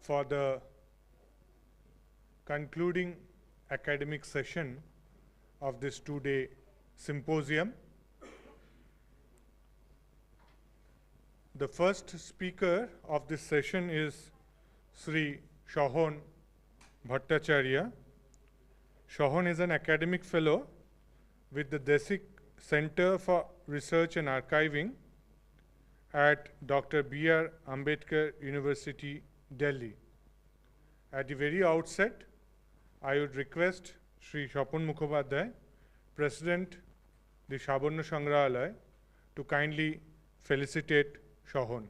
for the concluding academic session of this two-day symposium. The first speaker of this session is Sri Shohon Bhattacharya. Shohon is an academic fellow with the Desik Center for Research and Archiving at Dr. B.R. Ambedkar University, Delhi. At the very outset, I would request Sri Shapun Mukhopadhyay, President, the SABORNO SANGRAHALAY, to kindly felicitate Shohon.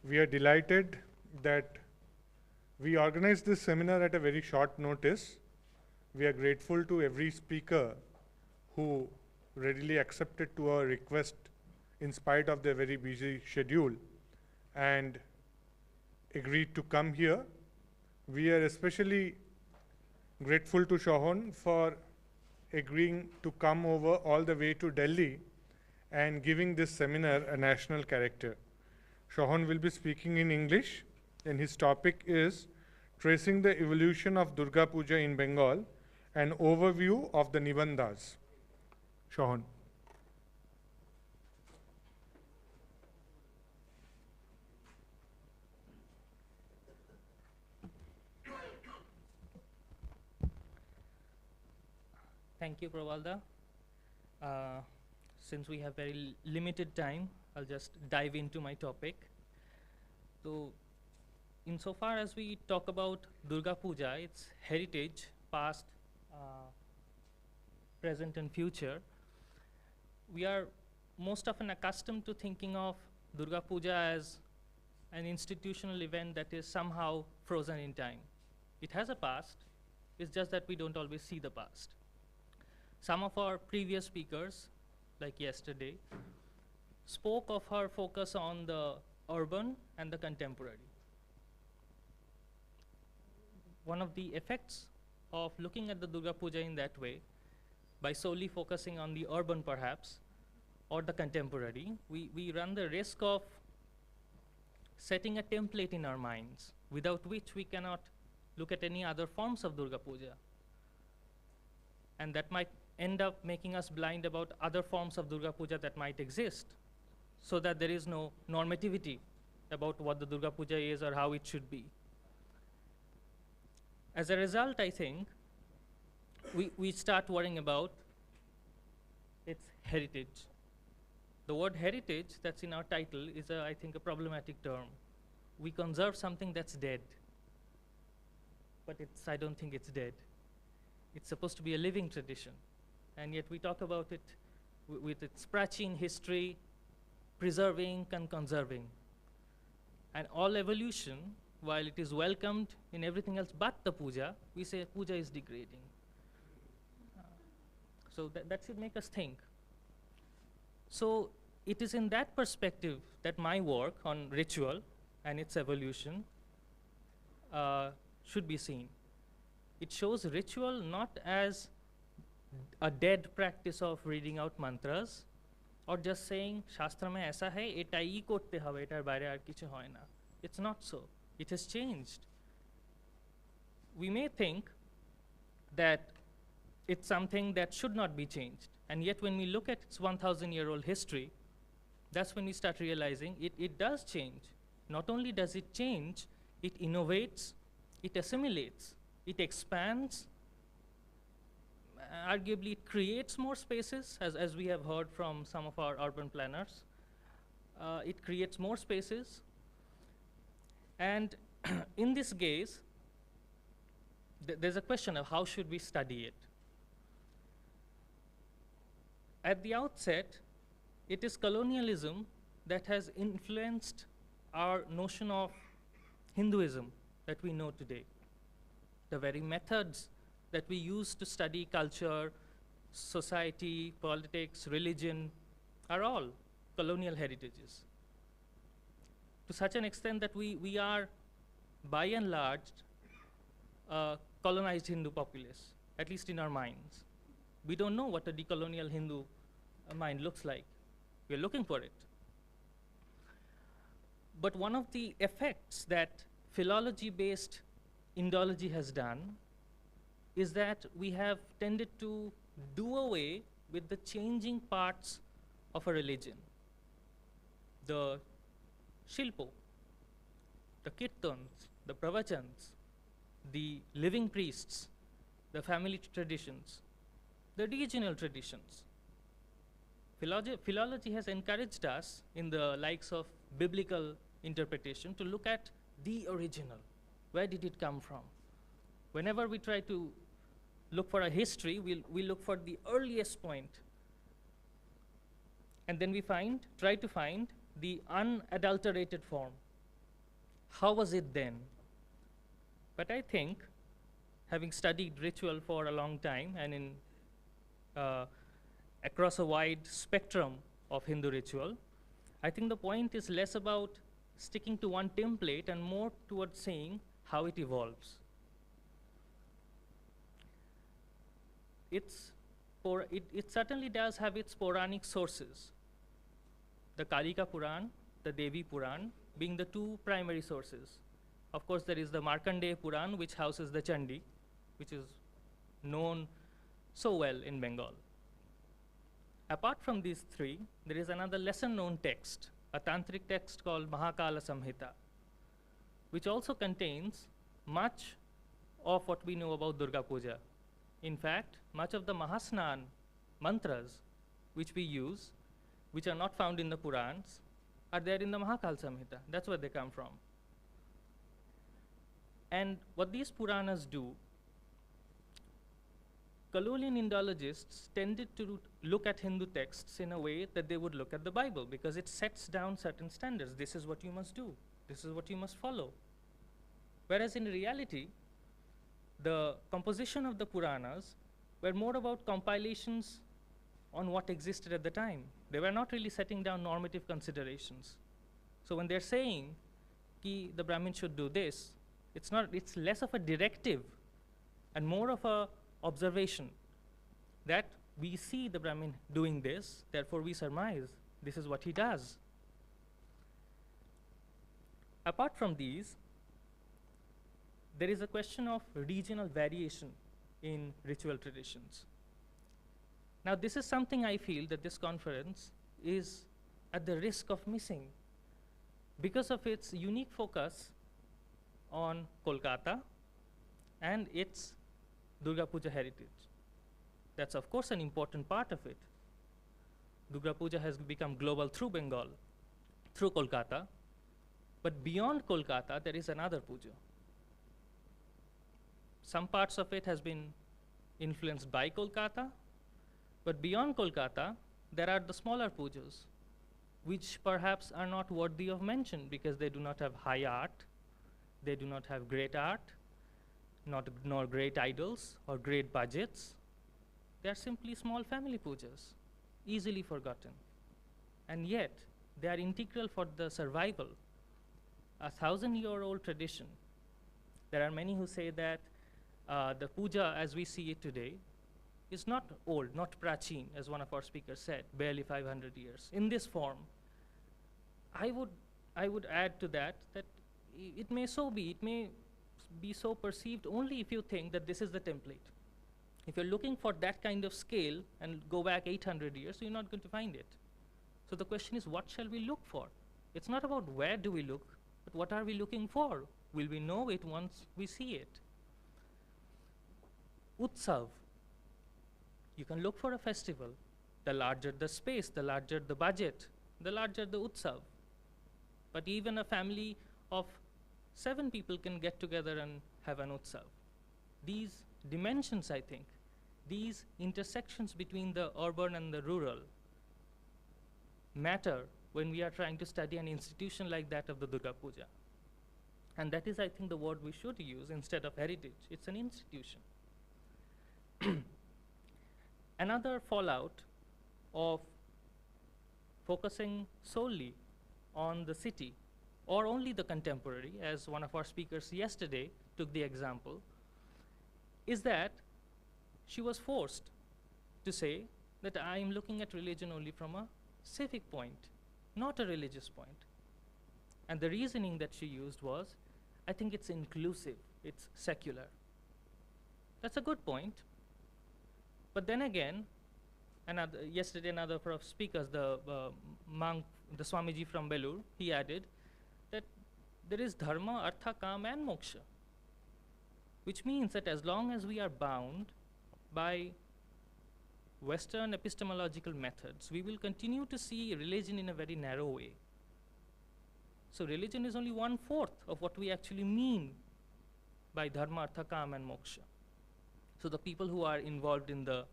We are delighted that we organized this seminar at a very short notice. We are grateful to every speaker who readily accepted to our request in spite of their very busy schedule and agreed to come here. We are especially grateful to Shohon for agreeing to come over all the way to Delhi and giving this seminar a national character. Shohon will be speaking in English, and his topic is Tracing the Evolution of Durga Puja in Bengal, an overview of the Nibandas. Shohon. Thank you, Pravalda. Since we have very limited time, I'll just dive into my topic. So, insofar as we talk about Durga Puja, its heritage, past, present and future, we are most often accustomed to thinking of Durga Puja as an institutional event that is somehow frozen in time. It has a past, it's just that we don't always see the past. Some of our previous speakers, like yesterday, spoke of her focus on the urban and the contemporary. One of the effects of looking at the Durga Puja in that way, by solely focusing on the urban perhaps, or the contemporary, we run the risk of setting a template in our minds, without which we cannot look at any other forms of Durga Puja. And that might end up making us blind about other forms of Durga Puja that might exist, so that there is no normativity about what the Durga Puja is or how it should be. As a result, I think, we start worrying about its heritage. The word heritage that's in our title is, I think, a problematic term. We conserve something that's dead, but I don't think it's dead. It's supposed to be a living tradition, and yet we talk about it with its prachin history, preserving and conserving. And all evolution, while it is welcomed in everything else but the puja, we say puja is degrading. So that should make us think. So it is in that perspective that my work on ritual and its evolution should be seen. It shows ritual not as a dead practice of reading out mantras, or just saying shastra mein aisa hai, eta hi korte hobe, etar baire ar kichu hoy na. It's not so. It has changed. We may think that it's something that should not be changed, and yet when we look at its 1,000-year-old history, that's when we start realizing it does change. Not only does it change, it innovates, it assimilates, it expands, arguably it creates more spaces, as we have heard from some of our urban planners. It creates more spaces. And in this gaze, there's a question of how should we study it. At the outset, it is colonialism that has influenced our notion of Hinduism that we know today. The very methods that we use to study culture, society, politics, religion are all colonial heritages. To such an extent that we are, by and large, a colonized Hindu populace, at least in our minds. We don't know what a decolonial Hindu mind looks like. We're looking for it. But one of the effects that philology-based Indology has done is that we have tended to do away with the changing parts of a religion. The Shilpo, the Kirtans, the Pravachans, the living priests, the family traditions, the regional traditions. Philology has encouraged us in the likes of biblical interpretation to look at the original. Where did it come from? Whenever we try to look for a history, we look for the earliest point. And then we try to find the unadulterated form. How was it then? But I think, having studied ritual for a long time and across a wide spectrum of Hindu ritual, I think the point is less about sticking to one template and more towards saying how it evolves. It certainly does have its Puranic sources. The Kalika Puran, the Devi Puran, being the two primary sources. Of course, there is the Markandeya Puran, which houses the Chandi, which is known so well in Bengal. Apart from these three, there is another lesser known text, a tantric text called Mahakala Samhita, which also contains much of what we know about Durga Puja. In fact, much of the Mahasnan mantras which we use, which are not found in the Purans, are there in the Mahakala Samhita. That's where they come from. And what these Puranas do, colonial Indologists tended to look at Hindu texts in a way that they would look at the Bible, because it sets down certain standards. This is what you must do. This is what you must follow. Whereas in reality, the composition of the Puranas were more about compilations on what existed at the time. They were not really setting down normative considerations. So when they're saying ki the Brahmin should do this, it's less of a directive and more of a observation that we see the Brahmin doing this, therefore we surmise this is what he does. Apart from these, there is a question of regional variation in ritual traditions. Now, this is something I feel that this conference is at the risk of missing because of its unique focus on Kolkata and its Durga Puja heritage. That's of course an important part of it. Durga Puja has become global through Bengal, through Kolkata, but beyond Kolkata there is another puja. Some parts of it has been influenced by Kolkata, but beyond Kolkata, there are the smaller pujas, which perhaps are not worthy of mention because they do not have high art, they do not have great art, nor great idols or great budgets. They are simply small family pujas, easily forgotten. And yet, they are integral for the survival, a 1,000-year-old tradition. There are many who say that the puja as we see it today is not old, not prachin, as one of our speakers said, barely 500 years. In this form, I would add to that it may so be, it may be so perceived only if you think that this is the template. If you're looking for that kind of scale and go back 800 years, you're not going to find it. So the question is, what shall we look for? It's not about where do we look, but what are we looking for? Will we know it once we see it? Utsav. You can look for a festival. The larger the space, the larger the budget, the larger the utsav. But even a family of 7 people can get together and have an utsav. These dimensions, I think, these intersections between the urban and the rural matter when we are trying to study an institution like that of the Durga Puja. And that is, I think, the word we should use instead of heritage. It's an institution. Another fallout of focusing solely on the city or only the contemporary, as one of our speakers yesterday took the example, is that she was forced to say that I am looking at religion only from a civic point, not a religious point. And the reasoning that she used was, I think it's inclusive, it's secular. That's a good point. But then again, yesterday another of speakers, the monk, the Swamiji from Belur, he added that there is dharma, artha, kama and moksha. Which means that as long as we are bound by Western epistemological methods, we will continue to see religion in a very narrow way. So religion is only 1/4 of what we actually mean by dharma, artha, kama and moksha. So the people who are involved in the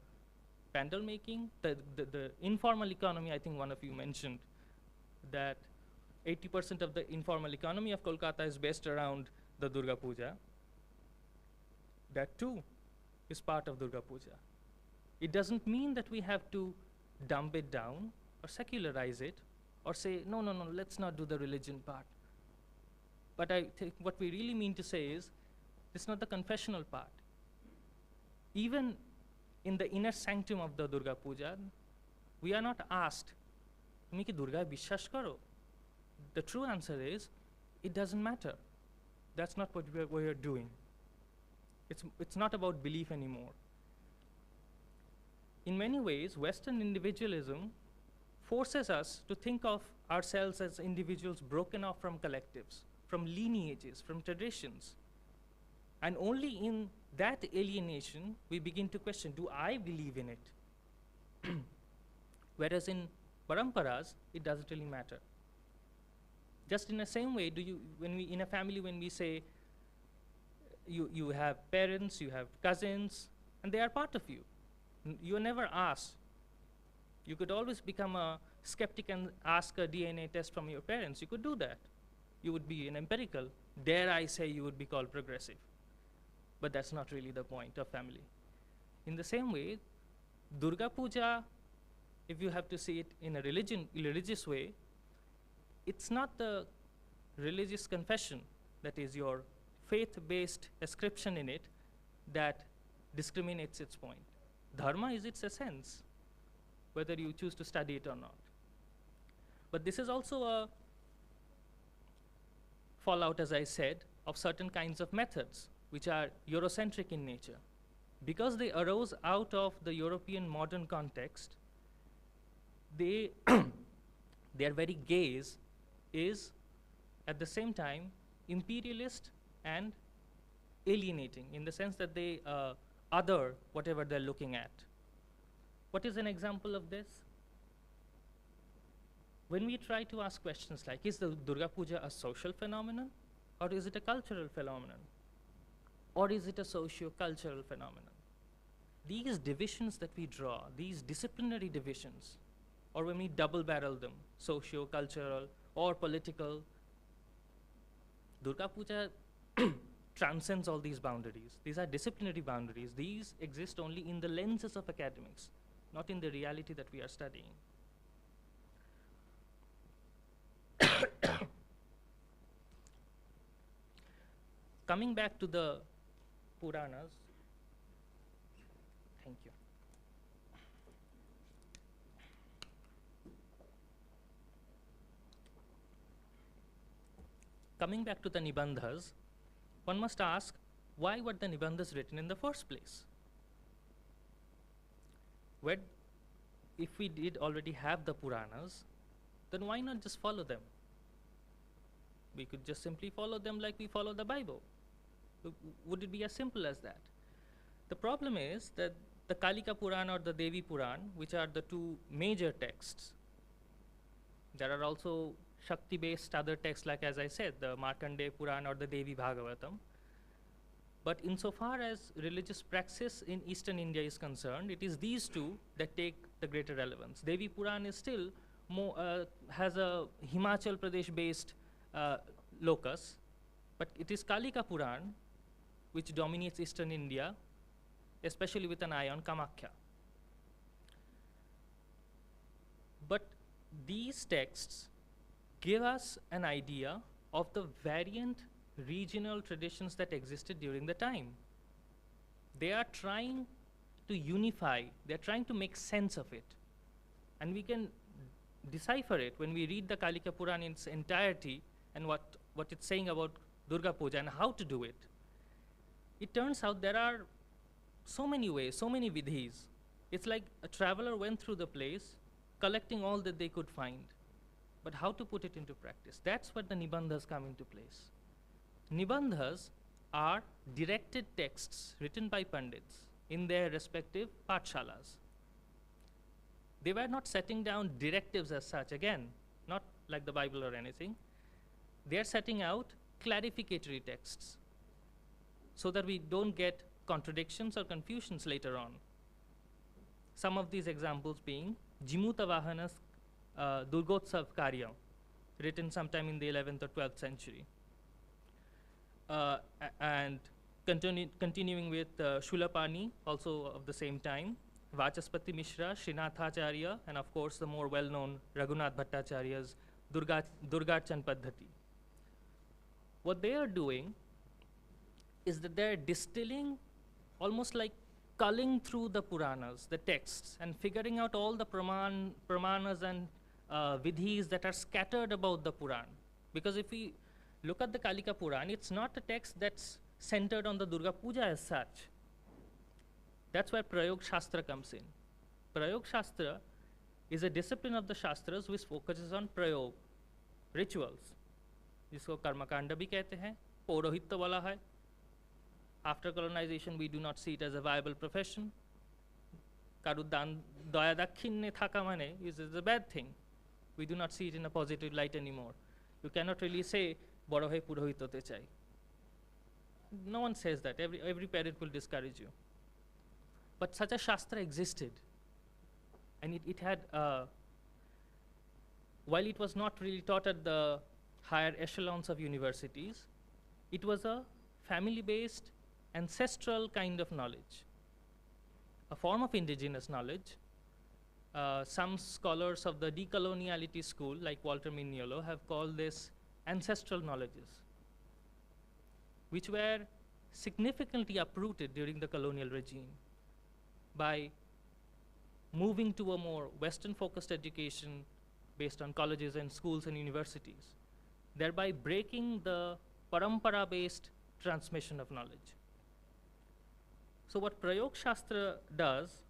pandal making, the informal economy, I think one of you mentioned that 80% of the informal economy of Kolkata is based around the Durga Puja. That too is part of Durga Puja. It doesn't mean that we have to dumb it down or secularize it or say, no, let's not do the religion part. But I think what we really mean to say is, it's not the confessional part. Even in the inner sanctum of the Durga Puja, we are not asked, "Tumi ki Durga bishwash karo?" The true answer is, it doesn't matter. That's not what we are doing. It's not about belief anymore. In many ways, Western individualism forces us to think of ourselves as individuals broken off from collectives, from lineages, from traditions. And only in that alienation, we begin to question, do I believe in it? Whereas in paramparas, it doesn't really matter. Just in the same way, in a family, when we say, you have parents, you have cousins, and they are part of you. You are never asked. You could always become a skeptic and ask a DNA test from your parents. You could do that. You would be an empirical. Dare I say you would be called progressive. But that's not really the point of family. In the same way, Durga Puja, if you have to see it in a religious way, it's not the religious confession, that is your faith-based ascription in it, that discriminates its point. Dharma is its essence, whether you choose to study it or not. But this is also a fallout, as I said, of certain kinds of methods, which are Eurocentric in nature. Because they arose out of the European modern context, their very gaze is, at the same time, imperialist and alienating, in the sense that they other whatever they're looking at. What is an example of this? When we try to ask questions like, is the Durga Puja a social phenomenon, or is it a cultural phenomenon, or is it a socio-cultural phenomenon? These divisions that we draw, these disciplinary divisions, or when we double-barrel them, socio-cultural or political, Durga Puja transcends all these boundaries. These are disciplinary boundaries. These exist only in the lenses of academics, not in the reality that we are studying. Coming back to the Puranas, thank you. Coming back to the Nibandhas, one must ask, why were the Nibandhas written in the first place? If we did already have the Puranas, then why not just follow them? We could just simply follow them like we follow the Bible. Would it be as simple as that? The problem is that the Kalika Puran or the Devi Puran, which are the two major texts, there are also Shakti-based other texts, like as I said, the Markandeya Puran or the Devi Bhagavatam. But insofar as religious praxis in Eastern India is concerned, it is these two that take the greater relevance. Devi Puran is still more, has a Himachal Pradesh-based locus, but it is Kalika Puran which dominates Eastern India, especially with an eye on Kamakhya. But these texts give us an idea of the variant regional traditions that existed during the time. They are trying to unify, they're trying to make sense of it. And we can decipher it when we read the Kalika Puran in its entirety and what it's saying about Durga Puja and how to do it. It turns out there are so many ways, so many vidhis. It's like a traveler went through the place, collecting all that they could find. But how to put it into practice? That's where the Nibandhas come into place. Nibandhas are directed texts written by Pandits in their respective pathshalas. They were not setting down directives as such, again, not like the Bible or anything. They are setting out clarificatory texts so that we don't get contradictions or confusions later on. Some of these examples being Jimuta Vahana's Durgotsav Karya, written sometime in the 11th or 12th century. And continuing with Shulapani, also of the same time, Vachaspati Mishra, Srinathacharya, and of course the more well-known Raghunath Bhattacharya's Durgarchan Paddhati. What they are doing is that they're distilling, almost like culling through the Puranas, the texts, and figuring out all the pramanas and vidhis that are scattered about the Puran. Because if we look at the Kalika Puran, it's not a text that's centered on the Durga Puja as such. That's where Prayog Shastra comes in. Prayog Shastra is a discipline of the Shastras which focuses on Prayog, rituals. जिसको कर्मकांड भी कहते हैं, पौरोहित्य वाला है. After colonization, we do not see it as a viable profession. Karu daya dakshinne thaka mane is a bad thing. We do not see it in a positive light anymore. You cannot really say, boro hai purohit hote chai. No one says that. Every parent will discourage you. But such a shastra existed. And it had, while it was not really taught at the higher echelons of universities, it was a family-based, ancestral kind of knowledge, a form of indigenous knowledge. Some scholars of the decoloniality school, like Walter Mignolo, have called this ancestral knowledges, which were significantly uprooted during the colonial regime by moving to a more Western-focused education based on colleges and schools and universities, thereby breaking the parampara-based transmission of knowledge. So what Prayog Shastra does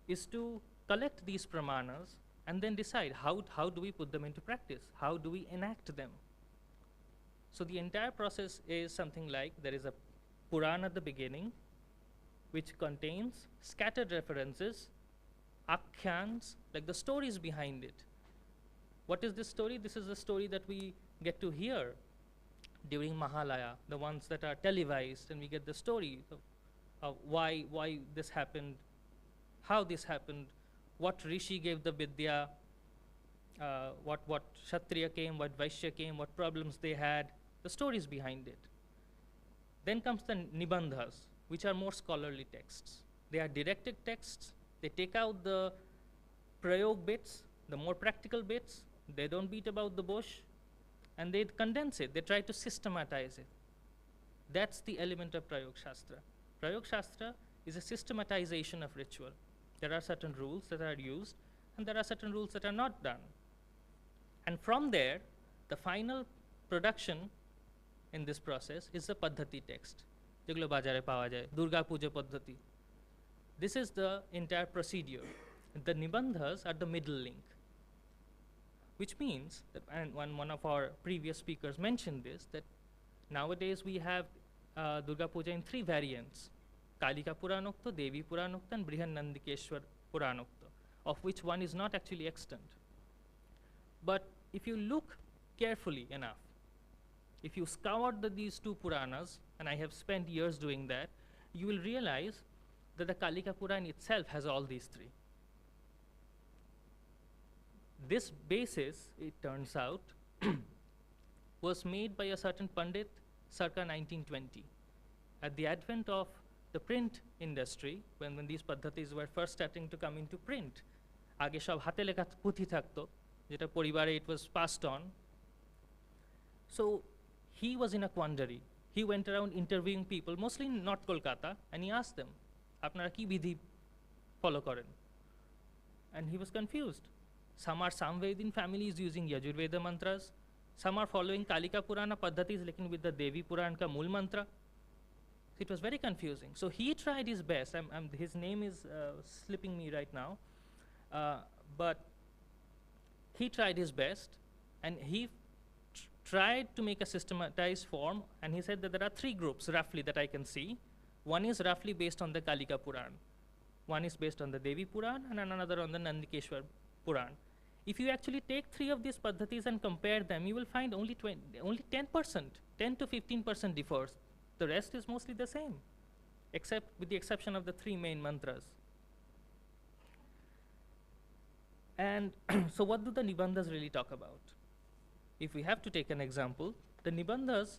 is to collect these pramanas and then decide how do we put them into practice? How do we enact them? So the entire process is something like there is a Puran at the beginning, which contains scattered references, akhyans, like the stories behind it. What is this story? This is the story that we get to hear during Mahalaya, the ones that are televised, and we get the story of why this happened, how this happened, what Rishi gave the Vidya, what Kshatriya came, what Vaishya came, what problems they had, the stories behind it. Then comes the Nibandhas, which are more scholarly texts. They are directed texts. They take out the prayog bits, the more practical bits. They don't beat about the bush, and they condense it. They try to systematize it. That's the element of Prayog Shastra. Prayog Shastra is a systematization of ritual. There are certain rules that are used, and there are certain rules that are not done. And from there, the final production in this process is the Paddhati text. Jeglo bajare pawa jay, Durga Puja Paddhati. This is the entire procedure. The Nibandhas are the middle link, which means that, and one of our previous speakers mentioned this, that nowadays we have Durga Puja in 3 variants: Kalika Puranokta, Devi Puranokta, and Brihan Nandikeshwar Puranokta, of which one is not actually extant. But if you look carefully enough, if you scour these 2 Puranas, and I have spent years doing that, you will realize that the Kalika Puran itself has all these 3. This basis, it turns out, was made by a certain Pandit circa 1920. At the advent of the print industry, when these paddhatis were first starting to come into print, আগে সব হাতে লেখা পুঁথি থাকতো, যেটা পরিবারে it was passed on. So he was in a quandary. He went around interviewing people, mostly in North Kolkata, and he asked them, আপনারা কি বিধি follow করেন? And he was confused. Some are Samvedin families using Yajurveda mantras. Some are following Kalika Purana paddhatis, lekin with the Devi Puran ka mool mantra. It was very confusing. So he tried his best. His name is slipping me right now. But he tried his best, and he tried to make a systematized form, and he said that there are 3 groups roughly that I can see. One is roughly based on the Kalika Puran. One is based on the Devi Puran, and another on the Nandikeshwar Puran. If you actually take 3 of these paddhatis and compare them, you will find only 10%, 10 to 15% differs. The rest is mostly the same, except with the exception of the 3 main mantras. And so what do the Nibandhas really talk about? If we have to take an example, the Nibandhas,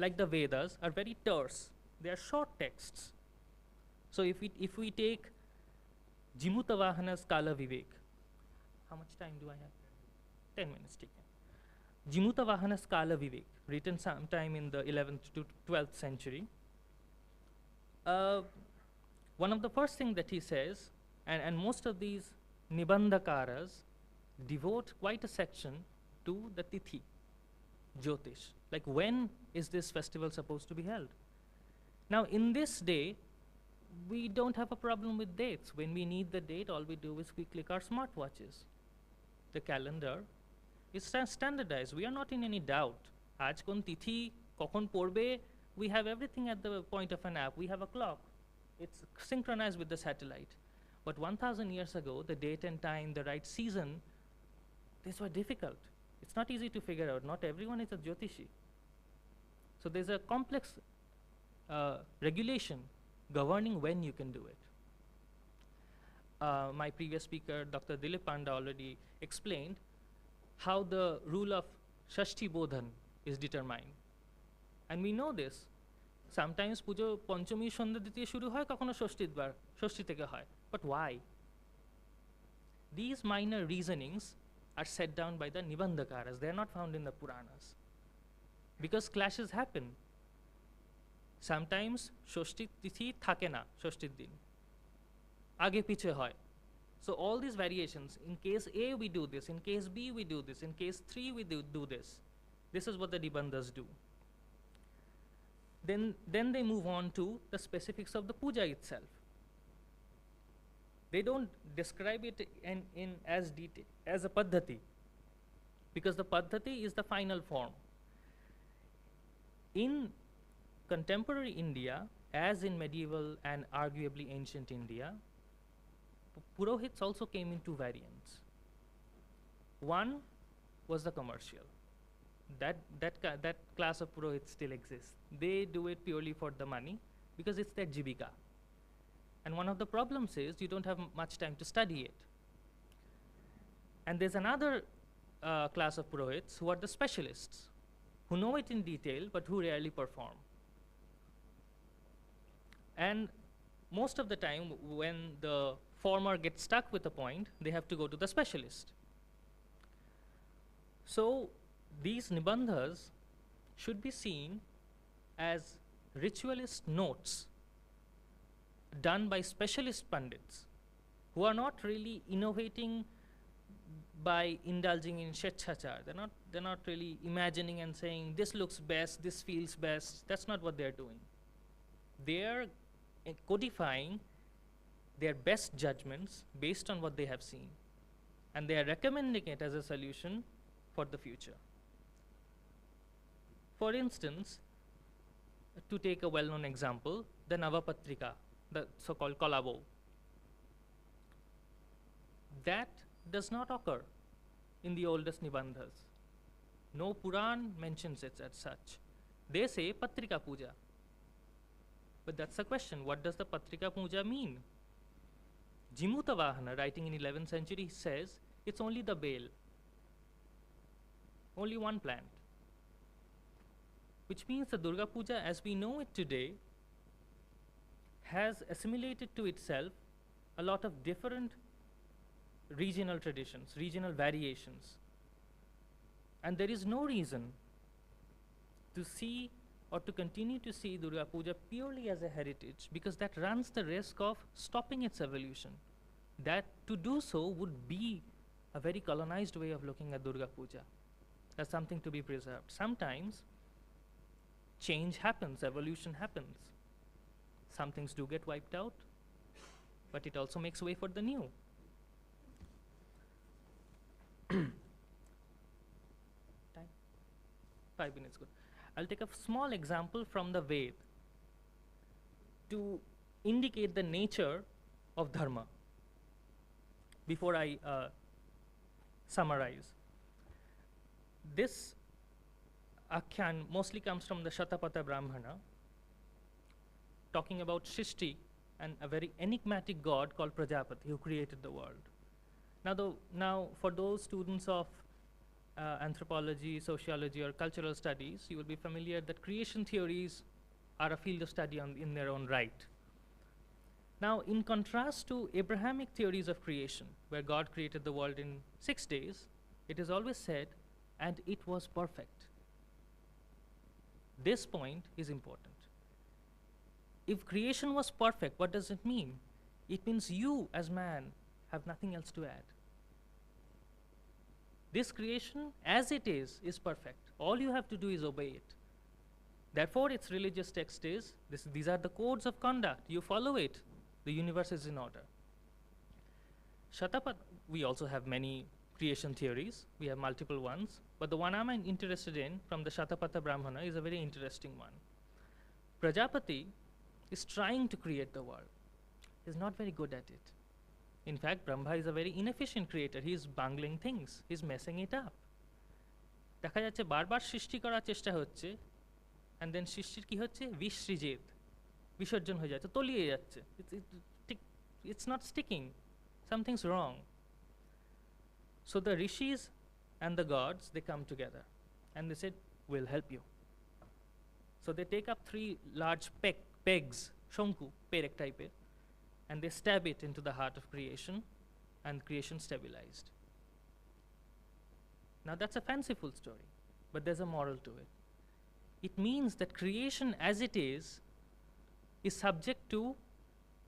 like the Vedas, are very terse. They are short texts. So if we take Jimutavahana's Kala Vivek, how much time do I have? 10 minutes, take it. Jimutavahana's Kala Vivek, written sometime in the 11th to 12th century. One of the first things that he says, and most of these Nibandhakaras devote quite a section to the Tithi, Jyotish, like when is this festival supposed to be held? Now in this day, we don't have a problem with dates. When we need the date, all we do is we click our smartwatches. The calendar is standardized. We are not in any doubt. Aaj kon tithi, kokhon porbe, we have everything at the point of an app. We have a clock. It's synchronized with the satellite. But 1,000 years ago, the date and time, the right season, these were difficult. It's not easy to figure out. Not everyone is a Jyotishi. So there's a complex regulation governing when you can do it. My previous speaker, Dr. Dilip Panda, already explained how the rule of Shashti Bodhan is determined. And we know this. Sometimes pujo panchami shandha ditiya shuru hoy, kakhono shoshti theke hoy. But why? These minor reasonings are set down by the Nibandhakaras. They are not found in the Puranas. Because clashes happen. Sometimes shoshti tithi thake na, shoshtir din. Age piche hoy. So all these variations, in case A we do this, in case B we do this, in case 3 we do this. This is what the Nibandhas do. Then they move on to the specifics of the puja itself. They don't describe it in as detail as a paddhati, because the paddhati is the final form. In contemporary India, as in medieval and arguably ancient India, Purohits also came in 2 variants. One was the commercial. That class of Purohits still exists. They do it purely for the money because it's their jivika. And one of the problems is you don't have much time to study it. And there's another class of Purohits who are the specialists, who know it in detail but who rarely perform. And most of the time, when the former gets stuck with a point, they have to go to the specialist. So these Nibandhas should be seen as ritualist notes done by specialist pandits who are not really innovating by indulging in shechachar. They're not really imagining and saying this looks best, this feels best. That's not what they're doing. They're codifying their best judgments based on what they have seen. and they are recommending it as a solution for the future. For instance, to take a well-known example, the Navapatrika, the so-called Kolabo, that does not occur in the oldest Nibandhas. No Puran mentions it as such. They say Patrika Puja. But that's the question, what does the Patrika Puja mean? Jimutavahana, writing in 11th century, says it's only the bale, only one plant. Which means the Durga Puja as we know it today has assimilated to itself a lot of different regional traditions, regional variations. And there is no reason to see or to continue to see Durga Puja purely as a heritage, because that runs the risk of stopping its evolution. That to do so would be a very colonized way of looking at Durga Puja as something to be preserved. Sometimes change happens, evolution happens. Some things do get wiped out, but it also makes way for the new. Time? 5 minutes, good. I'll take a small example from the Ved to indicate the nature of dharma before I summarize. This Akhyan mostly comes from the Shatapatha Brahmana, talking about Shishti and a very enigmatic god called Prajapati who created the world. Now for those students of anthropology, sociology, or cultural studies, you will be familiar that creation theories are a field of study in their own right. Now, in contrast to Abrahamic theories of creation, where God created the world in 6 days, it is always said, and it was perfect. This point is important. If creation was perfect, what does it mean? It means you, as man, have nothing else to add. This creation, as it is perfect. All you have to do is obey it. Therefore, its religious text is, these are the codes of conduct. You follow it. The universe is in order. Shatapatha, we also have many creation theories. We have multiple ones. But the one I'm interested in from the Shatapatha Brahmana is a very interesting one. Prajapati is trying to create the world. He's not very good at it. In fact, Brahma is a very inefficient creator. He is bungling things. He's messing it up. দেখা যাচ্ছে বারবার সৃষ্টি করার চেষ্টা হচ্ছে, and then সৃষ্টির কি হচ্ছে? বিসৃজিত, বিসর্জন হয়ে যাচ্ছে, তলিয়ে যাচ্ছে. It's not sticking. Something's wrong. So the rishis and the gods, they come together and they said, we'll help you. So they take up 3 large pegs, shonku, perek type, and they stab it into the heart of creation, and creation stabilized. Now that's a fanciful story, but there's a moral to it. It means that creation as it is subject to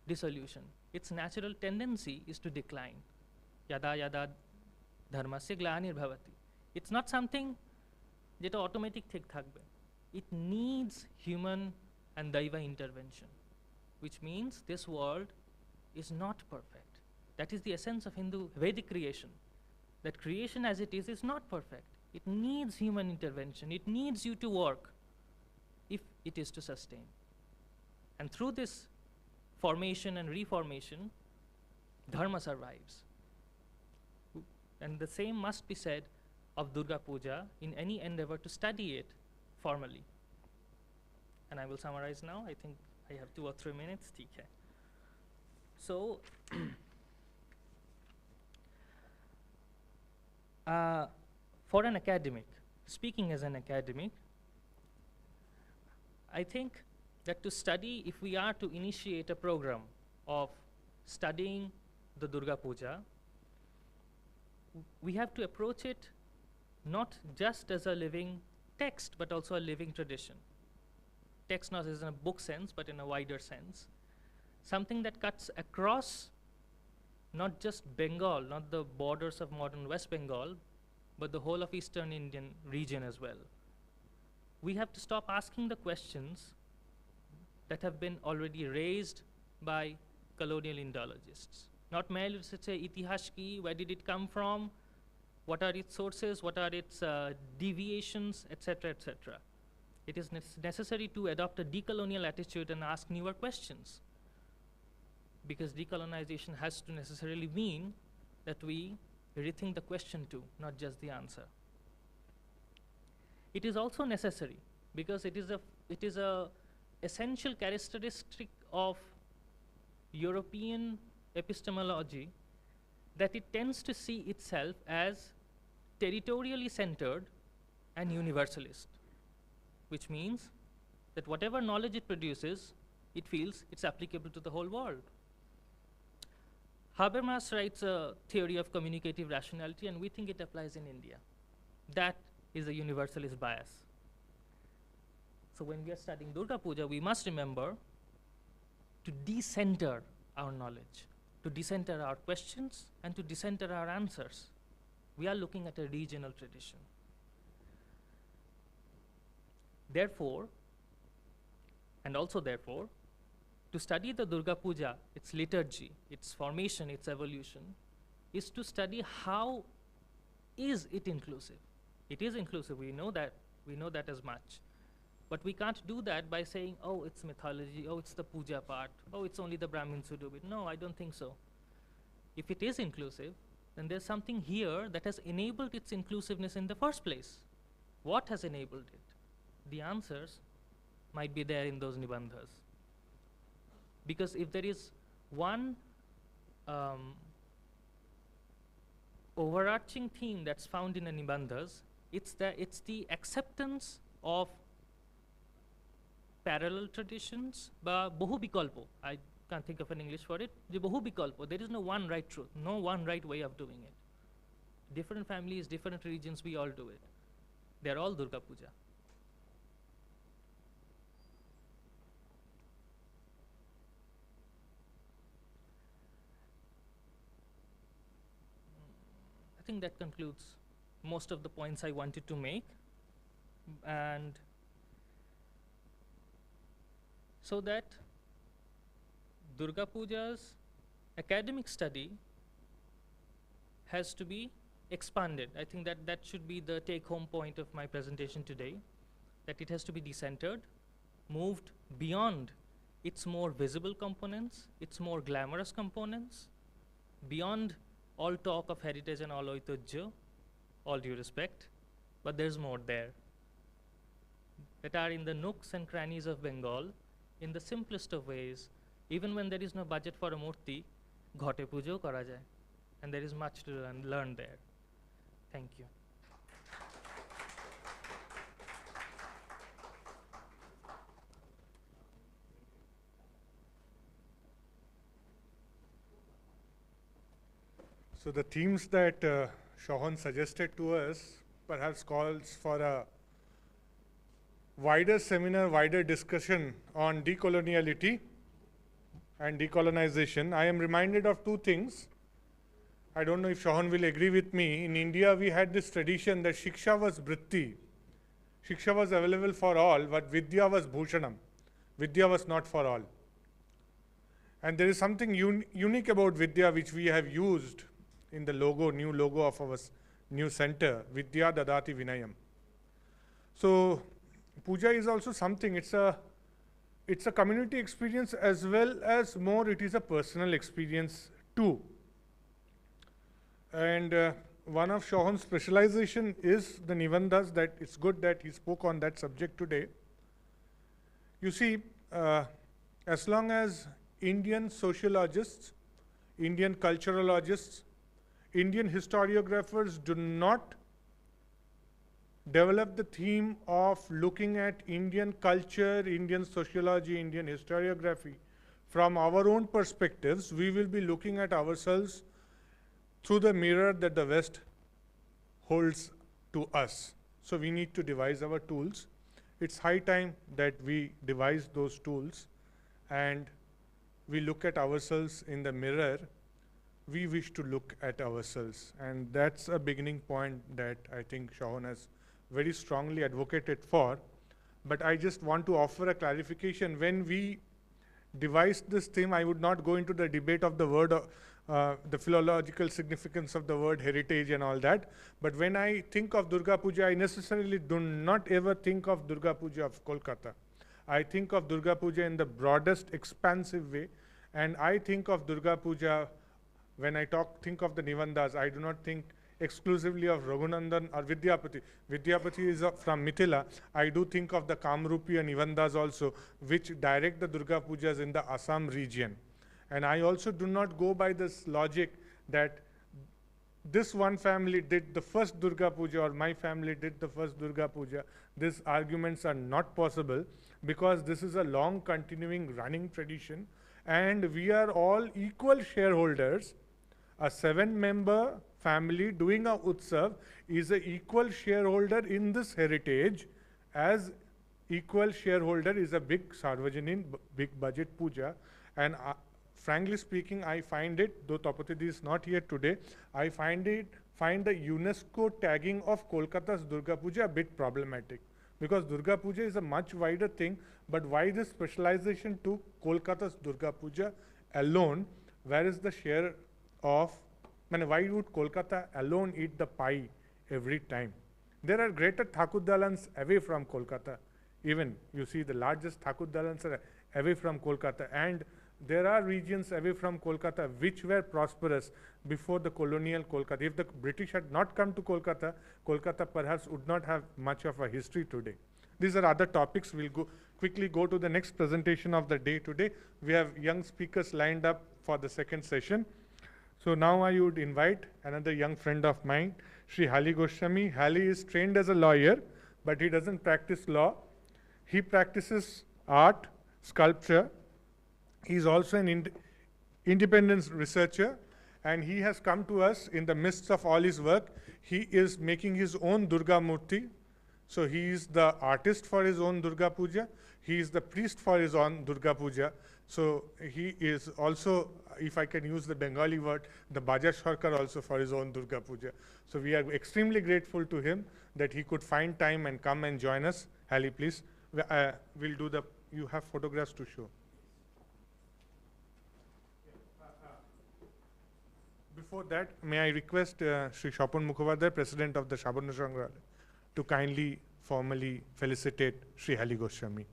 dissolution. Its natural tendency is to decline. Yada yada dharmasya glanir bhavati. It's not something jeta automatic thik thakbe. It needs human and daiva intervention, which means this world is not perfect. That is the essence of Hindu Vedic creation. That creation as it is not perfect. It needs human intervention. It needs you to work if it is to sustain. And through this formation and reformation, dharma survives. And the same must be said of Durga Puja in any endeavor to study it formally. And I will summarize now. I think I have 2 or 3 minutes. Okay. So, for an academic, speaking as an academic, I think that to study, if we are to initiate a program of studying the Durga Puja, we have to approach it not just as a living text, but also a living tradition. Text not as in a book sense, but in a wider sense. Something that cuts across not just Bengal, not the borders of modern West Bengal, but the whole of Eastern Indian region as well. We have to stop asking the questions that have been already raised by colonial Indologists. Not merely to say itihash ki, where did it come from, what are its sources, what are its deviations, etc., etc. It is necessary to adopt a decolonial attitude and ask newer questions, because decolonization has to necessarily mean that we rethink the question too, not just the answer. It is also necessary because it is a essential characteristic of European epistemology that it tends to see itself as territorially centered and universalist, which means that whatever knowledge it produces, it feels it's applicable to the whole world. Habermas writes a theory of communicative rationality, and we think it applies in India. That is a universalist bias. So when we are studying Durga Puja, we must remember to decenter our knowledge, to decenter our questions, and to decenter our answers. We are looking at a regional tradition. Therefore, and also therefore, to study the Durga Puja, its liturgy, its formation, its evolution, is to study how is it inclusive. It is inclusive, we know that as much. But we can't do that by saying, oh, it's mythology, oh, it's the puja part, oh, it's only the Brahmins who do it. No, I don't think so. If it is inclusive, then there's something here that has enabled its inclusiveness in the first place. What has enabled it? The answers might be there in those nibandhas. Because if there is one overarching theme that's found in the nibandhas, it's the acceptance of parallel traditions, ba bahubikalpo. I can't think of an English for it. The bahubikalpo. There is no one right truth, no one right way of doing it. Different families, different regions, we all do it. They're all Durga Puja. I think that concludes most of the points I wanted to make. And so that Durga Puja's academic study has to be expanded. I think that should be the take-home point of my presentation today, that it has to be decentered, moved beyond its more visible components, its more glamorous components, beyond all talk of heritage and all oitojjo, all due respect, but there's more there, that are in the nooks and crannies of Bengal, in the simplest of ways. Even when there is no budget for a murti, ghote pujo kora jay, and there is much to learn there. Thank you. So the themes that Shohan suggested to us perhaps calls for a wider seminar, wider discussion on decoloniality and decolonization. I am reminded of two things. I don't know if Shohan will agree with me. In India, we had this tradition that Shiksha was Vritti. Shiksha was available for all, but Vidya was Bhushanam. Vidya was not for all. And there is something unique about Vidya which we have used in the logo, new logo of our new center, Vidya Dadati Vinayam. So Puja is also something, it's a community experience as well as more it is a personal experience too. And one of Shohan's specialization is the Nibandhas, that it's good that he spoke on that subject today. You see, as long as Indian sociologists, Indian culturologists, Indian historiographers do not develop the theme of looking at Indian culture, Indian sociology, Indian historiography from our own perspectives, we will be looking at ourselves through the mirror that the West holds to us. So we need to devise our tools. It's high time that we devise those tools and we look at ourselves in the mirror we wish to look at ourselves. And that's a beginning point that I think Shohan has very strongly advocated for. But I just want to offer a clarification. When we devised this theme, I would not go into the debate of the word, the philological significance of the word heritage and all that. But when I think of Durga Puja, I necessarily do not ever think of Durga Puja of Kolkata. I think of Durga Puja in the broadest, expansive way. And I think of Durga Puja, when I think of the Nivandas, I do not think exclusively of Raghunandan or Vidyapati. Vidyapati is from Mithila. I do think of the Kamrupi and Nivandas also, which direct the Durga Pujas in the Assam region. And I also do not go by this logic that this one family did the first Durga Puja or my family did the first Durga Puja. These arguments are not possible because this is a long continuing running tradition and we are all equal shareholders. A 7-member family doing a utsav is an equal shareholder in this heritage as equal shareholder is a big Sarvajanin, big budget puja. And frankly speaking, I find it, though Tapatidi is not here today, I find the UNESCO tagging of Kolkata's Durga Puja a bit problematic. Because Durga Puja is a much wider thing, but why this specialization to Kolkata's Durga Puja alone? Where is the share of, why would Kolkata alone eat the pie every time? There are greater Thakudalans away from Kolkata. Even you see the largest Thakudalans are away from Kolkata, and there are regions away from Kolkata which were prosperous before the colonial Kolkata. If the British had not come to Kolkata, Kolkata perhaps would not have much of a history today. These are other topics. We'll quickly go to the next presentation of the day today. We have young speakers lined up for the second session. So now I would invite another young friend of mine, Sri Hali Goswami. Hali is trained as a lawyer, but he doesn't practice law. He practices art, sculpture. He's also an independent researcher, and he has come to us in the midst of all his work. He is making his own Durga Murti. So he is the artist for his own Durga Puja. He is the priest for his own Durga Puja. So he is also, if I can use the Bengali word, the Baja Sarkar also for his own Durga Puja. So we are extremely grateful to him that he could find time and come and join us. Hali, please. We'll do the, you have photographs to show. Before that, may I request Sri Shapon Mukhopadhyay, President of the SABORNO SANGRAHALAY, to kindly formally felicitate Sri Hali Goswami.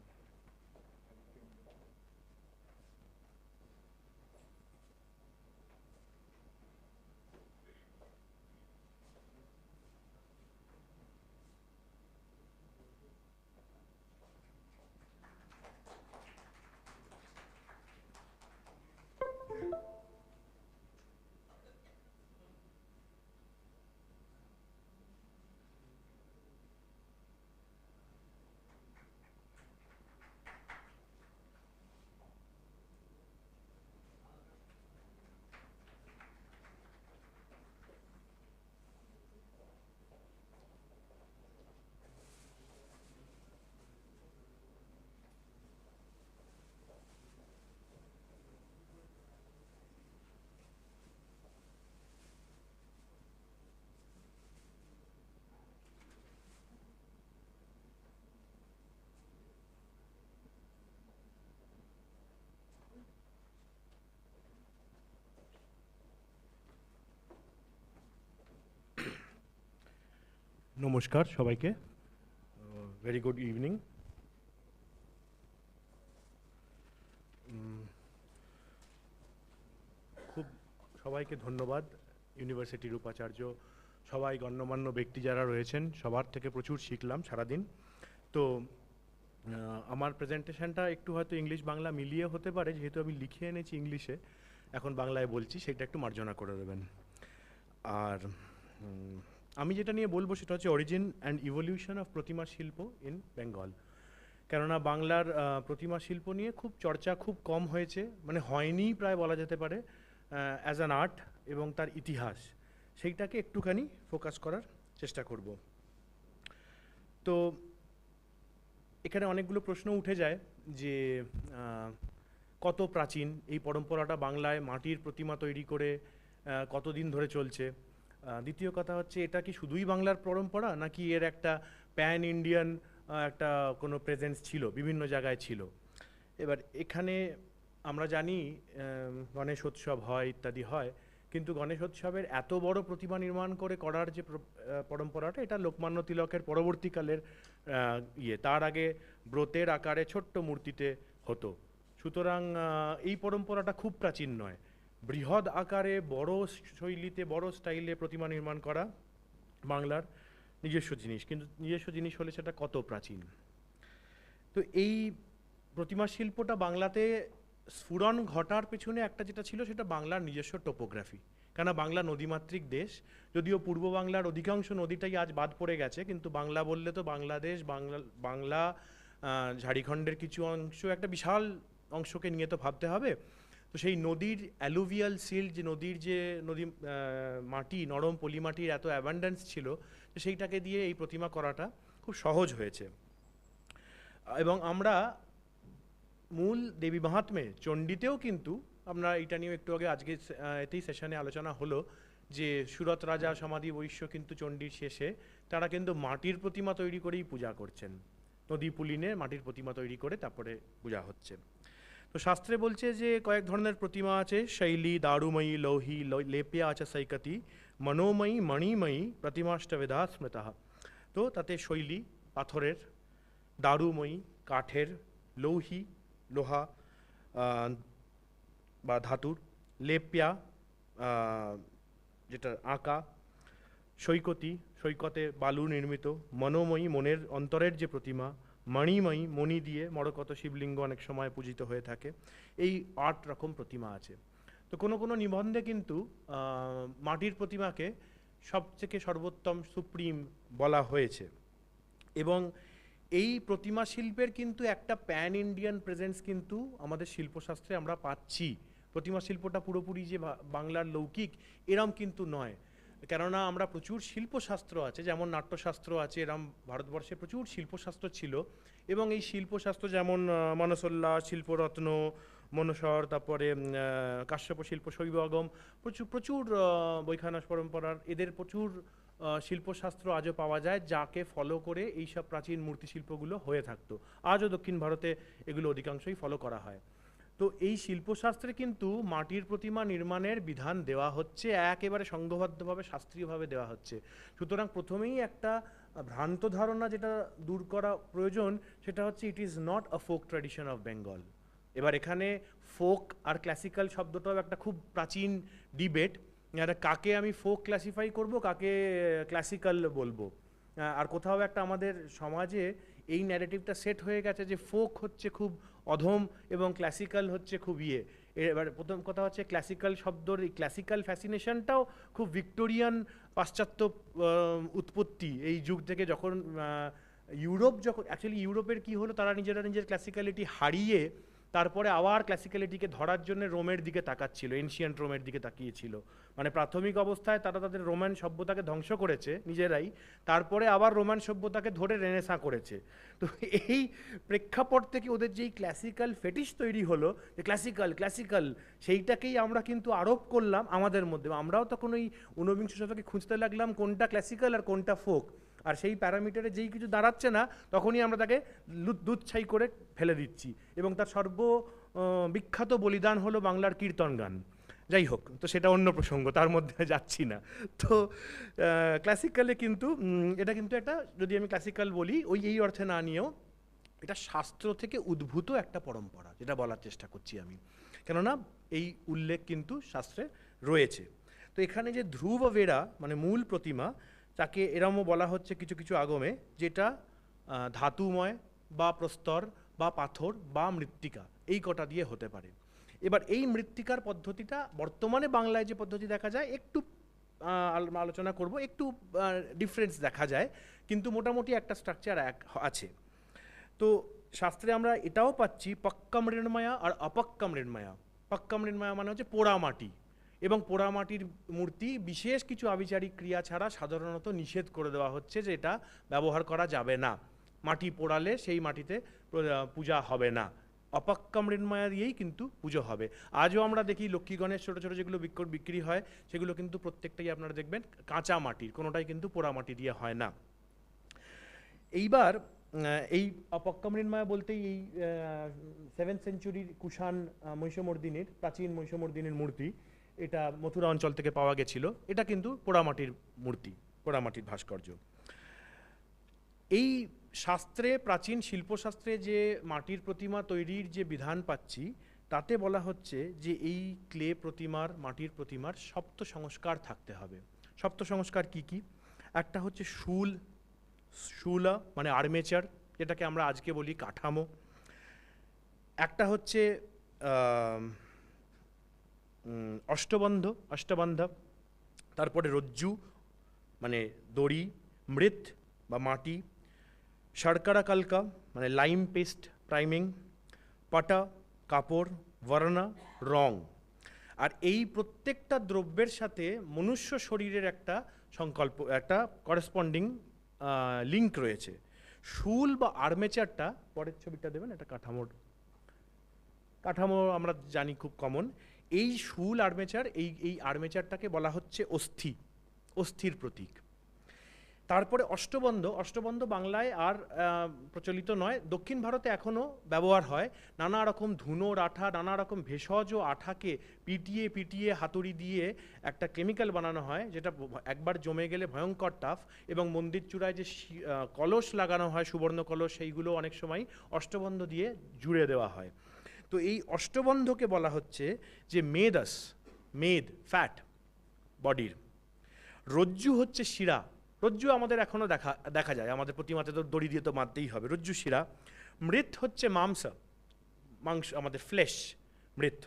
নমস্কার সবাইকে, very good evening. খুব সবাইকে ধন্যবাদ, ইউনিভার্সিটির উপাচার্য, সবাই গণ্যমান্য ব্যক্তি যারা রয়েছেন সবার থেকে প্রচুর শিখলাম সারাদিন। তো আমার প্রেজেন্টেশনটা একটু হয়তো ইংলিশ বাংলা মিলিয়ে হতে পারে, যেহেতু আমি লিখে এনেছি ইংলিশে, এখন বাংলায় বলছি, সেটা একটু মার্জনা করে দেবেন। আর আমি যেটা নিয়ে বলবো সেটা হচ্ছে অরিজিন অ্যান্ড ইভলিউশন অফ প্রতিমা শিল্প ইন বেঙ্গল। কেননা বাংলার প্রতিমা শিল্প নিয়ে খুব চর্চা খুব কম হয়েছে, মানে হয়নি প্রায় বলা যেতে পারে, অ্যাজ অ্যান আর্ট এবং তার ইতিহাস, সেইটাকে একটুখানি ফোকাস করার চেষ্টা করব। তো এখানে অনেকগুলো প্রশ্ন উঠে যায় যে কত প্রাচীন এই পরম্পরাটা, বাংলায় মাটির প্রতিমা তৈরি করে কতদিন ধরে চলছে। দ্বিতীয় কথা হচ্ছে এটা কি শুধুই বাংলার পরম্পরা, নাকি এর একটা প্যান ইন্ডিয়ান একটা কোনো প্রেজেন্স ছিল, বিভিন্ন জায়গায় ছিল। এবার এখানে আমরা জানি গণেশ উৎসব হয় ইত্যাদি হয়, কিন্তু গণেশ উৎসবের এত বড় প্রতিমা নির্মাণ করার যে পরম্পরাটা, এটা লোকমান্য তিলকের পরবর্তীকালের তার আগে ব্রতের আকারে ছোট্ট মূর্তিতে হতো। সুতরাং এই পরম্পরাটা খুব প্রাচীন নয়। বৃহৎ আকারে বড় শৈলীতে বড় স্টাইলে প্রতিমা নির্মাণ করা বাংলার নিজস্ব জিনিস, কিন্তু নিজস্ব জিনিস হলে সেটা কত প্রাচীন। তো এই প্রতিমা শিল্পটা বাংলাতে স্ফুরণ ঘটার পেছনে একটা যেটা ছিল, সেটা বাংলার নিজস্ব টোপোগ্রাফি। কেন বাংলা নদীমাতৃক দেশ, যদিও পূর্ব বাংলার অধিকাংশ নদীটাই আজ বাদ পড়ে গেছে, কিন্তু বাংলা বললে তো বাংলাদেশ, বাংলা ঝাড়খণ্ডের কিছু অংশ, একটা বিশাল অংশকে নিয়ে তো ভাবতে হবে। তো সেই নদীর অ্যালুভিয়াল সিল্ট, যে নদীর যে মাটি, নরম পলি মাটির এত অ্যাবান্ডেন্স ছিল, সেইটাকে দিয়ে এই প্রতিমা করাটা খুব সহজ হয়েছে। এবং আমরা মূল দেবী মাহাত্ম্যে চণ্ডীতেও কিন্তু আমরা এটা নিয়েও একটু আগে আজকে এতেই সেশনে আলোচনা হলো যে সুরত রাজা সমাধি বৈশ্য কিন্তু চণ্ডীর শেষে তারা কিন্তু মাটির প্রতিমা তৈরি করেই পূজা করছেন। নদী পুলিনে মাটির প্রতিমা তৈরি করে তারপরে পূজা হচ্ছে। তো শাস্ত্রে বলছে যে কয়েক ধরনের প্রতিমা আছে, শৈলী, দারুময়ী, লৌহি, লেপিয়া আছে সৈকতি, মনোময়ী, মণিময়ী, প্রতিমাষ্টবেধা স্মৃতা। তো তাতে শৈলী পাথরের, দারুময়ী কাঠের, লৌহি লোহা বা ধাতুর, লেপ্যা যেটা আঁকা, সৈকতি সৈকতে বালু নির্মিত, মনোময়ী মনের অন্তরের যে প্রতিমা, মণিময়ী মণি দিয়ে মরকত শিবলিঙ্গ অনেক সময় পূজিত হয়ে থাকে। এই 8 রকম প্রতিমা আছে। তো কোনো কোনো নিবন্ধে কিন্তু মাটির প্রতিমাকে সবথেকে সর্বোত্তম সুপ্রিম বলা হয়েছে। এবং এই প্রতিমা শিল্পের কিন্তু একটা প্যান ইন্ডিয়ান প্রেজেন্স কিন্তু আমাদের শিল্পশাস্ত্রে আমরা পাচ্ছি। প্রতিমা শিল্পটা পুরোপুরি যে বাংলার লৌকিক এরম কিন্তু নয়, কেননা আমরা প্রচুর শিল্পশাস্ত্র আছে, যেমন নাট্যশাস্ত্র আছে, এরম ভারতবর্ষে প্রচুর শিল্পশাস্ত্র ছিল। এবং এই শিল্পশাস্ত্র যেমন মনসোল্লাস, শিল্পরত্ন, মনসর, তারপরে কাশ্যপ শিল্প, শৈবাগম, প্রচুর বৈখানস পরম্পরার এদের প্রচুর শিল্পশাস্ত্র আজও পাওয়া যায়, যাকে ফলো করে এইসব প্রাচীন মূর্তিশিল্পগুলো হয়ে থাকতো। আজও দক্ষিণ ভারতে এগুলো অধিকাংশই ফলো করা হয়। তো এই শিল্পশাস্ত্রে কিন্তু মাটির প্রতিমা নির্মাণের বিধান দেওয়া হচ্ছে, একেবারে সংঘবদ্ধভাবে শাস্ত্রীয়ভাবে দেওয়া হচ্ছে। সুতরাং প্রথমেই একটা ভ্রান্ত ধারণা যেটা দূর করা প্রয়োজন, সেটা হচ্ছে it is not a folk tradition of Bengal. এবার এখানে ফোক আর ক্লাসিক্যাল শব্দটাও একটা খুব প্রাচীন ডিবেট। কাকে আমি ফোক ক্লাসিফাই করব, কাকে ক্লাসিক্যাল বলবো। আর কোথাও একটা আমাদের সমাজে এই ন্যারেটিভটা সেট হয়ে গেছে যে ফোক হচ্ছে খুব অধম এবং ক্লাসিক্যাল হচ্ছে খুব এবার প্রথম কথা হচ্ছে ক্লাসিক্যাল শব্দর এই ক্লাসিক্যাল ফ্যাসিনেশনটাও খুব ভিক্টোরিয়ান পাশ্চাত্য উৎপত্তি। এই যুগ থেকে যখন অ্যাকচুয়ালি ইউরোপের কি হলো, তারা নিজের ক্লাসিক্যালিটি হারিয়ে তারপরে আবার ক্লাসিক্যালিটিকে ধরার জন্য রোমের দিকে তাকাচ্ছিল, এনশিয়েন্ট রোমের দিকে তাকিয়েছিল। মানে প্রাথমিক অবস্থায় তারা তাদের রোমান সভ্যতাকে ধ্বংস করেছে নিজেরাই, তারপরে আবার রোমান সভ্যতাকে ধরে রেনেসাঁ করেছে। তো এই প্রেক্ষাপট থেকে ওদের যেই ক্লাসিক্যাল ফেটিশ তৈরি হলো, যে ক্লাসিক্যাল সেইটাকেই আমরা কিন্তু আরোপ করলাম আমাদের মধ্যে। আমরাও তখন ওই 19বিংশ শতকে খুঁজতে লাগলাম কোনটা ক্লাসিক্যাল আর কোনটা ফোক। আর সেই প্যারামিটারে যেই কিছু দাঁড়াচ্ছে না, তখনই আমরা তাকে দুধছাই করে ফেলে দিচ্ছি। এবং তার বিখ্যাত বলিদান হলো বাংলার কীর্তন গান। যাই হোক, তো সেটা অন্য প্রসঙ্গ, তার মধ্যে যাচ্ছি না। তো ক্লাসিক্যালে কিন্তু এটা কিন্তু একটা, যদি আমি ক্লাসিক্যাল বলি এই অর্থে না নিয়েও, এটা শাস্ত্র থেকে উদ্ভূত একটা পরম্পরা, যেটা বলার চেষ্টা করছি আমি। কেননা এই উল্লেখ কিন্তু শাস্ত্রে রয়েছে। তো এখানে যে ধ্রুব বেড়া মানে মূল প্রতিমা, তাকে এরমও বলা হচ্ছে কিছু কিছু আগমে, যেটা ধাতুময় বা প্রস্তর বা পাথর বা মৃত্তিকা, এই কটা দিয়ে হতে পারে। এবার এই মৃত্তিকার পদ্ধতিটা বর্তমানে বাংলায় যে পদ্ধতি দেখা যায়, একটু আলোচনা করব, একটু ডিফারেন্স দেখা যায়, কিন্তু মোটামুটি একটা স্ট্রাকচার আছে। তো শাস্ত্রে আমরা এটাও পাচ্ছি পাক্কা মৃন্ময়া আর অপাক্কা মৃন্ময়া। পাক্কা মৃন্ময়া মানে হচ্ছে পোড়া মাটি, এবং পোড়া মাটির মূর্তি বিশেষ কিছু আবিচারিক ক্রিয়া ছাড়া সাধারণত নিষেধ করে দেওয়া হচ্ছে, যে এটা ব্যবহার করা যাবে না, মাটি পোড়ালে সেই মাটিতে পূজা হবে না। অপাক্কা মৃন্ময়া দিয়েই কিন্তু পুজো হবে। আজও আমরা দেখি লক্ষ্মী গণেশ ছোটো ছোটো যেগুলো বিক্রি হয়, সেগুলো কিন্তু প্রত্যেকটাই আপনারা দেখবেন কাঁচা মাটির, কোনোটাই কিন্তু পোড়া মাটি দিয়ে হয় না। এইবার এই অপক্কা মৃন্ময় বলতেই এই 7th সেঞ্চুরির কুষাণ মহিষমর্দিনীর প্রাচীন মহিষমর্দিনীর মূর্তি, এটা মথুরা অঞ্চল থেকে পাওয়া গেছিল। এটা কিন্তু পোড়ামাটির মূর্তি, পোড়ামাটির ভাস্কর্য। এই শাস্ত্রে, প্রাচীন শিল্পশাস্ত্রে যে মাটির প্রতিমা তৈরির যে বিধান পাচ্ছি, তাতে বলা হচ্ছে যে এই ক্লে প্রতিমার, মাটির প্রতিমার সপ্ত সংস্কার থাকতে হবে। সপ্ত সংস্কার কি কি? একটা হচ্ছে শুলা মানে আর্মেচার, যেটাকে আমরা আজকে বলি কাঠামো। একটা হচ্ছে অষ্টবন্ধ, তারপরে রজ্জু মানে দড়ি, মৃৎ বা মাটি, শর্করা কালকা মানে লাইম পেস্ট প্রাইমিং, পাটা কাপড়, বর্ণা রং। আর এই প্রত্যেকটা দ্রব্যের সাথে মনুষ্য শরীরের একটা সংকল্প, একটা করেসপন্ডিং লিঙ্ক রয়েছে। শুল বা আর্মেচারটা, পরের ছবিটা দেবেন, এটা কাঠামো আমরা জানি খুব কমন। এই শুল আর্মেচার, এই আর্মেচারটাকে বলা হচ্ছে অস্থির প্রতীক। তারপরে অষ্টবন্ধ বাংলায় আর প্রচলিত নয়, দক্ষিণ ভারতে এখনও ব্যবহার হয়। নানা রকম ধুনোর আঠা, নানা রকম ভেষজ আঠাকে পিটিয়ে হাতুড়ি দিয়ে একটা কেমিক্যাল বানানো হয়, যেটা একবার জমে গেলে ভয়ঙ্কর টাফ। এবং মন্দির চূড়ায় যে কলস লাগানো হয়, সুবর্ণ কলস, সেইগুলো অনেক সময় অষ্টবন্ধ দিয়ে জুড়ে দেওয়া হয়। তো এই অষ্টবন্ধকে বলা হচ্ছে যে মেদ ফ্যাট বডির। রজ্জু হচ্ছে শিরা, রজ্জু আমাদের এখনও দেখা যায়, আমাদের প্রতিমাতে তো দড়ি দিয়ে তো মারতেই হবে, রজ্জু শিরা। মৃৎ হচ্ছে মাংস, আমাদের ফ্লেশ, মৃৎ।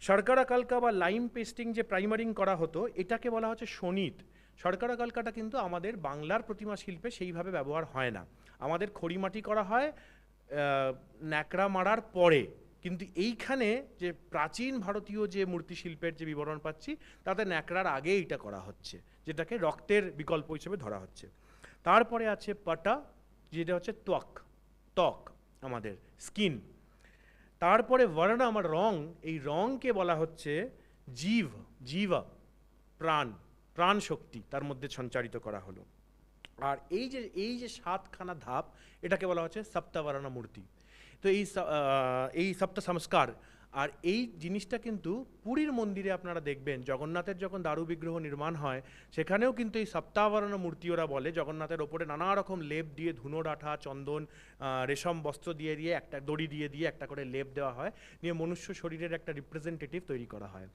শর্করা কালকা বা লাইম পেস্টিং যে প্রাইমারিং করা হতো, এটাকে বলা হচ্ছে শোণিত। শর্করা কালকাটা কিন্তু আমাদের বাংলার প্রতিমা শিল্পে সেইভাবে ব্যবহার হয় না। আমাদের খড়িমাটি করা হয় ন্যাকড়া মারার পরে, কিন্তু এইখানে যে প্রাচীন ভারতীয় যে মূর্তি শিল্পের যে বিবরণ পাচ্ছি, তাতে ন্যাকড়ার আগে এইটা করা হচ্ছে, যেটাকে রক্তের বিকল্প হিসেবে ধরা হচ্ছে। তারপরে আছে পাটা, যেটা হচ্ছে ত্বক, আমাদের স্কিন। তারপরে বর্ণ আমার রং, এই রংকে বলা হচ্ছে জীবা, প্রাণ শক্তি তার মধ্যে সঞ্চারিত করা হলো। আর এই যে 7খানা ধাপ, এটাকে বলা হচ্ছে সপ্তবর্ণ মূর্তি। তো এই সপ্ত সংস্কার, আর এই জিনিসটা কিন্তু পুরীর মন্দিরে আপনারা দেখবেন, জগন্নাথের যখন দারু বিগ্রহ নির্মাণ হয়, সেখানেও কিন্তু এই সপ্তাবরণ মূর্তি ওরা বলে। জগন্নাথের ওপরে নানা রকম লেপ দিয়ে, ধুনো ডাঁঠা, চন্দন, রেশম বস্ত্র দিয়ে একটা দড়ি দিয়ে একটা করে লেপ দেওয়া হয়, নিয়ে মনুষ্য শরীরের একটা রিপ্রেজেন্টেটিভ তৈরি করা হয়।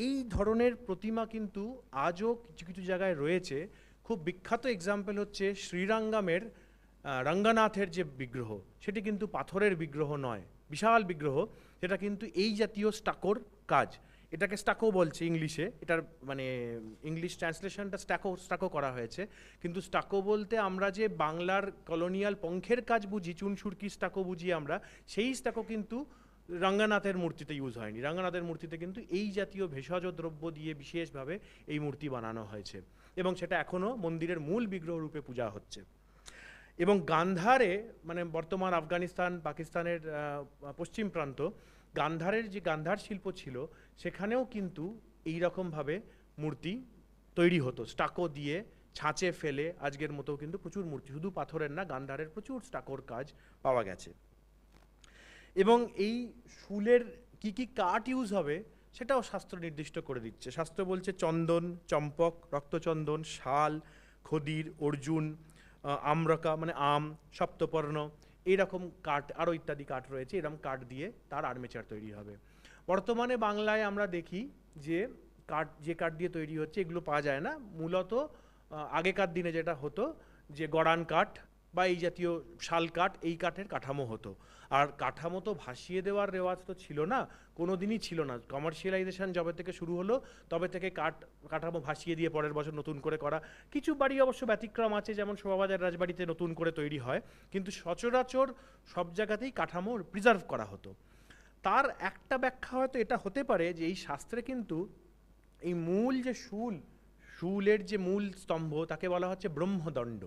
এই ধরনের প্রতিমা কিন্তু আজও কিছু কিছু জায়গায় রয়েছে। খুব বিখ্যাত এক্সাম্পল হচ্ছে শ্রীরঙ্গমের রঙ্গনাথের যে বিগ্রহ, সেটি কিন্তু পাথরের বিগ্রহ নয়, বিশাল বিগ্রহ, সেটা কিন্তু এই জাতীয় স্টাকোর কাজ। এটাকে স্টাকো বলছে ইংলিশে, এটার মানে ইংলিশ ট্রান্সলেশনটা স্টাকো করা হয়েছে। কিন্তু স্টাকো বলতে আমরা যে বাংলার কলোনিয়াল পঙ্খের কাজ বুঝি, চুনসুরকি স্টাকো বুঝি আমরা, সেই স্টাকো কিন্তু রঙ্গনাথের মূর্তিতে ইউজ হয়নি। রঙ্গনাথের মূর্তিতে কিন্তু এই জাতীয় ভেষজ দ্রব্য দিয়ে বিশেষভাবে এই মূর্তি বানানো হয়েছে, এবং সেটা এখনও মন্দিরের মূল বিগ্রহ রূপে পূজা হচ্ছে। এবং গান্ধারে, মানে বর্তমান আফগানিস্তান পাকিস্তানের পশ্চিম প্রান্ত, গান্ধারের যে গান্ধার শিল্প ছিল, সেখানেও কিন্তু এই রকমভাবে মূর্তি তৈরি হতো, স্টাকো দিয়ে ছাঁচে ফেলে। আজকের মতো কিন্তু প্রচুর মূর্তি, শুধু পাথরের না, গান্ধারের প্রচুর স্টাকোর কাজ পাওয়া গেছে। এবং এই শুলের কি কি কাঠ ইউজ হবে, সেটাও শাস্ত্র নির্দিষ্ট করে দিচ্ছে। শাস্ত্র বলছে চন্দন, চম্পক, রক্তচন্দন, শাল, খদির, অর্জুন, আমরকা মানে আম, সপ্তপর্ণ, এইরকম কাঠ, আরও ইত্যাদি কাঠ রয়েছে। এরকম কাঠ দিয়ে তার আর্মেচার তৈরি হবে। বর্তমানে বাংলায় আমরা দেখি যে কাঠ দিয়ে তৈরি হচ্ছে, এগুলো পাওয়া যায় না। মূলত আগেকার দিনে যেটা হতো, যে গড়ান কাঠ বা এই জাতীয় শাল কাঠ, এই কাঠের কাঠামো হতো। আর কাঠামো তো ভাসিয়ে দেওয়ার রেওয়াজ তো ছিল না, কোনো দিনই ছিল না। কমার্শিয়ালাইজেশন যবে থেকে শুরু হলো, তবে থেকে কাঠামো ভাসিয়ে দিয়ে পরের বছর নতুন করে করা। কিছু বাড়ি অবশ্য ব্যতিক্রম আছে, যেমন শোভাবাজার রাজবাড়িতে নতুন করে তৈরি হয়, কিন্তু সচরাচর সব জায়গাতেই কাঠামো প্রিজার্ভ করা হতো। তার একটা ব্যাখ্যা হয়তো এটা হতে পারে যে এই শাস্ত্রে কিন্তু এই মূল যে শুলের যে মূল স্তম্ভ, তাকে বলা হচ্ছে ব্রহ্মদণ্ড।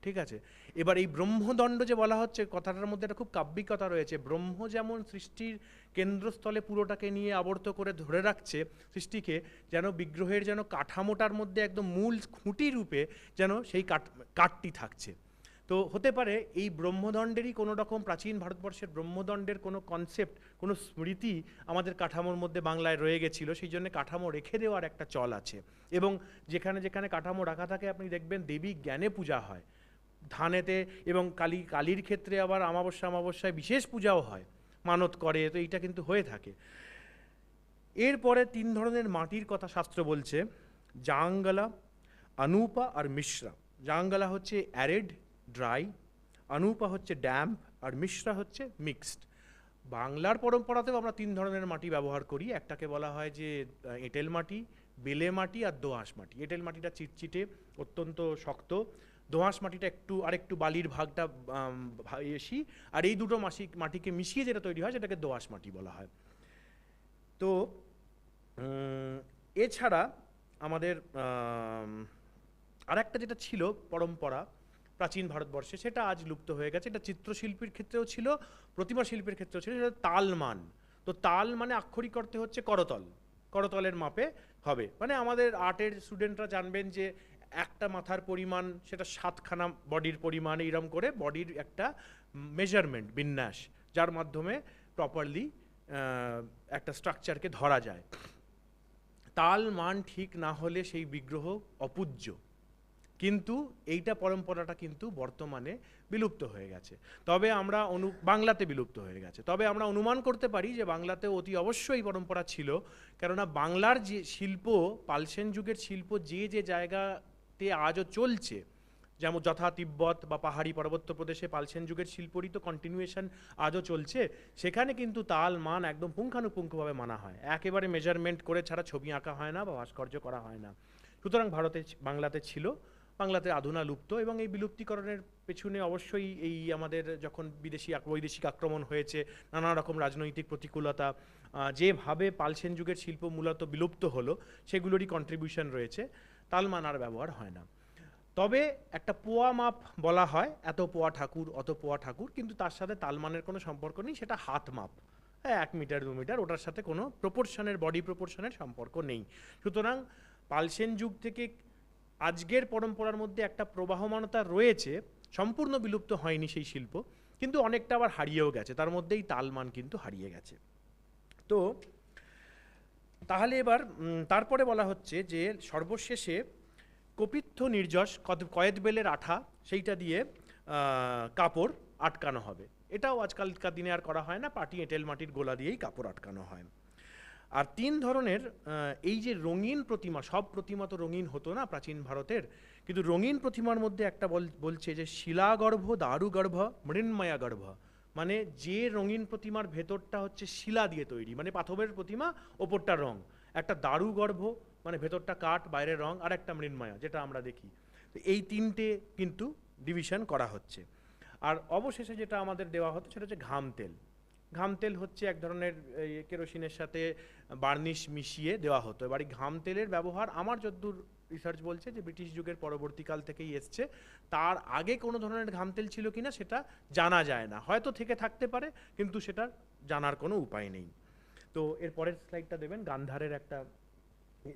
ঠিক আছে, এবার এই ব্রহ্মদণ্ড যে বলা হচ্ছে, কথাটার মধ্যে একটা খুব কাব্যিকতা রয়েছে। ব্রহ্ম যেমন সৃষ্টির কেন্দ্রস্থলে পুরোটাকে নিয়ে আবর্ত করে ধরে রাখছে সৃষ্টিকে, যেন বিগ্রহের যেন কাঠামোটার মধ্যে একদম মূল খুঁটি রূপে যেন সেই কাঠটি থাকছে। তো হতে পারে এই ব্রহ্মদণ্ডেরই কোনো রকম প্রাচীন ভারতবর্ষের ব্রহ্মদণ্ডের কোনো কনসেপ্ট, কোনো স্মৃতি আমাদের কাঠামোর মধ্যে বাংলায় রয়ে গেছিলো, সেই জন্য কাঠামো রেখে দেওয়ার একটা চল আছে। এবং যেখানে যেখানে কাঠামো রাখা থাকে আপনি দেখবেন দেবী জ্ঞানে পূজা হয় ধানেতে, এবং কালীর ক্ষেত্রে আবার অমাবস্যায় বিশেষ পূজাও হয়, মানত করে, তো এইটা কিন্তু হয়ে থাকে। এরপরে 3 ধরনের মাটির কথা শাস্ত্র বলছে, জাঙ্গালা, অনুপা আর মিশ্রা। জাঙ্গালা হচ্ছে অ্যারিড ড্রাই, অনুপা হচ্ছে ড্যাম্প, আর মিশ্রা হচ্ছে মিক্সড। বাংলার পরম্পরাতেও আমরা 3 ধরনের মাটি ব্যবহার করি। একটাকে বলা হয় যে এঁটেল মাটি, বেলে মাটি আর দোআঁশ মাটি। এঁটেল মাটিটা চিটচিটে অত্যন্ত শক্ত, দোআঁশ মাটিটা আরেকটু বালির ভাগটা বেশি, আর এই দুটো মাটিকে মিশিয়ে যেটা তৈরি হয় সেটাকে দোআঁশ মাটি বলা হয়। তো এছাড়া আমাদের আরেকটা যেটা ছিল পরম্পরা প্রাচীন ভারতবর্ষে, সেটা আজ লুপ্ত হয়ে গেছে। এটা চিত্রশিল্পীর ক্ষেত্রেও ছিল, প্রতিমা শিল্পের ক্ষেত্রেও ছিল, সেটা তালমান। তো তাল মানে আক্ষরিক অর্থে হচ্ছে করতল, করতলের মাপে হবে। মানে আমাদের আর্টের স্টুডেন্টরা জানবেন যে একটা মাথার পরিমাণ সেটা 7খানা বডির পরিমাণ, এইরকম করে বডির একটা মেজারমেন্ট, বিন্যাস, যার মাধ্যমে প্রপারলি একটা স্ট্রাকচারকে ধরা যায়। তাল মান ঠিক না হলে সেই বিগ্রহ অপূজ্য। কিন্তু এইটা পরম্পরাটা কিন্তু বর্তমানে বিলুপ্ত হয়ে গেছে। তবে আমরা বাংলাতে বিলুপ্ত হয়ে গেছে, তবে আমরা অনুমান করতে পারি যে বাংলাতে অতি অবশ্যই পরম্পরা ছিল। কেননা বাংলার যে শিল্প, পালসেন যুগের শিল্প যে জায়গাতে আজও চলছে, যেমন যথা তিব্বত বা পাহাড়ি পার্বত্য প্রদেশে পালসেন যুগের শিল্পরই তো কন্টিনিউয়েশন আজও চলছে, সেখানে কিন্তু তাল মান একদম পুঙ্খানুপুঙ্খভাবে মানা হয়। একেবারে মেজারমেন্ট করে ছাড়া ছবি আঁকা হয় না বা ভাস্কর্য করা হয় না। সুতরাং বাংলাতে ছিল, বাংলাতে আধুনা লুপ্ত, এবং এই বিলুপ্তিকরণের পেছনে অবশ্যই এই আমাদের যখন বৈদেশিক আক্রমণ হয়েছে, নানা রকম রাজনৈতিক প্রতিকূলতা, যেভাবে পালসেন যুগের শিল্প মূলত বিলুপ্ত হলো, সেগুলোরই কন্ট্রিবিউশন রয়েছে। তালমান আর ব্যবহার হয় না। তবে একটা পোয়া মাপ বলা হয়, এত পোয়া ঠাকুর, অত পোয়া ঠাকুর, কিন্তু তার সাথে তালমানের কোনো সম্পর্ক নেই, সেটা হাত মাপ, 1 মিটার 2 মিটার, ওটার সাথে কোনো বডি প্রপোর্শনের সম্পর্ক নেই। সুতরাং পালসেন যুগ থেকে আজকের পরম্পরার মধ্যে একটা প্রবাহমানতা রয়েছে, সম্পূর্ণ বিলুপ্ত হয়নি সেই শিল্প, কিন্তু অনেকটা আবার হারিয়েও গেছে, তার মধ্যেই তালমান কিন্তু হারিয়ে গেছে। তো তাহলে এবার তারপরে বলা হচ্ছে যে সর্বশেষে কপিত্থ নির্যশ, কয়েদ বেলের আঠা, সেইটা দিয়ে কাপড় আটকানো হবে। এটাও আজকালকার দিনে আর করা হয় না, পাটি এঁটেল মাটির গোলা দিয়েই কাপড় আটকানো হয়। আর 3 ধরনের এই যে রঙিন প্রতিমা, সব প্রতিমা তো রঙিন হতো না প্রাচীন ভারতের, কিন্তু রঙিন প্রতিমার মধ্যে একটা বলছে যে শিলাগর্ভ, দারুগর্ভ, মৃন্ময়া গর্ভ। মানে যে রঙিন প্রতিমার ভেতরটা হচ্ছে শিলা দিয়ে তৈরি, মানে পাথরের প্রতিমা, ওপরটা রং, একটা দারুগর্ভ মানে ভেতরটা কাঠ, বাইরের রং, আর একটা মৃন্ময়া যেটা আমরা দেখি। তো এই 3টে কিন্তু ডিভিশন করা হচ্ছে। আর অবশেষে যেটা আমাদের দেওয়া হতো সেটা হচ্ছে ঘাম তেল। ঘাম তেল হচ্ছে এক ধরনের কেরোসিনের সাথে বার্নিশ মিশিয়ে দেওয়া হতো। এবার এই ঘাম তেলের ব্যবহার আমার যতদূর রিসার্চ বলছে যে ব্রিটিশ যুগের পরবর্তীকাল থেকেই এসছে। তার আগে কোনো ধরনের ঘাম তেল ছিল কিনা সেটা জানা যায় না, হয়তো থেকে থাকতে পারে, কিন্তু সেটা জানার কোনো উপায় নেই। তো এর পরের স্লাইডটা দেবেন, গান্ধারের একটা,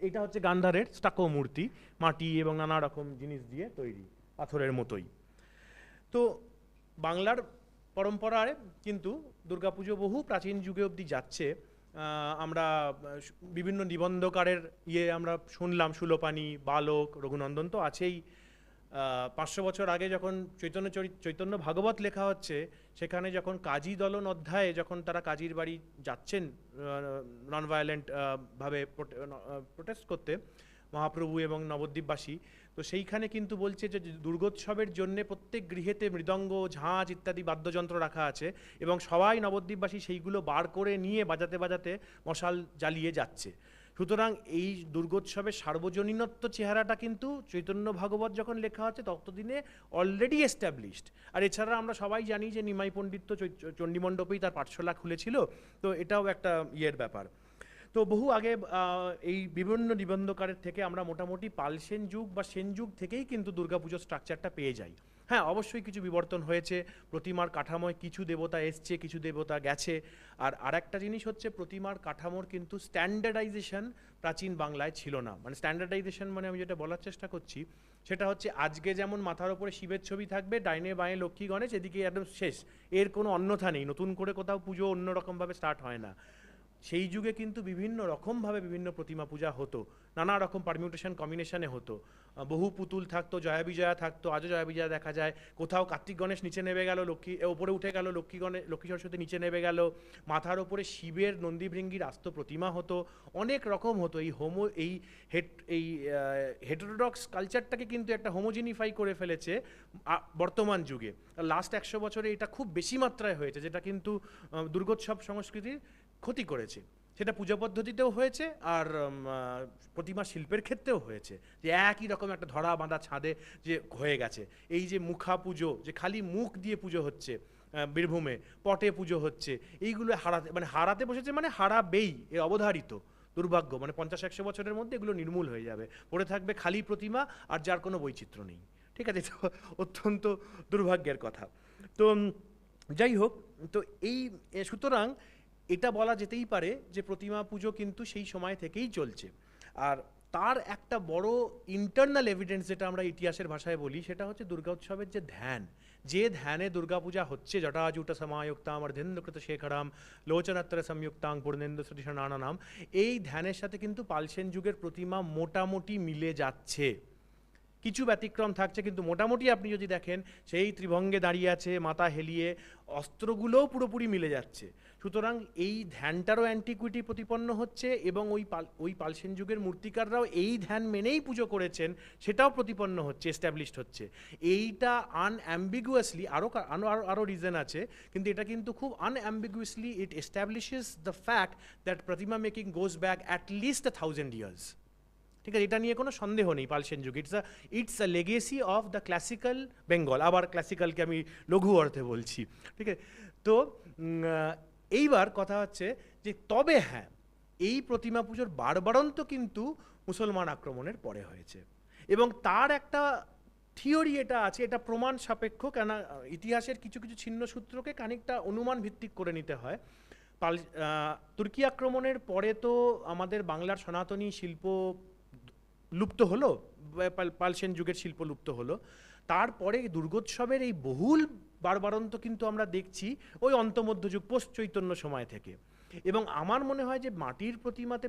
এটা হচ্ছে গান্ধারের স্টাকো মূর্তি, মাটি এবং নানা রকম জিনিস দিয়ে তৈরি, পাথরের মতোই। তো বাংলার পরম্পরায় কিন্তু দুর্গাপুজো বহু প্রাচীন যুগে অবধি যাচ্ছে। আমরা বিভিন্ন নিবন্ধকারের আমরা শুনলাম, সুলোপানি, বালক, রঘুনন্দন তো আছেই। 500 বছর আগে যখন চৈতন্য ভাগবত লেখা হচ্ছে, সেখানে যখন কাজী দলন অধ্যায়ে যখন তারা কাজীর বাড়ি যাচ্ছেন নন ভায়োলেন্ট ভাবে প্রোটেস্ট করতে, মহাপ্রভু এবং নবদ্বীপবাসী, তো সেইখানে কিন্তু বলছে যে দুর্গোৎসবের জন্য প্রত্যেক গৃহেতে মৃদঙ্গ, ঝাঁঝ ইত্যাদি বাদ্যযন্ত্র রাখা আছে, এবং সবাই নবদ্বীপবাসী সেইগুলো বার করে নিয়ে বাজাতে বাজাতে মশাল জ্বালিয়ে যাচ্ছে। সুতরাং এই দুর্গোৎসবের সার্বজনীনত্ব চেহারাটা কিন্তু চৈতন্য ভাগবত যখন লেখা হচ্ছে ততদিনে অলরেডি এস্টাবলিশড। আর এছাড়া আমরা সবাই জানি যে নিমাই পণ্ডিত তো চণ্ডীমণ্ডপেই তার পাঠশালা খুলেছিল, তো এটাও একটা ব্যাপার। তো বহু আগে এই বিভিন্ন নিবন্ধকারের থেকে আমরা মোটামুটি পালসেন যুগ বা সেন যুগ থেকেই কিন্তু দুর্গাপুজোর স্ট্রাকচারটা পেয়ে যাই। হ্যাঁ, অবশ্যই কিছু বিবর্তন হয়েছে, প্রতিমার কাঠামোয় কিছু দেবতা এসছে, কিছু দেবতা গেছে। আর আরেকটা জিনিস হচ্ছে প্রতিমার কাঠামোর কিন্তু স্ট্যান্ডার্ডাইজেশন প্রাচীন বাংলায় ছিল না। মানে স্ট্যান্ডার্ডাইজেশন মানে আমি যেটা বলার চেষ্টা করছি, সেটা হচ্ছে আজকে যেমন মাথার ওপরে শিবের ছবি থাকবে, ডাইনে বাঁয়ে লক্ষ্মী গণেশ, এদিকে একদম শেষ, এর কোনো অন্যথা নেই, নতুন করে কোথাও পুজো অন্যরকমভাবে স্টার্ট হয় না। সেই যুগে কিন্তু বিভিন্ন রকমভাবে বিভিন্ন প্রতিমা পূজা হতো, নানা রকম পারমিউটেশন কম্বিনেশনে হতো, বহু পুতুল থাকতো, জয়া বিজয়া থাকতো, আজও জয়া বিজয়া দেখা যায়, কোথাও কার্তিক গণেশ নিচে নেমে গেল, লক্ষ্মী ওপরে উঠে গেল, লক্ষ্মী সরস্বতী নিচে নেমে গেল, মাথার ওপরে শিবের নন্দীভৃঙ্গির আস্ত প্রতিমা হতো, অনেক রকম হতো। এই হেটেরোডক্স কালচারটাকে কিন্তু একটা হোমোজিনিফাই করে ফেলেছে বর্তমান যুগে। লাস্ট 100 বছরে এটা খুব বেশি মাত্রায় হয়েছে, যেটা কিন্তু দুর্গোৎসব সংস্কৃতির ক্ষতি করেছে। সেটা পূজা পদ্ধতিতেও হয়েছে, আর প্রতিমা শিল্পের ক্ষেত্রেও হয়েছে, যে একই রকম একটা ধরা বাঁধা ছাদে যে হয়ে গেছে। এই যে মুখা পুজো, যে খালি মুখ দিয়ে পুজো হচ্ছে বীরভূমে, পটে পুজো হচ্ছে, এইগুলো হারাতে বসেছে, মানে হারাবেই, এ অবধারিত দুর্ভাগ্য। মানে 50-100 বছরের মধ্যে এগুলো নির্মূল হয়ে যাবে, পড়ে থাকবে খালি প্রতিমা আর যার কোনো বৈচিত্র্য নেই। ঠিক আছে, তো অত্যন্ত দুর্ভাগ্যের কথা। তো যাই হোক, তো সুতরাং এটা বলা যেতেই পারে যে প্রতিমা পুজো কিন্তু সেই সময় থেকেই চলছে। আর তার একটা বড় ইন্টারনাল এভিডেন্স যেটা আমরা ইতিহাসের ভাষায় বলি, সেটা হচ্ছে দুর্গা উৎসবের যে ধ্যান, যে ধ্যানে দুর্গাপূজা হচ্ছে, জটাজুট সমায়ুক্তাম অর্ধেন্দ্রকৃত শেখরাম লোচনাত্র সংযুক্তাং পূর্ণেন্দু সদৃশ নানা নাম, এই ধ্যানের সাথে কিন্তু পালসেন যুগের প্রতিমা মোটামুটি মিলে যাচ্ছে। কিছু ব্যতিক্রম থাকছে, কিন্তু মোটামুটি আপনি যদি দেখেন সেই ত্রিভঙ্গে দাঁড়িয়ে আছে, মাথা হেলিয়ে, অস্ত্রগুলোও পুরোপুরি মিলে যাচ্ছে। সুতরাং এই ধ্যানটারও অ্যান্টিকুইটি প্রতিপন্ন হচ্ছে, এবং ওই পালসেন যুগের মূর্তিকাররাও এই ধ্যান মেনেই পুজো করেছেন, সেটাও প্রতিপন্ন হচ্ছে, এস্টাবলিশড হচ্ছে। এইটা আনঅ্যাম্বিগুয়াসলি, আরও রিজন আছে, কিন্তু এটা কিন্তু খুব unambiguously it establishes the fact that প্রতিমা making goes back at least 1000 years। ঠিক আছে, এটা নিয়ে কোনো সন্দেহ নেই। পালসেন যুগ it's a legacy of the classical Bengal. আবার ক্লাসিক্যালকে আমি লঘু অর্থে বলছি। ঠিক আছে, তো এইবার কথা হচ্ছে যে তবে হ্যাঁ, এই প্রতিমা পুজোর বাড়বাড়ন্ত কিন্তু মুসলমান আক্রমণের পরে হয়েছে, এবং তার একটা থিওরি এটা আছে, এটা প্রমাণ সাপেক্ষ, কেন ইতিহাসের কিছু কিছু ছিন্ন সূত্রকে খানিকটা অনুমান ভিত্তিক করে নিতে হয়। তুর্কি আক্রমণের পরে তো আমাদের বাংলার সনাতনী শিল্প লুপ্ত হলো, পালসেন যুগের শিল্প লুপ্ত হলো। তারপরে দুর্গোৎসবের এই বহুল বাড়বাড়ন্ত কিন্তু আমরা দেখছি ওই অন্তমধ্যযুগ, পোস্ট চৈতন্য সময় থেকে। এবং আমার মনে হয় যে মাটির প্রতিমাতে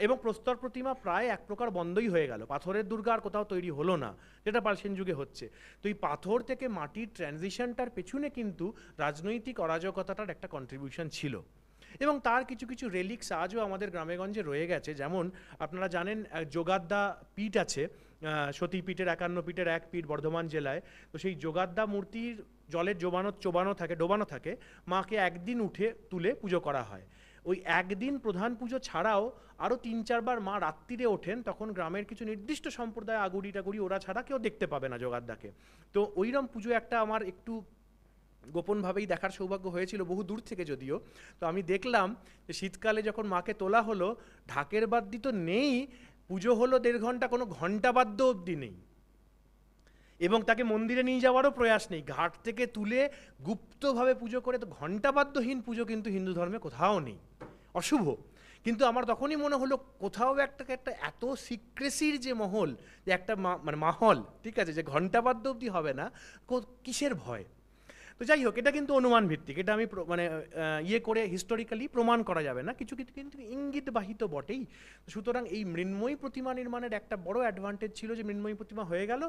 এবং প্রস্তর প্রতিমা প্রায় এক প্রকার বন্ধই হয়ে গেল, পাথরের দুর্গা আর কোথাও তৈরি হলো না, যেটা পালসেন যুগে হচ্ছে। তো এই পাথর থেকে মাটির ট্রানজিশনটার পেছনে কিন্তু রাজনৈতিক অরাজকতাটার একটা কন্ট্রিবিউশন ছিল, এবং তার কিছু কিছু রেলিক্স আজও আমাদের গ্রামেগঞ্জে রয়ে গেছে। যেমন আপনারা জানেন যোগাদ্দা পীঠ আছে, সতীপীঠের 51 পীঠের এক পীঠ বর্ধমান জেলায়। তো সেই যোগাদ্দা মূর্তির জলের ডোবানো থাকে, মাকে একদিন তুলে পুজো করা হয়। ওই একদিন প্রধান পুজো ছাড়াও আরও 3-4 বার মা রাত্রিরে ওঠেন, তখন গ্রামের কিছু নির্দিষ্ট সম্প্রদায় আগুড়ি টাগুড়ি ওরা ছাড়া কেউ দেখতে পাবে না যোগাদ্দাকে। তো ওইরকম পুজো একটা আমার একটু গোপনভাবেই দেখার সৌভাগ্য হয়েছিল, বহু দূর থেকে যদিও। তো আমি দেখলাম যে শীতকালে যখন মাকে তোলা হলো, ঢাকের বাদ্যি তো নেই, পুজো হলো 1.5 ঘন্টা, কোনো ঘণ্টা বাদ্য অবধি নেই, এবং তাকে মন্দিরে নিয়ে যাওয়ারও প্রয়াস নেই, ঘাট থেকে তুলে গুপ্তভাবে পুজো করে। তো ঘণ্টাবাদ্যহীন পুজো কিন্তু হিন্দু ধর্মে কোথাও নেই, অশুভ। কিন্তু আমার তখনই মনে হলো কোথাও একটা এত সিক্রেসির যে মহল, যে একটা মাহল, ঠিক আছে, যে ঘণ্টাবাদ্য অবধি হবে না, কিসের ভয়? তো যাই হোক, এটা কিন্তু অনুমান ভিত্তিক, এটা আমি করে হিস্টোরিক্যালি প্রমাণ করা যাবে না, কিছু কিছু কিন্তু ইঙ্গিত বাহিত বটেই। সুতরাং এই মৃন্ময়ী প্রতিমা নির্মাণের একটা বড় অ্যাডভান্টেজ ছিল যে মৃন্ময়ী প্রতিমা হয়ে গেল,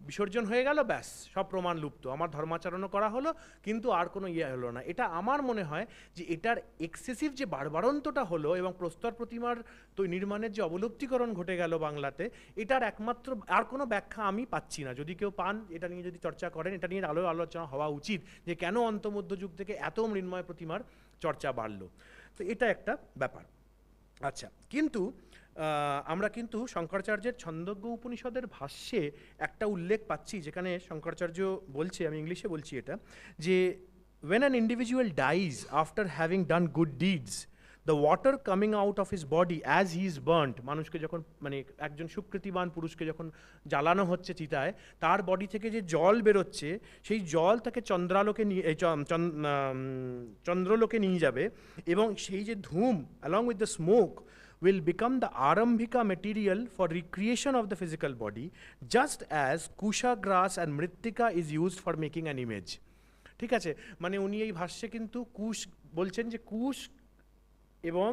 বিসর্জন হয়ে গেল, ব্যাস সব প্রমাণ লুপ্ত, আমার ধর্মাচরণও করা হলো, কিন্তু আর কোনো হলো না। এটা আমার মনে হয় যে এটার এক্সেসিভ যে বাড়বাড়ন্তটা হলো, এবং প্রস্তর প্রতিমার তো নির্মাণের যে অবলুপ্তিকরণ ঘটে গেল বাংলাতে, এটার একমাত্র আর কোনো ব্যাখ্যা আমি পাচ্ছি না। যদি কেউ পান, এটা নিয়ে যদি চর্চা করেন, এটা নিয়ে আলোচনা হওয়া উচিত যে কেন অন্তমধ্যযুগ থেকে এত মৃন্ময় প্রতিমার চর্চা বাড়লো। তো এটা একটা ব্যাপার। আচ্ছা, কিন্তু আমরা কিন্তু শঙ্করাচার্যের ছন্দজ্ঞ উপনিষদের ভাষ্যে একটা উল্লেখ পাচ্ছি, যেখানে শঙ্করাচার্য বলছে, আমি ইংলিশে বলছি এটা, যে when an individual dies after having done good deeds, the water coming out of his body as he is burnt, মানুষকে যখন একজন সুকৃতিবান পুরুষকে যখন জ্বালানো হচ্ছে চিতায়, তার বডি থেকে যে জল বেরোচ্ছে, সেই জল তাকে চন্দ্রলোকে নিয়ে যাবে, এবং সেই যে ধূম along with the smoke will become the arambhika material for recreation of the physical body, just as kusha grass and mrittika is used for making an image. ঠিক আছে, মানে উনি এই ভাষ্যে কিন্তু কুশ বলছেন যে কুশ এবং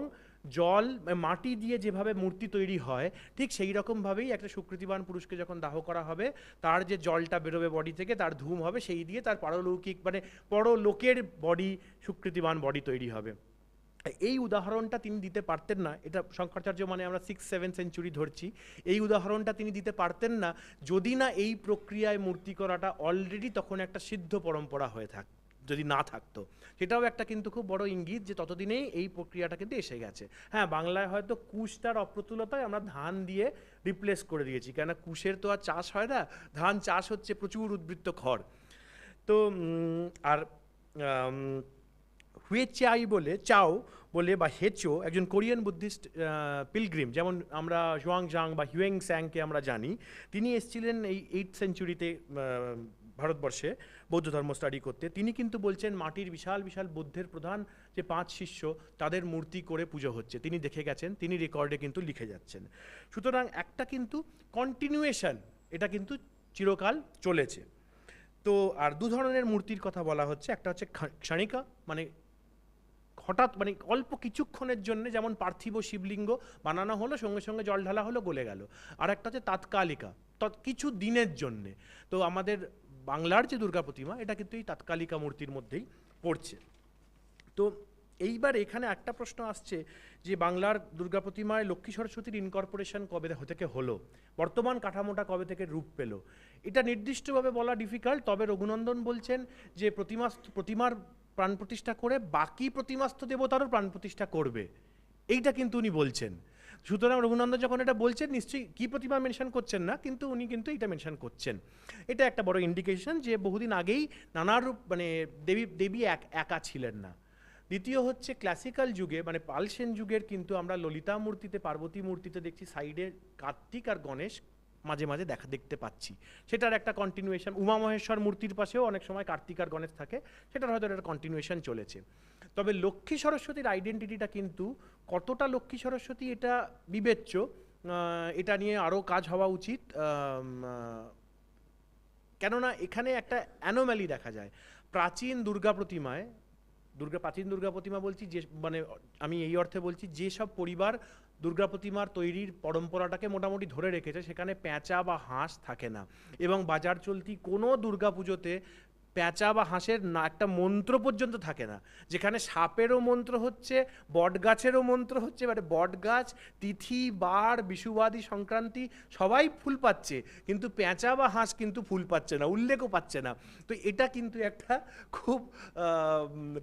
জল মাটি দিয়ে যেভাবে মূর্তি তৈরি হয় ঠিক সেই রকমভাবেই একটা সুকৃতিবান পুরুষকে যখন দাহ করা হবে তার যে জলটা বেরোবে বডি থেকে তার ধূম হবে, সেই দিয়ে তার পারলৌকিক মানে পরলোকের বডি সুকৃতিবান বডি তৈরি হবে। এই উদাহরণটা তিনি দিতে পারতেন না, এটা শঙ্করাচার্য মানে আমরা 6-7 সেঞ্চুরি ধরছি, এই উদাহরণটা তিনি দিতে পারতেন না যদি না এই প্রক্রিয়ায় মূর্তি করাটা অলরেডি তখন একটা সিদ্ধ পরম্পরা হয়ে থাকতো, যদি না থাকতো। সেটাও একটা কিন্তু খুব বড় ইঙ্গিত যে ততদিনেই এই প্রক্রিয়াটা কিন্তু এসে গেছে। হ্যাঁ, বাংলায় হয়তো কুশটার অপ্রতুলতায় আমরা ধান দিয়ে রিপ্লেস করে দিয়েছি, কেননা কুশের তো আর চাষ হয় না, ধান চাষ হচ্ছে প্রচুর উদ্বৃত্ত খড়। তো আর হুয়েচাই বলে চাও বলে বা হেচো একজন কোরিয়ান বুদ্ধিস্ট পিলগ্রিম, যেমন আমরা জুয়াংজাং বা হিউয়েং স্যাংকে আমরা জানি, তিনি এসেছিলেন এই 8th সেঞ্চুরিতে ভারতবর্ষে বৌদ্ধ ধর্ম স্টাডি করতে। তিনি কিন্তু বলছেন মাটির বিশাল বিশাল বুদ্ধের প্রধান যে 5 শিষ্য তাদের মূর্তি করে পুজো হচ্ছে, তিনি দেখে গেছেন, তিনি রেকর্ডে কিন্তু লিখে যাচ্ছেন। সুতরাং একটা কিন্তু কন্টিনিউয়েশন, এটা কিন্তু চিরকাল চলেছে। তো আর দু ধরনের মূর্তির কথা বলা হচ্ছে, একটা হচ্ছে ক্ষণিকা মানে হঠাৎ মানে অল্প কিছুক্ষণের জন্য, যেমন পার্থিব শিবলিঙ্গ বানানো হলো, সঙ্গে সঙ্গে জল ঢালা হলো, গলে গেল। আর একটা হচ্ছে তাৎকালিকা, কিছু দিনের জন্যে। তো আমাদের বাংলার যে দুর্গা প্রতিমা এটা কিন্তু এই তাৎকালিকা মূর্তির মধ্যেই পড়ছে। তো এইবার এখানে একটা প্রশ্ন আসছে যে বাংলার দুর্গা প্রতিমায় লক্ষ্মী সরস্বতীর ইনকর্পোরেশন কবে থেকে হলো, বর্তমান কাঠামোটা কবে থেকে রূপ পেল, এটা নির্দিষ্টভাবে বলা ডিফিকাল্ট। তবে রঘুনন্দন বলছেন যে প্রতিমার প্রাণ প্রতিষ্ঠা করে বাকি প্রতিমাস্থ দেবতারও প্রাণ প্রতিষ্ঠা করবে, এইটা কিন্তু উনি বলছেন। সুতরাং রঘুনন্দন যখন এটা বলছেন নিশ্চয়ই কী প্রতিমা মেনশন করছেন না, কিন্তু উনি কিন্তু এটা মেনশন করছেন। এটা একটা বড় ইন্ডিকেশন যে বহুদিন আগেই নানা রূপ মানে দেবী একা ছিলেন না। দ্বিতীয় হচ্ছে ক্লাসিক্যাল যুগে মানে পাল সেন যুগের কিন্তু আমরা ললিতা মূর্তিতে, পার্বতী মূর্তিতে দেখছি সাইডে কার্তিক আর গণেশ মাঝে মাঝে দেখতে পাচ্ছি, সেটার একটা কন্টিনিউয়েশন। উমা মহেশ্বর মূর্তির পাশেও অনেক সময় কার্তিক আর গণেশ থাকে, সেটার হয়তো একটা কন্টিনিউয়েশন চলেছে। তবে লক্ষ্মী সরস্বতীর আইডেন্টিটিটা কিন্তু কতটা লক্ষ্মী সরস্বতী এটা বিবেচ্য, এটা নিয়ে আরও কাজ হওয়া উচিত। কেননা এখানে একটা অ্যানোম্যালি দেখা যায় প্রাচীন দুর্গা প্রতিমায়, প্রাচীন দুর্গা প্রতিমা বলছি যে মানে আমি এই অর্থে বলছি যেসব পরিবার দুর্গা প্রতিমার তৈরির পরম্পরাটাকে মোটামুটি ধরে রেখেছে সেখানে প্যাঁচা বা হাঁস থাকে না, এবং বাজার চলতি কোনো দুর্গা পুজোতে প্যাঁচা বা হাঁসের না একটা মন্ত্র পর্যন্ত থাকে না। যেখানে সাপেরও মন্ত্র হচ্ছে, বটগাছেরও মন্ত্র হচ্ছে, মানে বটগাছ তিথি বার বিশুবাদী সংক্রান্তি সবাই ফুল পাচ্ছে, কিন্তু প্যাঁচা বা হাঁস কিন্তু ফুল পাচ্ছে না, উল্লেখও পাচ্ছে না। তো এটা কিন্তু একটা খুব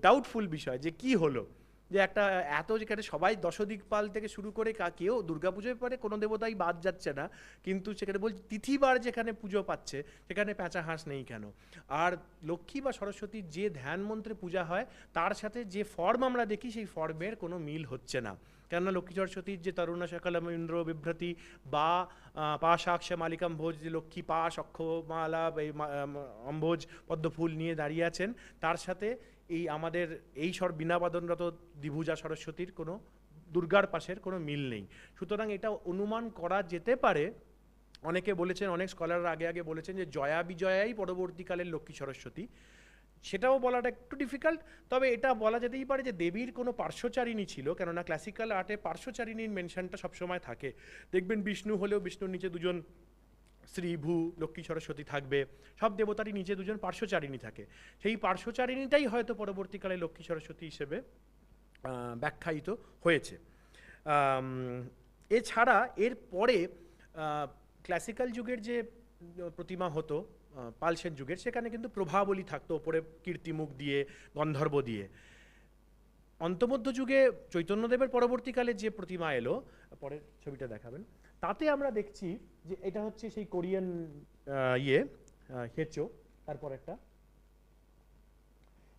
ডাউটফুল বিষয় যে কি হলো, যে একটা এত যেখানে সবাই দশদিকপাল থেকে শুরু করে কেউ দুর্গাপুজোয় পরে কোনো দেবতাই বাদ যাচ্ছে না, কিন্তু সেখানে বলছি তিথিবার যেখানে পুজো পাচ্ছে সেখানে প্যাঁচা হাঁস নেই কেন? আর লক্ষ্মী বা সরস্বতীর যে ধ্যান মন্ত্রে পূজা হয় তার সাথে যে ফর্ম আমরা দেখি সেই ফর্মের কোনো মিল হচ্ছে না। কেননা লক্ষ্মী সরস্বতীর যে তরুণা সকালম ইন্দ্র বিভ্রতি বা পাশাক্ষ মালিকাম ভোজ, যে লক্ষ্মী পাশ অক্ষমালা অম্ভোজ পদ্মফুল নিয়ে দাঁড়িয়ে আছেন, তার সাথে এই আমাদের এই বিনাবাদনরত দ্বিভুজা সরস্বতীর কোনো দুর্গার পাশের কোনো মিল নেই। সুতরাং এটা অনুমান করা যেতে পারে, অনেকে বলেছেন, অনেক স্কলাররা আগে বলেছেন যে জয়া বিজয়াই পরবর্তীকালের লক্ষ্মী সরস্বতী, সেটাও বলাটা একটু ডিফিকাল্ট। তবে এটা বলা যেতেই পারে যে দেবীর কোনো পার্শ্বচারিণী ছিল, কেননা ক্লাসিক্যাল আর্টে পার্শ্বচারিণীর মেনশনটা সবসময় থাকে। দেখবেন বিষ্ণু হলেও বিষ্ণুর নিচে দুজন শ্রী ভূ লক্ষ্মী সরস্বতী থাকবে, সব দেবতারই নিচে দুজন পার্শ্বচারিণী থাকে। সেই পার্শ্বচারিণীটাই হয়তো পরবর্তীকালে লক্ষ্মী সরস্বতী হিসেবে ব্যাখ্যায়িত হয়েছে। এছাড়া এর পরে ক্লাসিক্যাল যুগের যে প্রতিমা হতো পাল সেন যুগের, সেখানে কিন্তু প্রভাবলী থাকতো ওপরে কীর্তিমুখ দিয়ে, গন্ধর্ব দিয়ে। অন্তমধ্য যুগে চৈতন্যদেবের পরবর্তীকালে যে প্রতিমা এলো, পরের ছবিটা দেখাবেন, তাতে আমরা দেখছি যে এটা হচ্ছে সেই কোরিয়ান হেচো,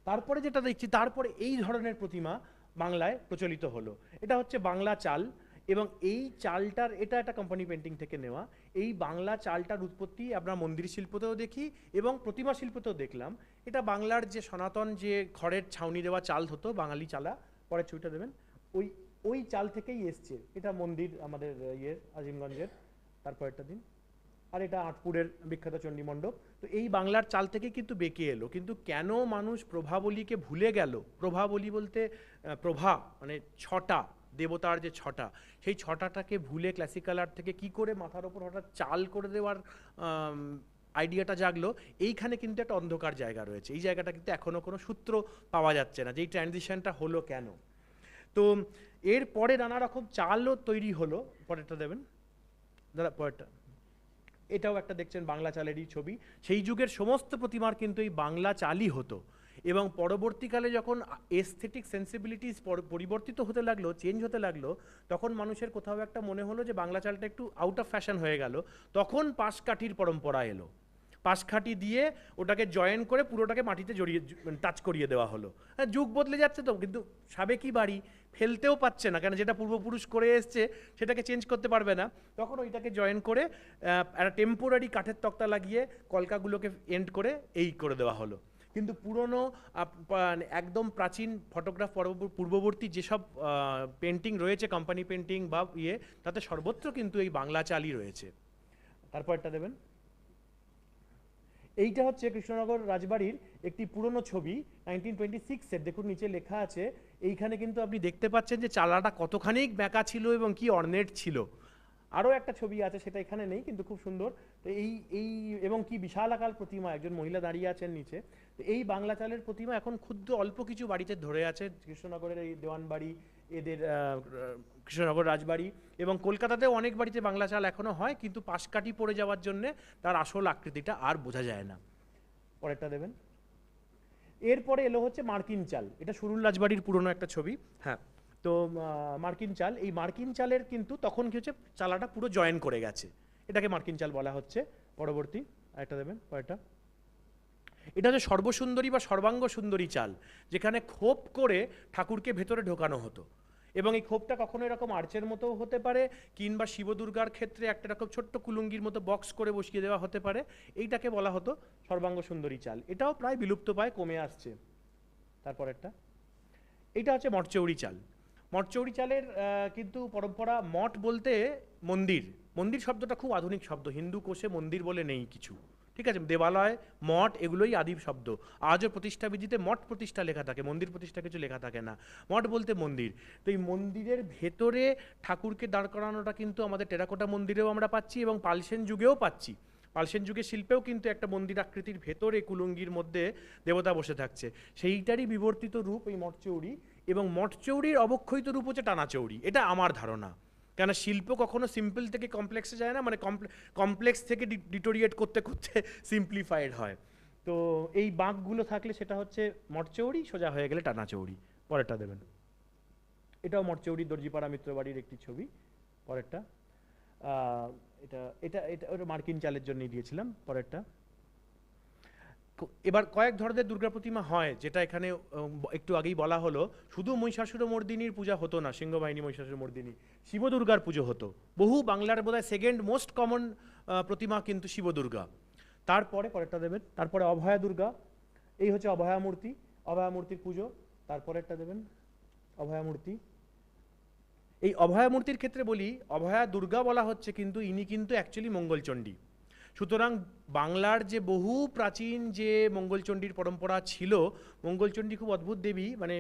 তারপরে যেটা দেখছি, তারপরে এই ধরনের প্রতিমা বাংলায় প্রচলিত হলো। এটা হচ্ছে বাংলা চাল, এবং এই চালটার এটা একটা কোম্পানি পেন্টিং থেকে নেওয়া। এই বাংলা চালটার উৎপত্তি আমরা মন্দির শিল্পতেও দেখি এবং প্রতিমা শিল্পতেও দেখলাম। এটা বাংলার যে সনাতন যে খড়ের ছাউনি দেওয়া চাল হতো, বাঙালি চালা, পরের ছবিটা দেবেন, ওই ওই চাল থেকেই এসছে। এটা মন্দির আমাদের ইয়ের আজিমগঞ্জের। তারপরেরটা দিন। আর এটা আটপুরের বিখ্যাত চণ্ডী মণ্ডপ। তো এই বাংলার চাল থেকে কিন্তু বেঁকে এলো। কিন্তু কেন মানুষ প্রভাবলীকে ভুলে গেল? প্রভাবলী বলতে প্রভা মানে ছটা, দেবতার যে ছটা, সেই ছটাটাকে ভুলে ক্লাসিক্যাল আর্ট থেকে কি করে মাথার ওপর হঠাৎ চাল করে দেওয়ার আইডিয়াটা জাগলো, এইখানে কিন্তু একটা অন্ধকার জায়গা রয়েছে। এই জায়গাটা কিন্তু এখনও কোনো সূত্র পাওয়া যাচ্ছে না যে এই ট্রানজিশনটা হলো কেন। তো এরপরে নানা রকম চালও তৈরি হলো। পরেরটা দেবেন দাদা, পরেরটা। এটাও একটা দেখছেন বাংলা চালেরই ছবি। সেই যুগের সমস্ত প্রতিমার কিন্তু এই বাংলা চালই হতো। এবং পরবর্তীকালে যখন এস্থেটিক সেন্সিবিলিটিস পরিবর্তিত হতে লাগলো, চেঞ্জ হতে লাগলো, তখন মানুষের কোথাও একটা মনে হলো যে বাংলা চালটা একটু আউট অফ ফ্যাশন হয়ে গেল। তখন পাশকাঠির পরম্পরা এলো। পাশকাঠি দিয়ে ওটাকে জয়েন করে পুরোটাকে মাটিতে জড়িয়ে টাচ করিয়ে দেওয়া হলো। হ্যাঁ, যুগ বদলে যাচ্ছে তো, কিন্তু সাবেকি বাড়ি ফেলতেও পাচ্ছে না, কেন যেটা পূর্বপুরুষ করে এসছে সেটাকে চেঞ্জ করতে পারবে না। তখন ওইটাকে জয়েন করে একটা টেম্পোরারি কাঠের তক্তা লাগিয়ে কলকাগুলোকে এন্ড করে এই করে দেওয়া হলো। কিন্তু পুরনো একদম প্রাচীন ফটোগ্রাফ পূর্ববর্তী যেসব পেন্টিং রয়েছে, কোম্পানি পেন্টিং বা তাতে সর্বত্র কিন্তু এই বাংলা চালই রয়েছে। তারপরটা দেবেন। এইটা হচ্ছে কৃষ্ণনগর রাজবাড়ির একটি পুরনো ছবি 1926-এর। দেখুন নিচে লেখা আছে। এইখানে কিন্তু আপনি দেখতে পাচ্ছেন যে চালাটা কতখানি ব্যাঁকা ছিল এবং কি অর্নেট ছিল। আরও একটা ছবি আছে, সেটা এখানে নেই, কিন্তু খুব সুন্দর। তো এই এবং কি বিশালাকার প্রতিমা, একজন মহিলা দাঁড়িয়ে আছেন নিচে। তো এই বাংলা চালের প্রতিমা এখন ক্ষুদ্র অল্প কিছু বাড়িতে ধরে আছে। কৃষ্ণনগরের এই দেওয়ানবাড়ি, এদের কৃষ্ণনগর রাজবাড়ি এবং কলকাতাতেও অনেক বাড়িতে বাংলা চাল এখনও হয়, কিন্তু পাশকাঠি পড়ে যাওয়ার জন্যে তার আসল আকৃতিটা আর বোঝা যায় না। পরেরটা দেবেন। এরপরে এলো হচ্ছে মার্কিন চাল। এটা সুরুল রাজবাড়ির পুরনো একটা ছবি। হ্যাঁ, তো মার্কিন চাল, এই মার্কিন চালের কিন্তু তখন কি হচ্ছে, চালাটা পুরো জয়েন করে গেছে, এটাকে মার্কিন চাল বলা হচ্ছে। পরবর্তী আরেকটা দেবেন, পরেরটা। এটা হচ্ছে সর্বসুন্দরী বা সর্বাঙ্গ সুন্দরী চাল, যেখানে খোপ করে ঠাকুরকে ভেতরে ঢোকানো হতো। এবং এই খোপটা কখনো এরকম আর্চের মতো হতে পারে, কিংবা শিব দুর্গার ক্ষেত্রে একটা রকম ছোট্ট কুলুঙ্গির মতো বক্স করে বসিয়ে দেওয়া হতে পারে। এইটাকে বলা হতো সর্বাঙ্গ সুন্দরী চাল। এটাও প্রায় বিলুপ্ত পায়, কমে আসছে। তারপর একটা, এটা হচ্ছে মঠচৌরি চাল। মঠচৌরি চালের কিন্তু পরম্পরা, মঠ বলতে মন্দির, মন্দির শব্দটা খুব আধুনিক শব্দ, হিন্দু কোষে মন্দির বলে নেই কিছু, ঠিক আছে। দেবালয়, মঠ এগুলোই আদি শব্দ। আজও প্রতিষ্ঠাবিধিতে মঠ প্রতিষ্ঠা লেখা থাকে, মন্দির প্রতিষ্ঠা কিছু লেখা থাকে না। মঠ বলতে মন্দির। তো এই মন্দিরের ভেতরে ঠাকুরকে দাঁড় করানোটা কিন্তু আমাদের টেরাকোটা মন্দিরেও আমরা পাচ্ছি এবং পালসেন যুগেও পাচ্ছি। পালসেন যুগের শিল্পেও কিন্তু একটা মন্দির আকৃতির ভেতরে কুলুঙ্গির মধ্যে দেবতা বসে থাকছে। সেইটারই বিবর্তিত রূপ এই মঠচৌরি। এবং মঠচৌরির অবক্ষয়িত রূপ হচ্ছে টানাচৌরি, এটা আমার ধারণা। কেন শিল্প কখনো সিম্পল থেকে কমপ্লেক্সে যায় না, মানে কমপ্লেক্স থেকে ডিটোরিয়েট করতে করতে সিম্পলিফাইড হয়। তো এই বাঁকগুলো থাকলে সেটা হচ্ছে মঠচৌরি, সোজা হয়ে গেলে টানাচৌরি। পরেরটা দেবেন। এটাও মঠচৌরি, দর্জিপাড়া মিত্রবাড়ির একটি ছবি। পরেরটা, এটা এটা এটা ওটা মার্কিন চালের জন্যই দিয়েছিলাম। পরেরটা। এবার কয়েক ধরনের দুর্গা প্রতিমা হয়, যেটা এখানে একটু আগেই বলা হলো। শুধু মহিষাসুরমর্দিনীর পূজা হতো না, সিংহবাহিনী মহিষাসুরমর্দিনী, শিব দুর্গার পুজো হতো। বহু বাংলার বোধহয় সেকেন্ড মোস্ট কমন প্রতিমা কিন্তু শিব দুর্গা। তারপরে পরেরটা দেবেন। তারপরে অভয়া দুর্গা, এই হচ্ছে অভয়া মূর্তি, অভয়া মূর্তির পুজো। তারপরেরটা দেবেন, অভয়া মূর্তি। এই অভয়া মূর্তির ক্ষেত্রে বলি, অভয়া দুর্গা বলা হচ্ছে কিন্তু ইনি কিন্তু অ্যাকচুয়ালি মঙ্গলচণ্ডী। সুতরাং বাংলার যে বহু প্রাচীন যে মঙ্গলচণ্ডীর পরম্পরা ছিল, মঙ্গলচণ্ডী খুব অদ্ভুত দেবী। মানে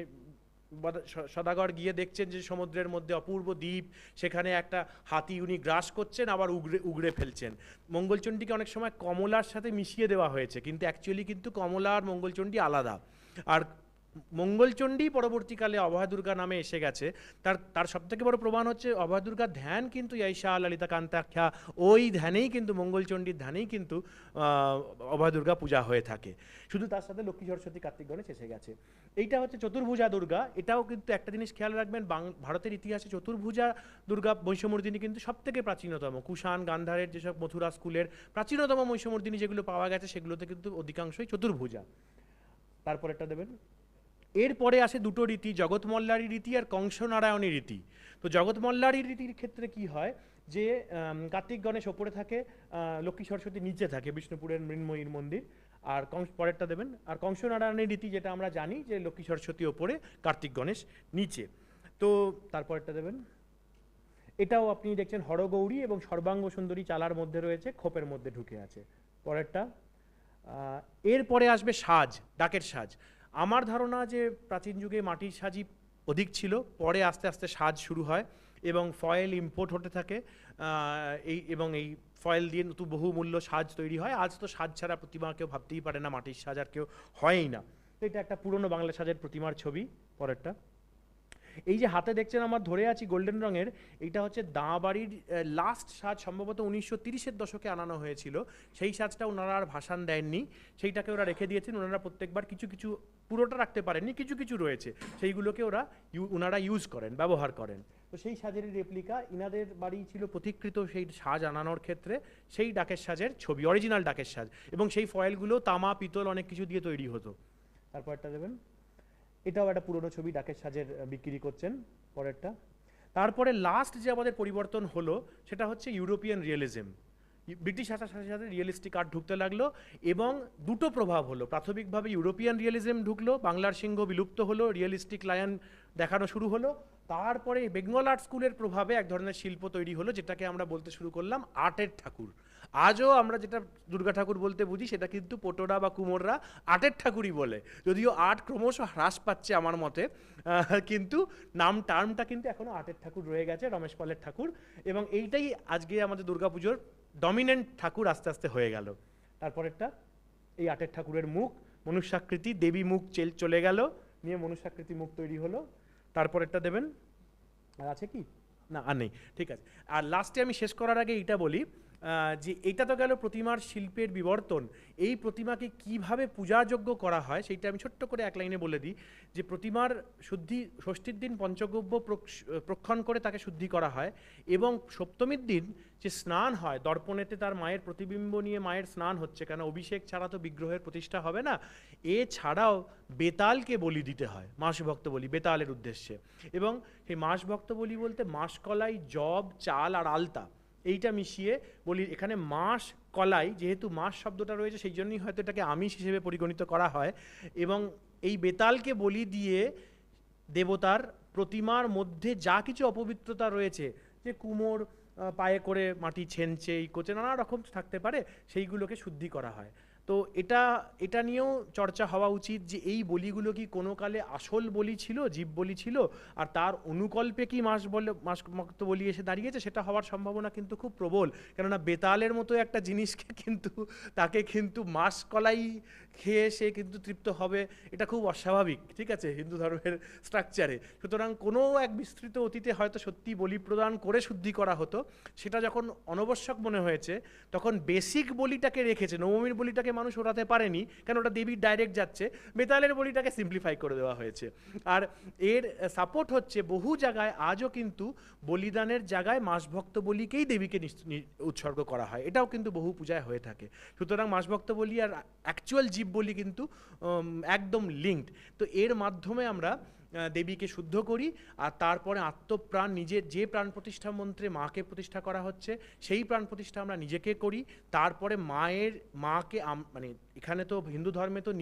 সদাগর গিয়ে দেখছেন যে সমুদ্রের মধ্যে অপূর্ব দ্বীপ, সেখানে একটা হাতি উনি গ্রাস করছেন, আবার উগড়ে ফেলছেন। মঙ্গলচণ্ডীকে অনেক সময় কমলার সাথে মিশিয়ে দেওয়া হয়েছে, কিন্তু অ্যাকচুয়ালি কিন্তু কমলা আর মঙ্গলচণ্ডী আলাদা। আর মঙ্গলচণ্ডী পরবর্তীকালে অভয়া দুর্গা নামে এসে গেছে। তার সবথেকে বড় প্রমাণ হচ্ছে অভয়া দুর্গার ধ্যান কিন্তু ঈশা ললিতা কান্তাখ্যা, ওই ধ্যানেই কিন্তু মঙ্গলচণ্ডীর ধ্যানেই কিন্তু অভয়া দুর্গা পূজা হয়ে থাকে। শুধু তার সাথে লক্ষ্মী সরস্বতী কার্তিক গণেশ এসে গেছে। এইটা হচ্ছে চতুর্ভুজা দুর্গা। এটাও কিন্তু একটা জিনিস খেয়াল রাখবেন, ভারতের ইতিহাসে চতুর্ভুজা দুর্গা মহিষমর্দিনী কিন্তু সবথেকে প্রাচীনতম। কুষাণ গান্ধারের যেসব মথুরা স্কুলের প্রাচীনতম মহিষমর্দিনী যেগুলো পাওয়া গেছে, সেগুলোতে কিন্তু অধিকাংশই চতুর্ভুজা। তারপর একটা দেবেন। এরপরে আসে দুটো রীতি, জগৎমল্লারী রীতি আর কংসনারায়ণী রীতি। তো জগৎমল্লারী রীতির ক্ষেত্রে কি হয়, যে কার্তিক গণেশ ওপরে থাকে, লক্ষ্মী সরস্বতী নিচে থাকে, বিষ্ণুপুরের মৃন্ময়ীর মন্দির। আর পরেরটা দেবেন। আর কংসনারায়ণী রীতি যেটা আমরা জানি, যে লক্ষ্মী সরস্বতী ওপরে, কার্তিক গণেশ নিচে। তো তারপরটা দেবেন, এটাও আপনি দেখছেন হরগৌরী এবং সর্বাঙ্গ সুন্দরী চালার মধ্যে রয়েছে, খোপের মধ্যে ঢুকে আছে। পরেরটা, এরপরে আসবে সাজ, ডাকের সাজ। আমার ধারণা যে প্রাচীন যুগে মাটির সাজই অধিক ছিল, পরে আস্তে আস্তে সাজ শুরু হয় এবং ফয়েল ইম্পোর্ট হতে থাকে, এই ফয়েল দিয়ে নতুন বহুমূল্য সাজ তৈরি হয়। আজ তো সাজ ছাড়া প্রতিমা কেউ ভাবতেই পারে না, মাটির সাজ আর কেউ হয়ই না। তো এটা একটা পুরনো বাংলা সাজের প্রতিমার ছবি। পরেরটা, এই যে হাতে দেখছেন আমার ধরে আছি গোল্ডেন রঙের, এইটা হচ্ছে দাঁবাড়ির লাস্ট সাজ, সম্ভবত 1930-এর দশকে আনানো হয়েছিল। সেই সাজটা ওনারা আর ভাসান দেননি, সেইটাকে ওরা রেখে দিয়েছেন। ওনারা প্রত্যেকবার কিছু কিছু, পুরোটা রাখতে পারেননি, কিছু কিছু রয়েছে, সেইগুলোকে ওনারা ইউজ করেন, ব্যবহার করেন। তো সেই সাজের রেপ্লিকা ইনাদের বাড়ি ছিল প্রতিকৃত, সেই সাজ আনানোর ক্ষেত্রে সেই ডাকের সাজের ছবি, অরিজিনাল ডাকের সাজ, এবং সেই ফয়েলগুলো তামা পিতল অনেক কিছু দিয়ে তৈরি হতো। তারপরটা দেবেন, এটাও একটা পুরনো ছবি, ডাকের সাজের বিক্রি করছেন। পরেরটা, তারপরে লাস্ট যে আমাদের পরিবর্তন হলো সেটা হচ্ছে ইউরোপিয়ান রিয়েলিজম। ব্রিটিশ আসার সাথে সাথে রিয়েলিস্টিক আর্ট ঢুকতে লাগলো এবং দুটো প্রভাব হলো। প্রাথমিকভাবে ইউরোপিয়ান রিয়েলিজম ঢুকলো, বাংলার সিংহ বিলুপ্ত হলো, রিয়েলিস্টিক লায়ন দেখানো শুরু হলো। তারপরে বেঙ্গল আর্ট স্কুলের প্রভাবে এক ধরনের শিল্প তৈরি হলো, যেটাকে আমরা বলতে শুরু করলাম আর্টের ঠাকুর। আজও আমরা যেটা দুর্গা ঠাকুর বলতে বুঝি, সেটা কিন্তু পটোরা বা কুমোররা আর্টের ঠাকুরই বলে, যদিও আর্ট ক্রমশ হ্রাস পাচ্ছে আমার মতে, কিন্তু টার্মটা কিন্তু এখনও আর্টের ঠাকুর রয়ে গেছে, রমেশ পালের ঠাকুর। এবং এইটাই আজকে আমাদের দুর্গাপুজোর ডমিনেন্ট ঠাকুর আস্তে আস্তে হয়ে গেল। তারপরেরটা, এই আর্টের ঠাকুরের মুখ, মনুষ্যাকৃতি, দেবী মুখ চলে গেল, নিয়ে মনুষ্যাকৃতি মুখ তৈরি হলো। তারপরেরটা দেবেন, আর আছে কি না, আর নেই, ঠিক আছে। আর লাস্টে আমি শেষ করার আগে এইটা বলি, যে এটা তো গেল প্রতিমার শিল্পের বিবর্তন। এই প্রতিমাকে কিভাবে পূজাযোগ্য করা হয় সেইটা আমি ছোট্ট করে এক লাইনে বলে দিই। যে প্রতিমার ষষ্ঠীর দিন পঞ্চগব্য প্রক্ষণ করে তাকে শুদ্ধি করা হয়, এবং সপ্তমীর দিন যে স্নান হয়, দর্পণেতে তার মায়ের প্রতিবিম্ব নিয়ে মায়ের স্নান হচ্ছে, কেন অভিষেক ছাড়া তো বিগ্রহের প্রতিষ্ঠা হবে না। এছাড়াও বেতালকে বলি দিতে হয়, মাস ভক্ত বলি, বেতালের উদ্দেশ্যে। এবং সেই মাস ভক্ত বলি বলতে মাসকলাই, জব, চাল আর আলতা, এইটা মিশিয়ে বলি। এখানে মাস কলাই, যেহেতু মাস শব্দটা রয়েছে সেই জন্যই হয়তো এটাকে আমিষ হিসেবে পরিগণিত করা হয়। এবং এই বেতালকে বলি দিয়ে দেবতার প্রতিমার মধ্যে যা কিছু অপবিত্রতা রয়েছে, যে কুমোর পায়ে করে মাটি ছেনছে, এই কোচে নানা রকম থাকতে পারে, সেইগুলোকে শুদ্ধি করা হয়। তো এটা নিয়েও চর্চা হওয়া উচিত যে এই বলিগুলো কি কোনো কালে আসল বলি ছিল, জীব বলি ছিল, আর তার অনুকল্পে কি মাস ভক্ত বলি এসে দাঁড়িয়েছে, সেটা হওয়ার সম্ভাবনা কিন্তু খুব প্রবল। কেননা বেতালের মতো একটা জিনিসকে কিন্তু তাকে কিন্তু মাস কলাই খেয়ে সে কিন্তু তৃপ্ত হবে, এটা খুব অস্বাভাবিক, ঠিক আছে, হিন্দু ধর্মের স্ট্রাকচারে। সুতরাং কোনো এক বিস্তৃত অতীতে হয়তো সত্যি বলি প্রদান করে শুদ্ধি করা হতো, সেটা যখন অনবশ্যক মনে হয়েছে তখন বেসিক বলিটাকে রেখেছে। নবমীর বলিটাকে মানুষ ওড়াতে পারেনি, কেন ওটা দেবীর ডাইরেক্ট যাচ্ছে, বেতালের বলিটাকে সিম্পলিফাই করে দেওয়া হয়েছে। আর এর সাপোর্ট হচ্ছে বহু জায়গায় আজও কিন্তু বলিদানের জায়গায় মাসভক্ত বলিকেই দেবীকে উৎসর্গ করা হয়, এটাও কিন্তু বহু পূজায় হয়ে থাকে। সুতরাং মাসভক্ত বলি আর অ্যাকচুয়াল জীব বলি কিন্তু একদম লিঙ্কড। তো এর মাধ্যমে আমরা দেবীকে শুদ্ধ করি, আর তারপরে আত্মপ্রাণ, নিজের যে প্রাণ প্রতিষ্ঠা মন্ত্রে মাকে প্রতিষ্ঠা করা হচ্ছে সেই প্রাণ প্রতিষ্ঠা আমরা নিজেকে করি। তারপরে মাকে মানে এখানে তো হিন্দু ধর্মে তো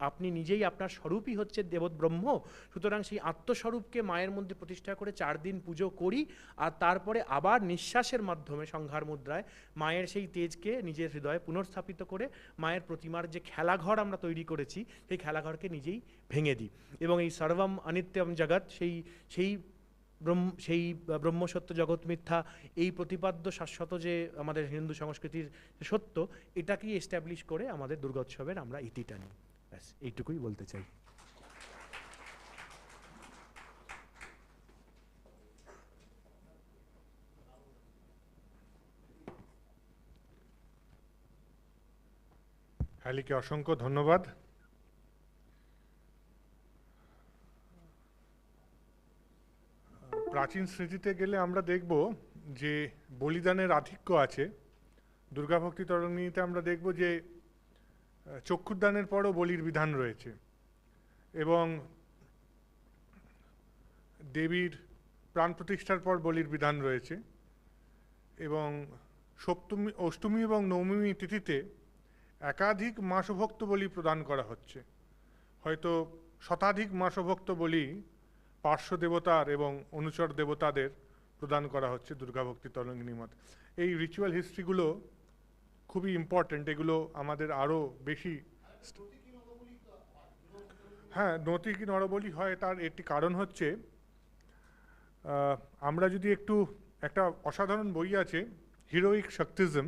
আপনি নিজেই আপনার স্বরূপই হচ্ছে দেবব্রহ্ম। সুতরাং সেই আত্মস্বরূপকে মায়ের মধ্যে প্রতিষ্ঠা করে 4 দিন পুজো করি, আর তারপরে আবার নিঃশ্বাসের মাধ্যমে সংহার মুদ্রায় মায়ের সেই তেজকে নিজের হৃদয়ে পুনর্স্থাপিত করে মায়ের প্রতিমার যে খেলাঘর আমরা তৈরি করেছি সেই খেলাঘরকে নিজেই ভেঙে দিই। এবং এই সর্বম অনিত্যম জগৎ, সেই ব্রহ্মসত্য জগৎ মিথ্যা, এই প্রতিপাদ্য শাশ্বত যে আমাদের হিন্দু সংস্কৃতির সত্য, এটাকেই এস্টাবলিশ করে আমাদের দুর্গোৎসবের আমরা ইতি টানি। ব্যাস এইটুকুই বলতে চাই। হ্যালিকে অসংখ্য ধন্যবাদ। প্রাচীন স্মৃতিতে গেলে আমরা দেখব যে বলিদানের আধিক্য আছে। দুর্গাভক্তি তরঙ্গিনীতে আমরা দেখব যে চক্ষুদানের পরও বলির বিধান রয়েছে, এবং দেবীর প্রাণ প্রতিষ্ঠার পর বলির বিধান রয়েছে, এবং অষ্টমী এবং নবমী তিথিতে একাধিক মাসভক্ত বলি প্রদান করা হচ্ছে। হয়তো শতাধিক মাসভক্ত বলি পার্শ্ব দেবতার এবং অনুচর দেবতাদের প্রদান করা হচ্ছে দুর্গা ভক্তি তরঙ্গিনীর মতে। এই রিচুয়াল হিস্ট্রিগুলো খুবই ইম্পর্ট্যান্ট, এগুলো আমাদের আরও বেশি। হ্যাঁ, নতি কি নরবলি হয়, তার একটি কারণ হচ্ছে আমরা যদি একটা অসাধারণ বই আছে হিরোইক শক্তিজম,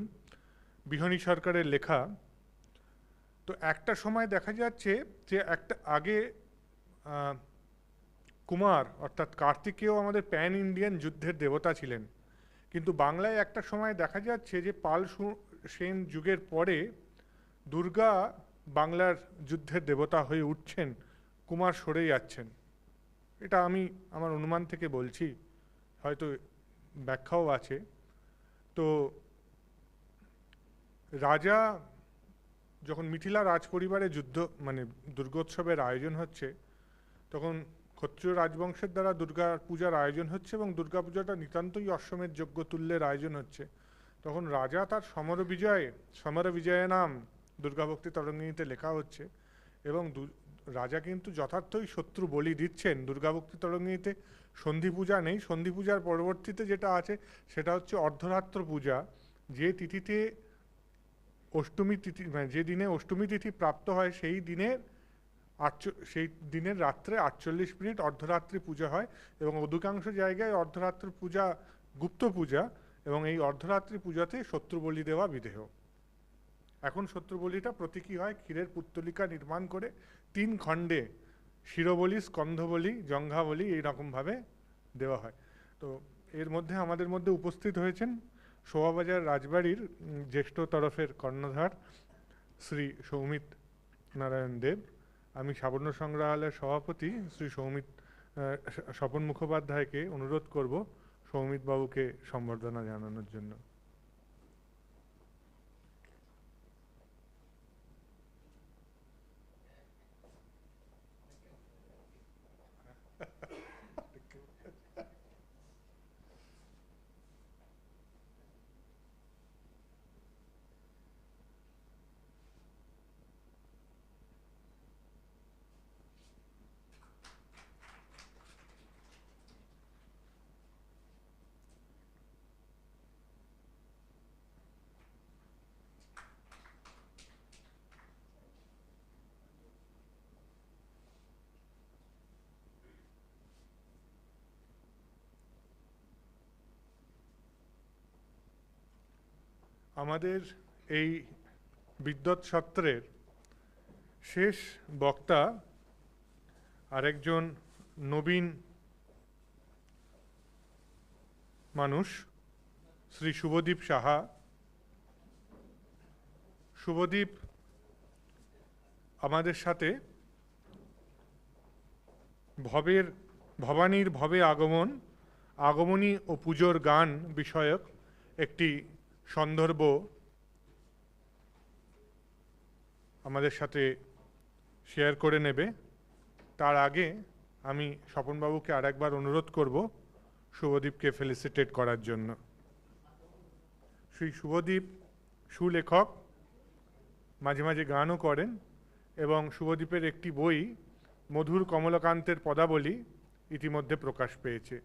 বিহনী সরকারের লেখা। তো একটা সময় দেখা যাচ্ছে যে একটা আগে কুমার অর্থাৎ কার্তিকেয় আমাদের প্যান ইন্ডিয়ান যুদ্ধের দেবতা ছিলেন, কিন্তু বাংলায় একটা সময় দেখা যাচ্ছে যে পাল সেন যুগের পরে দুর্গা বাংলার যুদ্ধের দেবতা হয়ে উঠছেন, কুমার সরে যাচ্ছেন। এটা আমি আমার অনুমান থেকে বলছি, হয়তো ব্যাখ্যাও আছে। তো রাজা যখন মিথিলা রাজ পরিবারে যুদ্ধ মানে দুর্গোৎসবের আয়োজন হচ্ছে, তখন ক্ষত্রিয় রাজবংশের দ্বারা দুর্গা পূজার আয়োজন হচ্ছে এবং দুর্গা পূজাটা নিতান্তই অশ্বমেধ যজ্ঞ তুল্যের আয়োজন হচ্ছে। তখন রাজা তার সমর বিজয় নাম দুর্গা ভক্তি তরঙ্গিনীতে লেখা হচ্ছে, এবং রাজা কিন্তু যথার্থই শত্রু বলি দিচ্ছেন। দুর্গা ভক্তি তরঙ্গিনীতে সন্ধি পূজা নেই, সন্ধি পূজার পরবর্তীতে যেটা আছে সেটা হচ্ছে অর্ধরাত্র পূজা, যে তিথিতে অষ্টমী তিথি মানে যে দিনে অষ্টমী তিথি প্রাপ্ত হয় সেই দিনের রাত্রে 48 মিনিট অর্ধরাত্রি পূজা হয়, এবং অধিকাংশ জায়গায় অর্ধরাত্রি পূজা গুপ্ত পূজা, এবং এই অর্ধরাত্রি পূজাতে শত্রু বলি দেওয়া বিধেয়। এখন শত্রু বলিটা প্রতীকী হয় ক্ষীরের পুত্তলিকা নির্মাণ করে 3 খণ্ডে শিরবলি, স্কন্ধবলি, জঙ্ঘাবলি এইরকমভাবে দেওয়া হয়। তো এর মধ্যে আমাদের মধ্যে উপস্থিত হয়েছেন শোভাবাজার রাজবাড়ির জ্যেষ্ঠ তরফের কর্ণধার শ্রী সৌমিত নারায়ণ দেব। আমি সাবর্ণ সংগ্রহালয়ের সভাপতি শ্রী স্বপন মুখোপাধ্যায়কে অনুরোধ করব সৌমিত বাবুকে সম্বর্ধনা জানানোর জন্য। আমাদের এই বিদ্বৎ সত্রের শেষ বক্তা আরেকজন নবীন মানুষ, শ্রী শুভদীপ সাহা। শুভদীপ আমাদের সাথে ভবানীর ভবে আগমনী ও পুজোর গান বিষয়ক একটি সন্দর্ভ আমাদের সাথে শেয়ার করে নেবে। তার আগে আমি স্বপনবাবুকে আরেকবার অনুরোধ করব শুভদীপকে ফেলিসিটেট করার জন্য। শ্রী শুভদীপ সুলেখক, মাঝে মাঝে গানও করেন, এবং শুভদীপের একটি বই মধুর কমলকান্তের পদাবলী ইতিমধ্যে প্রকাশ পেয়েছে।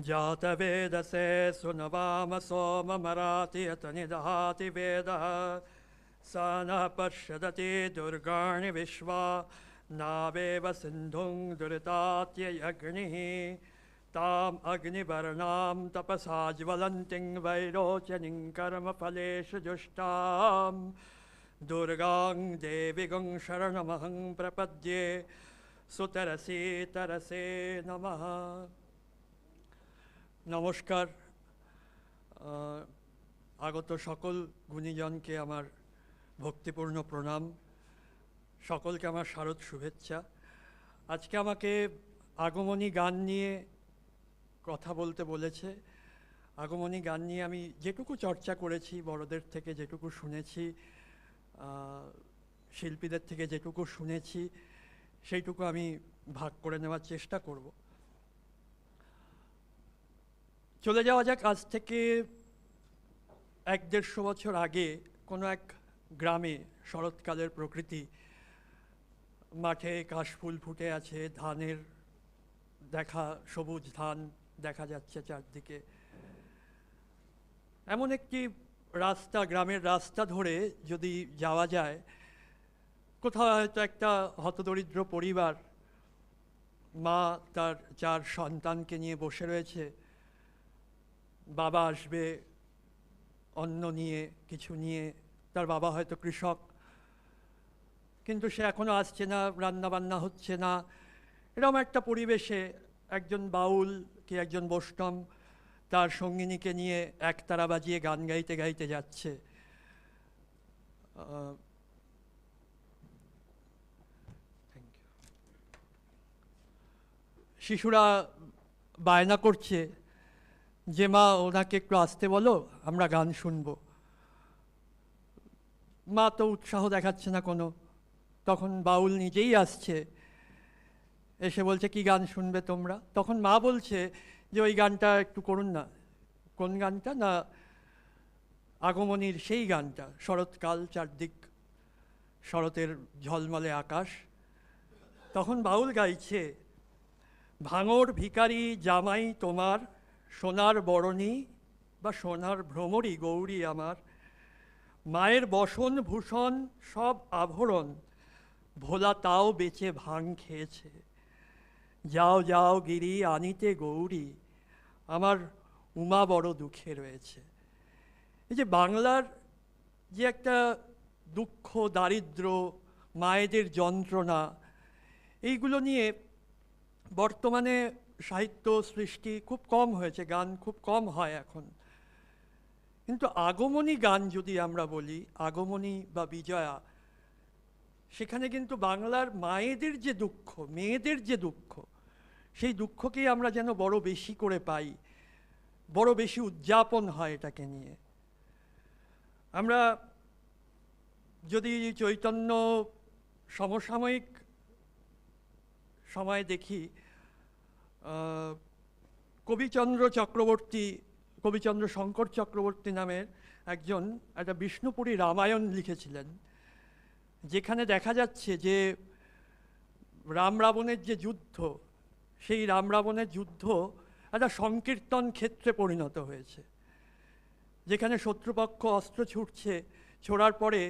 जातवेदसे सुनवाम सोममराति यत निदहाति वेदः स नः पश्यदति दुर्गाणि विश्वा नावेव सिन्धुं दुरितात्ययग्निः ताम् अग्निवर्णां तपसा ज्वलन्तीं वैरोचनीं कर्मफलेषु जुष्टां দুর্গাং দেবীগং শরণমহং প্রপদ্যে সুতরসে তরসে নমঃ। নমস্কার। আগত সকল গুণীজনকে আমার ভক্তিপূর্ণ প্রণাম, সকলকে আমার শারদ শুভেচ্ছা। আজকে আমাকে আগমনী গান নিয়ে কথা বলতে বলেছে। আগমনী গান নিয়ে আমি যেটুকু চর্চা করেছি, বড়দের থেকে যেটুকু শুনেছি, শিল্পীদের থেকে যেটুকু শুনেছি, সেইটুকু আমি ভাগ করে নেওয়ার চেষ্টা করব। চলে যাওয়া যাক আজ থেকে 1-150 বছর আগে কোনো এক গ্রামে। শরৎকালের প্রকৃতি, মাঠে কাশফুল ফুটে আছে, ধানের দেখা, সবুজ ধান দেখা যাচ্ছে চারদিকে। এমন একটি রাস্তা, গ্রামের রাস্তা ধরে যদি যাওয়া যায়, কোথাও হয়তো একটা হতদরিদ্র পরিবার, মা তার 4 সন্তানকে নিয়ে বসে রয়েছে। বাবা আসবে অন্ন নিয়ে, কিছু নিয়ে। তার বাবা হয়তো কৃষক, কিন্তু সে এখনো আসছে না, রান্না বান্না হচ্ছে না। এরকম একটা পরিবেশে একজন বাউল কি একজন বৈষ্ণব তার সঙ্গিনীকে নিয়ে একতারা বাজিয়ে গান গাইতে গাইতে যাচ্ছে। শিশুরা বায়না করছে যে মা ওনাকে একটু আসতে বলো, আমরা গান শুনবো। মা তো উৎসাহ দেখাচ্ছে না কোনো। তখন বাউল নিজেই আসছে, এসে বলছে কি গান শুনবে তোমরা? তখন মা বলছে যে ওই গানটা একটু করুন না। কোন গানটা? না, আগমনীর সেই গানটা। শরৎকাল, চারদিক শরতের ঝলমলে আকাশ। তখন বাউল গাইছে, ভাঙর ভিখারি জামাই তোমার, সোনার বরণী বা সোনার ভ্রমরী গৌরী আমার, মায়ের বসন ভূষণ সব আভরণ, ভোলা তাও বেচে ভাং খেয়েছে। যাও যাও গিরি আনিতে গৌরী, আমার উমা বড় দুঃখে রয়েছে। এই যে বাংলার যে একটা দুঃখ, দারিদ্র, মায়েদের যন্ত্রণা, এইগুলো নিয়ে বর্তমানে সাহিত্য সৃষ্টি খুব কম হয়েছে, গান খুব কম হয় এখন। কিন্তু আগমনী গান যদি আমরা বলি, আগমনী বা বিজয়া, সেখানে কিন্তু বাংলার মায়েদের যে দুঃখ, মেয়েদের যে দুঃখ, সেই দুঃখকেই আমরা যেন বড় বেশি করে পাই, বড় বেশি উদযাপন হয় এটাকে নিয়ে। আমরা যদি চৈতন্য সমসাময়িক সময় দেখি, কবিচন্দ্র শঙ্কর চক্রবর্তী নামের একজন একটা বিষ্ণুপুরী রামায়ণ লিখেছিলেন, যেখানে দেখা যাচ্ছে যে রাম রাবণের যে যুদ্ধ, সেই রাম রাবণের যুদ্ধ একটা সংকীর্তন ক্ষেত্রে পরিণত হয়েছে, যেখানে শত্রুপক্ষ অস্ত্র ছুটছে, ছোড়ার পরে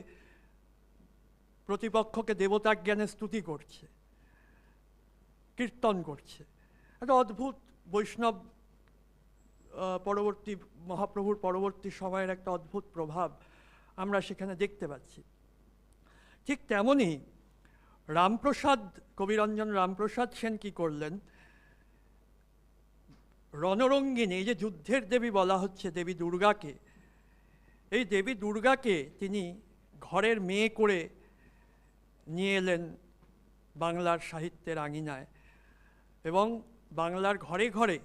প্রতিপক্ষকে দেবতা জ্ঞানে স্তুতি করছে, কীর্তন করছে। একটা অদ্ভুত বৈষ্ণব পরবর্তী মহাপ্রভুর পরবর্তী সময়ের একটা অদ্ভুত প্রভাব আমরা সেখানে দেখতে পাচ্ছি। ঠিক তেমনই রামপ্রসাদ, কবিরঞ্জন রামপ্রসাদ সেন কি করলেন, রণরঙ্গিনী, এই যে যুদ্ধের দেবী বলা হচ্ছে দেবী দুর্গাকে, এই দেবী দুর্গাকে তিনি ঘরের মেয়ে করে নিয়ে এলেন বাংলার সাহিত্যের আঙিনায়, এবং বাংলার ঘরে ঘরে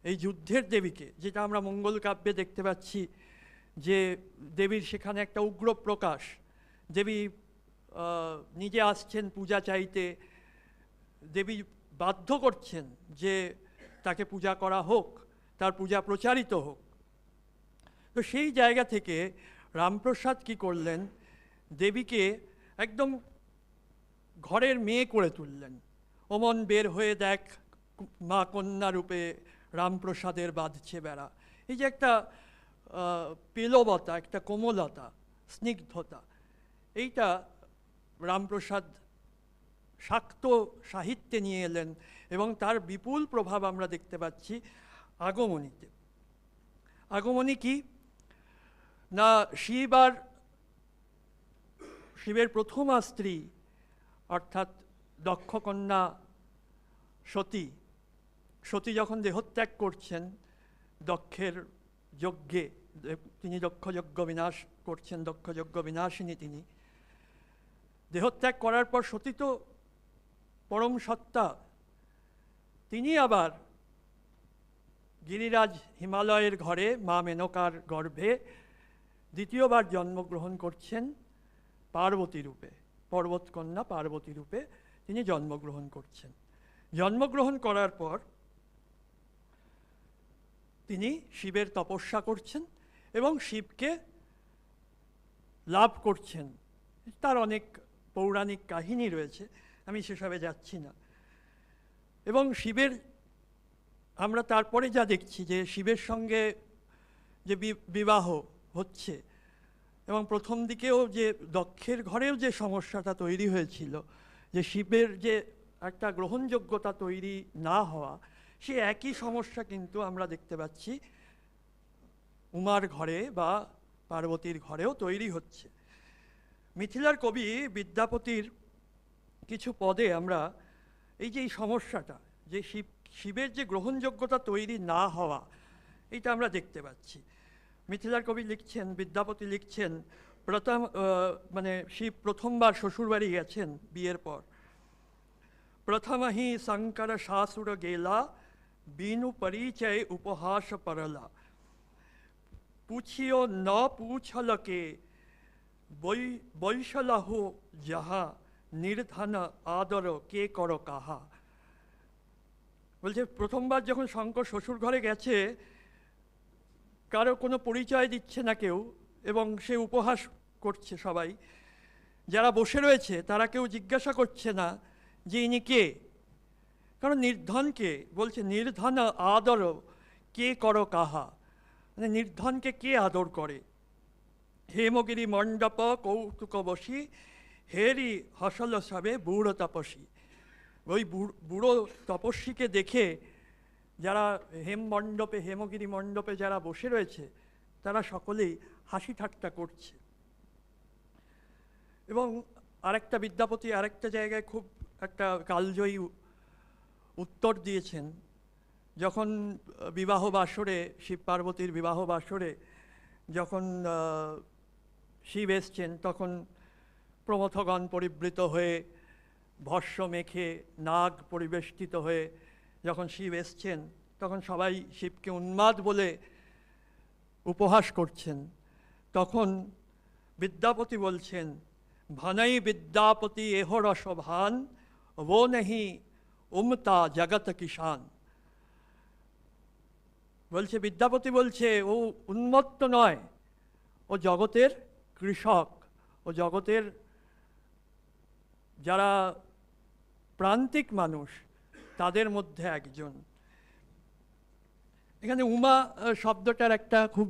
এই যুদ্ধের দেবীকে, যেটা আমরা মঙ্গল কাব্যে দেখতে পাচ্ছি যে দেবীর সেখানে একটা উগ্র প্রকাশ, দেবী নিজে আসছেন পূজা চাইতে, দেবী বাধ্য করছেন যে তাকে পূজা করা হোক, তার পূজা প্রচারিত হোক। তো সেই জায়গা থেকে রামপ্রসাদ কি করলেন, দেবীকে একদম ঘরের মেয়ে করে তুললেন। ওমন বের হয়ে দেখ মা কন্যা রূপে রামপ্রসাদের বাঁধছে বেড়া। এই যে একটা পেলবতা, একটা কোমলতা, স্নিগ্ধতা, এইটা রামপ্রসাদ শাক্ত সাহিত্যে নিয়ে এলেন, এবং তার বিপুল প্রভাব আমরা দেখতে পাচ্ছি আগমনীতে। আগমনী কি না, শিব আর শিবের প্রথমা স্ত্রী অর্থাৎ দক্ষকন্যা সতী, সতী যখন দেহত্যাগ করছেন দক্ষের যজ্ঞে, তিনি দক্ষযজ্ঞ বিনাশ করছেন, দক্ষযজ্ঞ বিনাশিনী তিনি, দেহত্যাগ করার পর সতী তো পরম সত্তা, তিনি আবার গিরিরাজ হিমালয়ের ঘরে মা মেনকার গর্ভে দ্বিতীয়বার জন্মগ্রহণ করছেন পার্বতী রূপে, পর্বতকন্যা পার্বতী রূপে তিনি জন্মগ্রহণ করছেন। জন্মগ্রহণ করার পর তিনি শিবের তপস্যা করছেন এবং শিবকে লাভ করছেন। তার অনেক পৌরাণিক কাহিনী রয়েছে, আমি সেসবে যাচ্ছি না। এবং শিবের আমরা তারপরে যা দেখছি যে শিবের সঙ্গে যে বিবাহ হচ্ছে, এবং প্রথম দিকেও যে দক্ষের ঘরেও যে সমস্যাটা তৈরি হয়েছিল, যে শিবের যে একটা গ্রহণযোগ্যতা তৈরি না হওয়া, সে একই সমস্যা কিন্তু আমরা দেখতে পাচ্ছি উমার ঘরে বা পার্বতীর ঘরেও তৈরি হচ্ছে। মিথিলার কবি বিদ্যাপতির কিছু পদে আমরা এই যে এই সমস্যাটা, যে শিবের যে গ্রহণযোগ্যতা তৈরি না হওয়া, এইটা আমরা দেখতে পাচ্ছি। মিথিলার কবি লিখছেন, বিদ্যাপতি লিখছেন, মানে শিব প্রথমবার শ্বশুরবাড়ি গেছেন বিয়ের পর। প্রথমহি শঙ্কর শাশুর গেলা, বিনু পরিচয় উপহাস পরলা, পুছিও ন পুছলকে, বৈশলাহ যাহা, নির্ধন আদর কে কর কাহা। বলছে প্রথমবার যখন শঙ্কর শ্বশুর ঘরে গেছে, কারো কোনো পরিচয় দিচ্ছে না কেউ, এবং সে উপহাস করছে সবাই, যারা বসে রয়েছে তারা কেউ জিজ্ঞাসা করছে না যে ইনি কে, কারণ নির্ধনকে বলছে নির্ধন আদর কে কর কাহা, মানে নির্ধনকে কে আদর করে। হেমগিরি মণ্ডপ কৌতুক বসি, হেরি হসল সবে বুড়ো তপসী। ওই বুড়ো তপস্বীকে দেখে যারা হেমগিরি মণ্ডপে যারা বসে রয়েছে তারা সকলেই হাসি ঠাট্টা করছে। এবং আরেকটা বিদ্যাপতি আরেকটা জায়গায় খুব একটা কালজয়ী উত্তর দিয়েছেন, যখন বিবাহ বাসরে, শিব পার্বতীর বিবাহ বাসরে যখন শিব এসছেন, তখন প্রমথগণ পরিবৃত হয়ে, ভস্য মেখে, নাগ পরিবেষ্টিত হয়ে যখন শিব এসছেন, তখন সবাই শিবকে উন্মাদ বলে উপহাস করছেন। তখন বিদ্যাপতি বলছেন, ভানাই বিদ্যাপতি এহ রসভান, ও নেহি উমতা জগত কিষান। বলছে বিদ্যাপতি বলছে ও উন্মত্ত নয়, ও জগতের কৃষক, ও জগতের যারা প্রান্তিক মানুষ তাদের মধ্যে একজন। এখানে উমা শব্দটার একটা খুব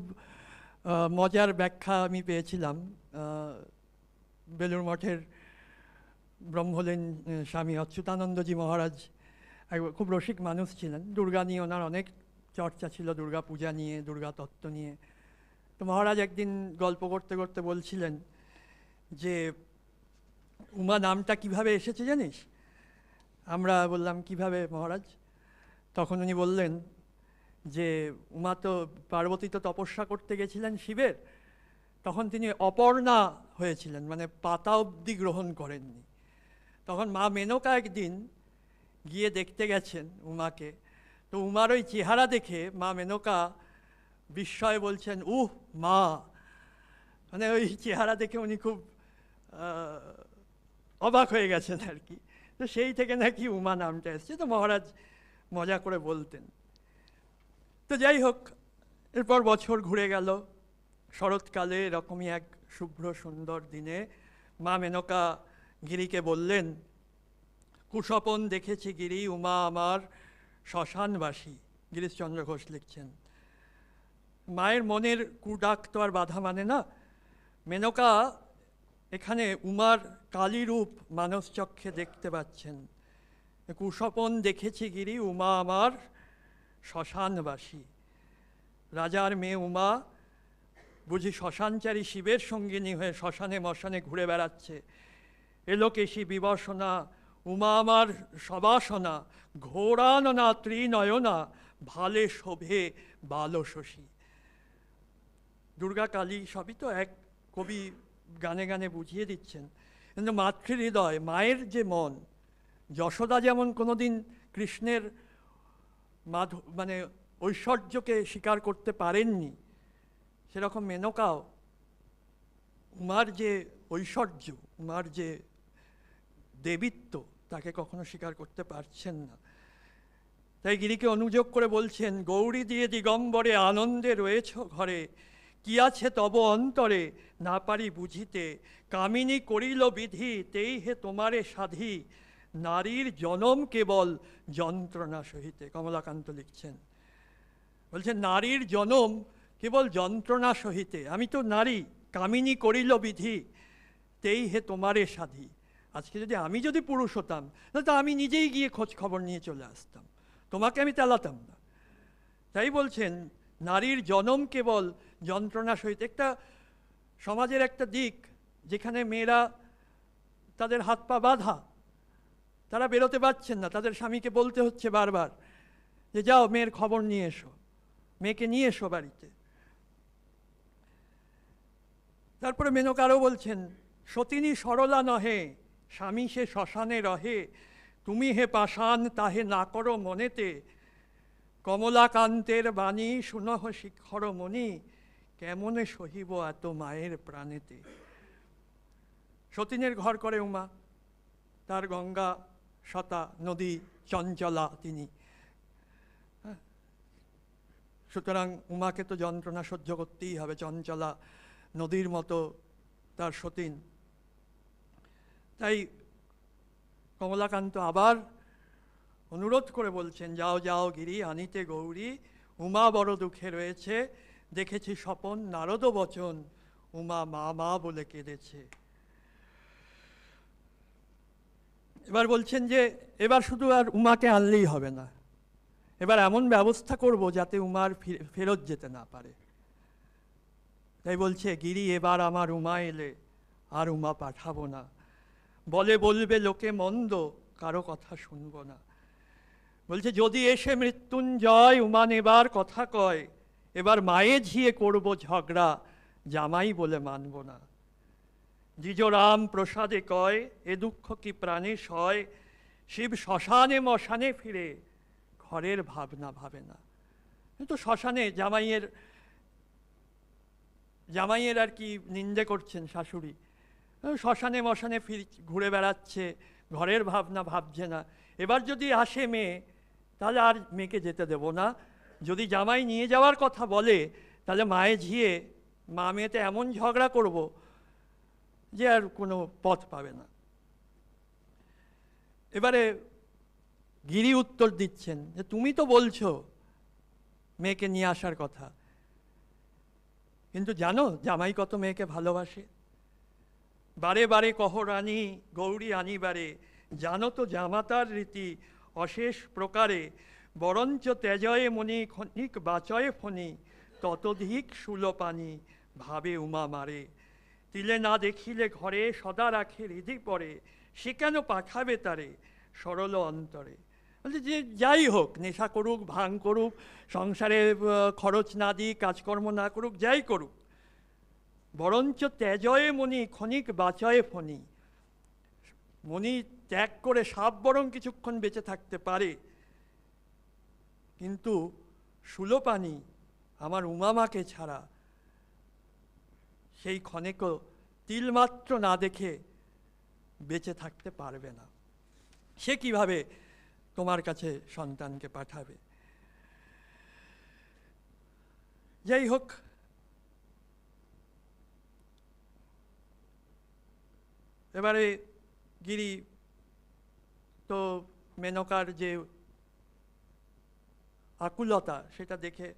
মজার ব্যাখ্যা আমি পেয়েছিলাম। বেলুড় মঠের ব্রহ্মলীন স্বামী অচ্যুতানন্দজি মহারাজ খুব রসিক মানুষ ছিলেন। দুর্গা নিয়ে ওনার অনেক চর্চা ছিল, দুর্গা পূজা নিয়ে, দুর্গা তত্ত্ব নিয়ে। তো মহারাজ একদিন গল্প করতে করতে বলছিলেন যে উমা নামটা কিভাবে এসেছে জানিস? আমরা বললাম কিভাবে মহারাজ? তখন উনি বললেন যে উমা তো, পার্বতী তো তপস্যা করতে গেছিলেন শিবের, তখন তিনি অপর্ণা হয়েছিলেন, মানে পাতা অবধি গ্রহণ করেননি। তখন মা মেনকা একদিন গিয়ে দেখতে গেছেন উমাকে, তো উমার ওই চেহারা দেখে মা মেনকা বিস্ময়ে বলছেন, উহ মা, মানে ওই চেহারা দেখে উনি খুব অবাক হয়ে গেছেন আর কি। তো সেই থেকে নাকি উমা নামটা এসছে, তো মহারাজ মজা করে বলতেন। তো যাই হোক, এরপর বছর ঘুরে গেল। শরৎকালে এরকমই এক শুভ্র সুন্দর দিনে মা মেনকা গিরিকে বললেন, কুশপন দেখেছি গিরি, উমা আমার শ্মশানবাসী। গিরিশচন্দ্র ঘোষ লিখছেন। মায়ের মনের কুডাক তো আর বাধা মানে না। মেনকা এখানে উমার কালীরূপ মানসচক্ষে দেখতে পাচ্ছেন। কুশপন দেখেছি গিরি, উমা আমার শ্মশানবাসী। রাজার মেয়ে উমা বুঝি শ্মশানচারী শিবের সঙ্গিনী হয়ে শ্মশানে মশানে ঘুরে বেড়াচ্ছে। এলোকেশী বিবসনা উমা আমার সবাসনা, ঘোরাননা ত্রিনয়না ভালে শোভে বাল শশী। দুর্গা কালী সবই তো এক, কবি গানে গানে বুঝিয়ে দিচ্ছেন। কিন্তু মাতৃহৃদয়, মায়ের যে মন, যশোদা যেমন কোনোদিন কৃষ্ণের মানে ঐশ্বর্যকে স্বীকার করতে পারেননি, সেরকম মেনকাও উমার যে ঐশ্বর্য, উমার যে দেবিত্ব, তাকে কখনো স্বীকার করতে পারছেন না। তাই গিরিকে অনুযোগ করে বলছেন, গৌরী দিয়ে দিগম্বরে আনন্দে রয়েছ ঘরে, কি আছে তব অন্তরে না পারি বুঝিতে, কামিনী করিল বিধি তেই হে তোমারে সাধি, নারীর জনম কেবল যন্ত্রণা সহিতে। কমলাকান্ত লিখছেন, বলছেন নারীর জনম কেবল যন্ত্রণা সহিতে। আমি তো নারী, কামিনী করিল বিধি তেই হে তোমারে সাধি। আজকে যদি পুরুষ হতাম, তাহলে তো আমি নিজেই গিয়ে খোঁজ খবর নিয়ে চলে আসতাম, তোমাকে আমি তেলাতাম না। তাই বলছেন নারীর জনম কেবল যন্ত্রণা সহিত। একটা সমাজের একটা দিক যেখানে মেয়েরা তাদের হাত পা বাঁধা, তারা বেরোতে পারছেন না, তাদের স্বামীকে বলতে হচ্ছে বারবার যে যাও মেয়ের খবর নিয়ে এসো, মেয়েকে নিয়ে এসো বাড়িতে। তারপরে মেনকারও বলছেন, সতিনী সরলা নহে স্বামী সে শ্মশানে রহে, তুমি হে পাষাণ তাহে না করো মনেতে, কমলাকান্তের বাণী শুনহ শিখর মণি, কেমনে সহিব এত মায়ের প্রাণেতে। সতীনের ঘর করে উমা, তার গঙ্গা সতা নদী চঞ্চলা তিনি, সুতরাং উমাকে তো যন্ত্রণা সহ্য করতেই হবে, চঞ্চলা নদীর মতো তার সতীন। তাই কমলাকান্ত আবার অনুরোধ করে বলছেন, যাও যাও গিরি আনিতে গৌরী, উমা বড় দুঃখে রয়েছে, দেখেছি স্বপন নারদ বচন, উমা মা মা বলে কেঁদেছে। এবার বলছেন যে এবার শুধু আর উমাকে আনলেই হবে না, এবার এমন ব্যবস্থা করব যাতে উমার ফেরত যেতে না পারে। তাই বলছে, গিরি এবার আমার উমা এলে আর উমা পাঠাবো না, বলে বলবে লোকে মন্দ কারো কথা শুনবো না। বলছে যদি এসে মৃত্যুঞ্জয় উমা নেবার কথা কয়, এবার মায়ে ঝিয়ে করব ঝগড়া, জামাই বলে মানব না। দ্বিজরাম প্রসাদে কয় এ দুঃখ কি প্রাণে সয়, শিব শ্মশানে মশানে ফিরে ঘরের ভাবনা ভাবে না। কিন্তু শ্মশানে জামাইয়ের আর কি নিন্দে করছেন শাশুড়ি, শ্মশানে মশানে ঘুরে বেড়াচ্ছে, ঘরের ভাবনা ভাবছে না। এবার যদি আসে মেয়ে, তাহলে আর মেয়েকে যেতে দেব না। যদি জামাই নিয়ে যাওয়ার কথা বলে, তাহলে মায়ে ঝিয়ে মা মেয়েতে এমন ঝগড়া করব যে আর কোনো পথ পাবে না। এবারে গিরি উত্তর দিচ্ছেন যে তুমি তো বলছো মেয়েকে নিয়ে আসার কথা, কিন্তু জানো জামাই কত মেয়েকে ভালোবাসে। বারে বারে কহ রানী গৌরী আনিবারে, জানো তো জামাতার রীতি অশেষ প্রকারে, বরঞ্চ তেজয়ে মণি ক্ষণিক বাচয়ে ফণি, ততধিক সুলপানি ভাবে উমা মারে, তিলে না দেখিলে ঘরে সদা রাখে হৃদি পরে, সে কেন পাঠাবে তারে সরল অন্তরে। বলছে যে যাই হোক, নেশা করুক, ভাঙ করুক, সংসারে খরচ না দিই, কাজকর্ম না করুক, যাই করুক, বরঞ্চ তেজয়ে মণি ক্ষণিক বাচয়ে ফণি, মণি ত্যাগ করে সাপ বরং কিছুক্ষণ বেঁচে থাকতে পারে, কিন্তু সুলোপানি আমার উমামাকে ছাড়া সেই ক্ষণেকও তিলমাত্র না দেখে বেঁচে থাকতে পারবে না। সে কিভাবে তোমার কাছে সন্তানকে পাঠাবে। যাই হোক, এবারে গিরি তো মেনকার যে আকুলতা সেটা দেখে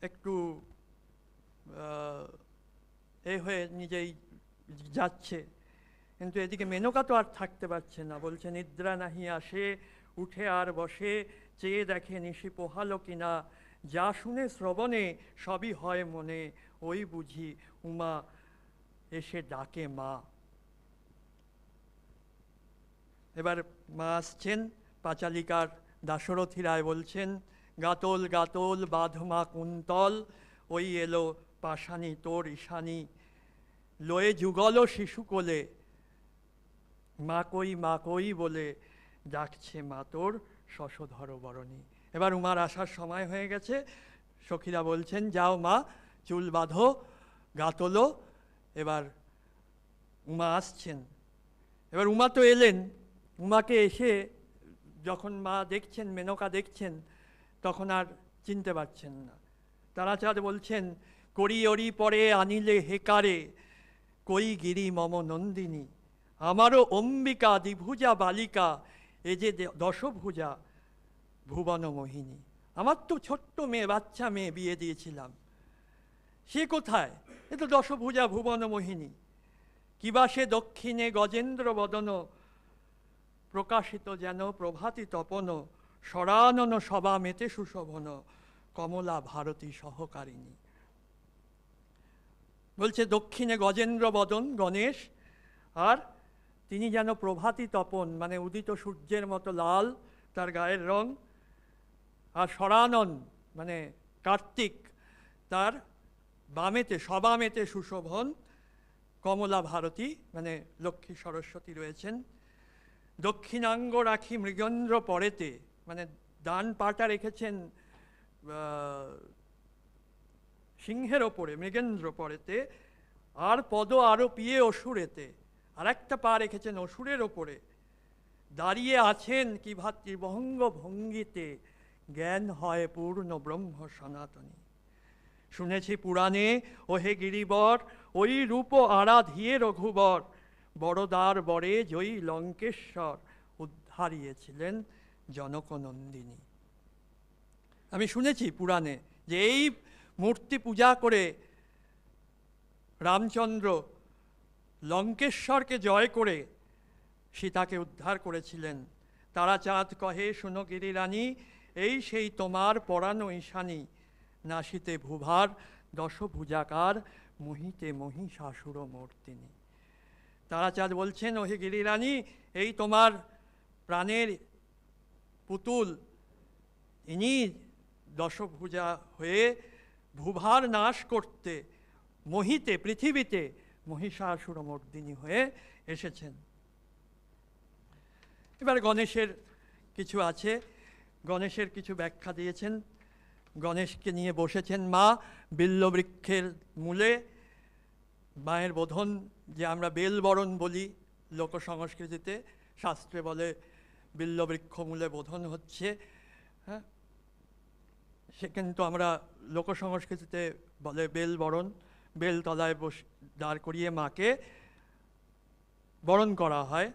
একটু হয়ে নিজেই যাচ্ছে, কিন্তু এদিকে মেনকা তো আর থাকতে পারছে না। বলছে নিদ্রা নাহি আসে, উঠে আর বসে, চেয়ে দেখে নিশি পোহালো কিনা, যা শুনে শ্রবণে সবই হয় মনে, ওই বুঝি উমা এসে ডাকে মা। এবার মা আসছেন, পাঁচালিকার দাশরথী রায় বলছেন, গাতল গাতল বাঁধমা কুন্তল, ওই এলো পাশানি তোর ঈশানী, লয়ে যুগল শিশু কোলে, মা কই বলে ডাকছে মা তোর শশধর বরণী। এবার উমার আসার সময় হয়ে গেছে, সখীরা বলছেন যাও মা চুল বাঁধো, গা তোলো। এবার উমা আসছেন। এবার উমা তো এলেন, উমাকে এসে যখন মা দেখছেন, মেনকা দেখছেন, তখন আর চিনতে পারছেন না। তারাচাঁদ বলছেন, করি অরি পরে আনিলে হেকারে, কই গিরি মম নন্দিনী, আমারও অম্বিকা দ্বিভুজা বালিকা, এ যে দশভুজা ভুবন মোহিনী। আমার তো ছোট্ট মেয়ে, বাচ্চা মেয়ে বিয়ে দিয়েছিলাম, সে কোথায়? এ তো দশভুজা ভুবন মোহিনী। কিবা সে দক্ষিণে গজেন্দ্র বদন, প্রকাশিত যেন প্রভাতি তপন, সরানন সভা মেতে সুশোভন, কমলা ভারতী সহকারিণী। বলছে দক্ষিণে গজেন্দ্র বদন গণেশ, আর তিনি যেন প্রভাতি তপন, মানে উদিত সূর্যের মতো লাল তার গায়ের রং, আর সরানন মানে কার্তিক, তার বামেতে সবামেতে সুশোভন, কমলা ভারতী মানে লক্ষ্মী সরস্বতী রয়েছেন। দক্ষিণাঙ্গ রাখি মৃগেন্দ্র পরেতে, মানে ডান পাটা রেখেছেন সিংহের ওপরে, মৃগেন্দ্র পরেতে, আর পদ আরো পিয়ে অসুরেতে, আর একটা পা রেখেছেন অসুরের ওপরে। দাঁড়িয়ে আছেন কি ভাতৃভঙ্গ ভঙ্গিতে, জ্ঞান হয় পূর্ণ ব্রহ্ম সনাতনী। শুনেছি পুরাণে ওহে গিরিবর, ওই রূপ আরাধিয়ে রঘুবর, বড়দার বরে জয়ী লঙ্কেশ্বর, উদ্ধারিয়েছিলেন জনকনন্দিনী। আমি শুনেছি পুরাণে যে এই মূর্তি পূজা করে রামচন্দ্র লঙ্কেশ্বরকে জয় করে সীতাকে উদ্ধার করেছিলেন। তারাচাঁদ কহে শুনো গিরিরানী, এই সেই তোমার পরানো ঈশানী, নাসিতে ভূভার দশভুজাকার, মোহিতে মহিষাসুর মূর্তিনী। তারাচাঁদ বলছেন ওহে গিরিরানী, এই তোমার প্রাণের পুতুল, ইনি দশভুজা হয়ে ভূভার নাশ করতে মোহিতে পৃথিবীতে মহিষাসুর মর্দিনী হয়ে এসেছেন। এবার গণেশের কিছু আছে, গণেশের কিছু ব্যাখ্যা দিয়েছেন। গণেশকে নিয়ে বসেছেন মা বিল্লবৃক্ষের মূলে, মায়ের বোধন যে আমরা বেলবরণ বলি লোক সংস্কৃতিতে, শাস্ত্রে বলে বিল্লবৃক্ষ মূলে বোধন হচ্ছে, হ্যাঁ, সে কিন্তু আমরা লোক সংস্কৃতিতে বলে বেলবরণ। বেলতলায় দাঁড় করিয়ে মাকে বরণ করা হয়।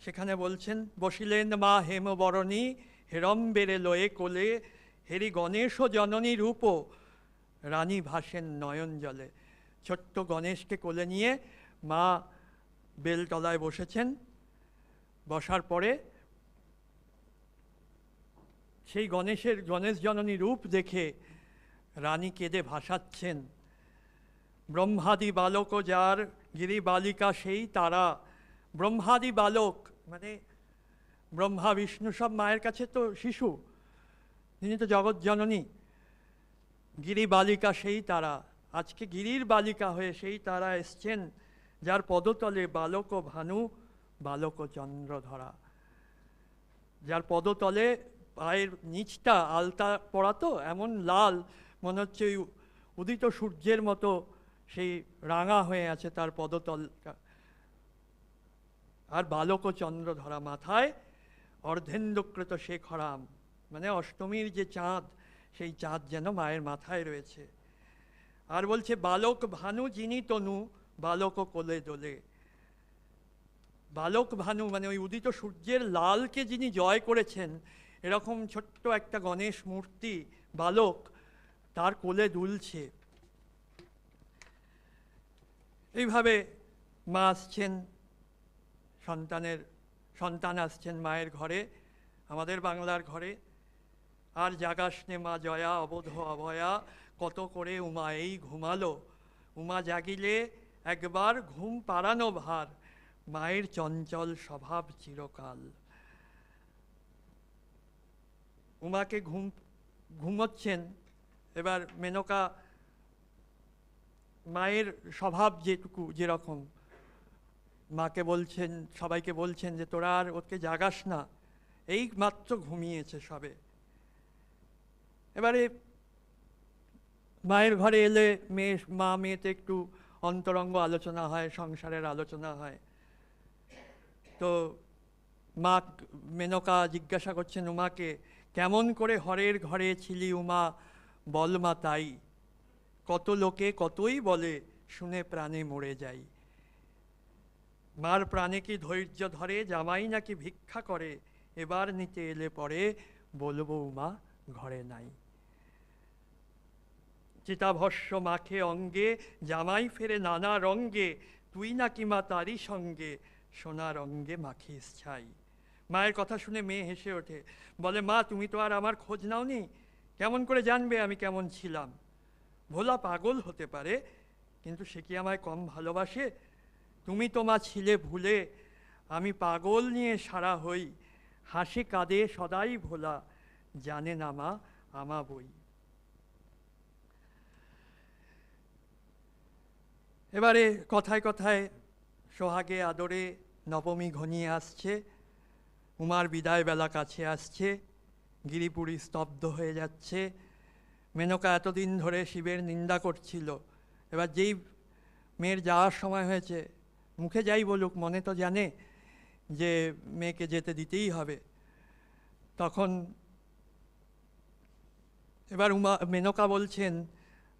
সেখানে বলছেন বসিলেন মা হেমবরণী, হেরম্বেরে লয়ে কোলে, হেরি গণেশ জননী রূপ, রানী ভাসেন নয়ন জলে। ছোট্ট গণেশকে কোলে নিয়ে মা বেলতলায় বসেছেন। বসার পরে সেই গণেশ জননী রূপ দেখে রানী কেঁদে ভাসাচ্ছেন। ব্রহ্মাদি বালক যার, গিরি বালিকা সেই তারা। ব্রহ্মাদি বালক মানে ব্রহ্মা বিষ্ণু সব মায়ের কাছে তো শিশু, তিনি তো জগৎ জননী। গিরি বালিকা সেই তারা, আজকে গিরির বালিকা হয়ে সেই তারা এসছেন, যার পদতলে বালক ভানু, বালক চন্দ্রধরা। যার পদতলে পায়ের নিচটা আলতা পরা, তো এমন লাল মনে হচ্ছে ওই উদিত সূর্যের মতো সেই রাঙা হয়ে আছে তার পদতলটা। আর বালক চন্দ্রধরা, মাথায় অর্ধেন্দুকৃত শেখরাম, মানে অষ্টমীর যে চাঁদ, সেই চাঁদ যেন মায়ের মাথায় রয়েছে। আর বলছে বালক ভানু যিনি তনু, বালক কোলে দোলে। বালক ভানু মানে ওই উদিত সূর্যের লালকে যিনি জয় করেছেন, এরকম ছোট্ট একটা গণেশ মূর্তি বালক তার কোলে দুলছে। এইভাবে মা আসছেন, সন্তান আসছেন মায়ের ঘরে, আমাদের বাংলার ঘরে। আর জাগাসনে মা জয়া অবোধ অভয়া, কত করে উমা এই ঘুমালো। উমা জাগিলে একবার ঘুম পাড়ানো ভার, মায়ের চঞ্চল স্বভাব চিরকাল। উমাকে ঘুমোচ্ছেন, এবার মেনকা মায়ের স্বভাব যেটুকু যেরকম, মাকে বলছেন, সবাইকে বলছেন যে তোরা আর ওকে জাগাস না, এই মাত্র ঘুমিয়েছে সবে। এবারে মায়ের ঘরে এলে মা মেয়েতে একটু অন্তরঙ্গ আলোচনা হয়, সংসারের আলোচনা হয়। তো মা মেনকা জিজ্ঞাসা করছেন উমাকে, কেমন করে হরের ঘরে ছিলি উমা, বল মা তাই, কত লোকে কতই বলে, শুনে প্রাণে মরে যাই। মার প্রাণে কি ধৈর্য ধরে, জামাই নাকি ভিক্ষা করে, এবার নিতে এলে পরে, বলবো উমা ঘরে নাই। চিতাভস্য মাখে অঙ্গে, জামাই ফেরে নানা রঙ্গে, তুই নাকি মা তারই সঙ্গে, সোনা রঙ্গে মাখিস ছাই। মায়ের কথা শুনে মেয়ে হেসে ওঠে, বলে মা তুমি তো আর আমার খোঁজ নাওনি, কেমন করে জানবে আমি কেমন ছিলাম। ভোলা পাগল হতে পারে, কিন্তু সে কি আমায় কম ভালোবাসে। তুমি তো মা ছিলে ভুলে, আমি পাগল নিয়ে সারা হই, হাসে কাঁদে সদাই ভোলা, জানে না মা আমা বই। এবারে কথায় কথায় সোহাগে আদরে নবমী ঘনিয়ে আসছে, উমার বিদায় বেলা কাছে আসছে, গিরিপুরী স্তব্ধ হয়ে যাচ্ছে। মেনকা এতদিন ধরে শিবের নিন্দা করছিল, এবার যেই মেয়ের যাওয়ার সময় হয়েছে, মুখে যাই বলুক মনে তো জানে যে মেয়েকে যেতে দিতেই হবে। তখন এবার মেনকা বলছেন,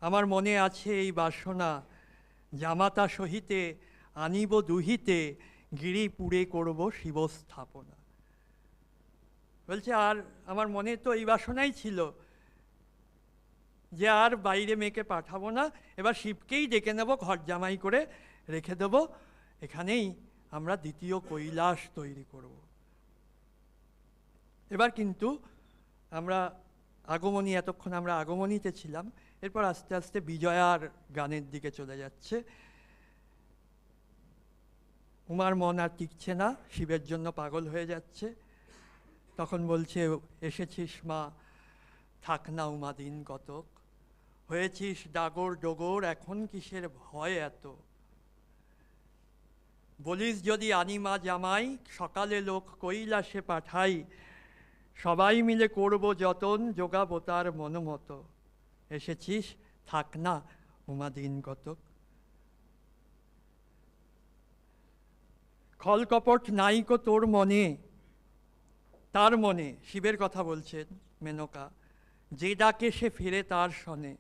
আমার মনে আছে এই বাসনা, জামাতা সহিতে আনিব দুহিতে, গিরিপুরে করব শিব স্থাপনা। বলছে আর আমার মনে তো এই বাসনাই ছিল যে আর বাইরে মেয়েকে পাঠাবো না, এবার শিবকেই ডেকে নেব, ঘর জামাই করে রেখে দেব, এখানেই আমরা দ্বিতীয় কৈলাস তৈরি করব। এবার কিন্তু আমরা আগমনী, এতক্ষণ আমরা আগমনীতে ছিলাম, এরপর আস্তে আস্তে বিজয়ার গানের দিকে চলে যাচ্ছে। উমার মন আর টিকছে না, শিবের জন্য পাগল হয়ে যাচ্ছে। তখন বলছে, এসেছিস মা থাক না উমা দিন কতক, হয়েছিস ডাগর ডোগর এখন কিসের ভয় এত, বলিস যদি আনি মা জামাই, সকালে লোক কৈলাসে পাঠাই, সবাই মিলে করব যতন, যোগাবো তার মন মতো, এসেছিস থাক না উমা দিন কতক। খলকপট নাইকো তোর মনে, তার মনে, শিবের কথা বলছেন মেনকা, যে ডাকে সে ফিরে তার শনে।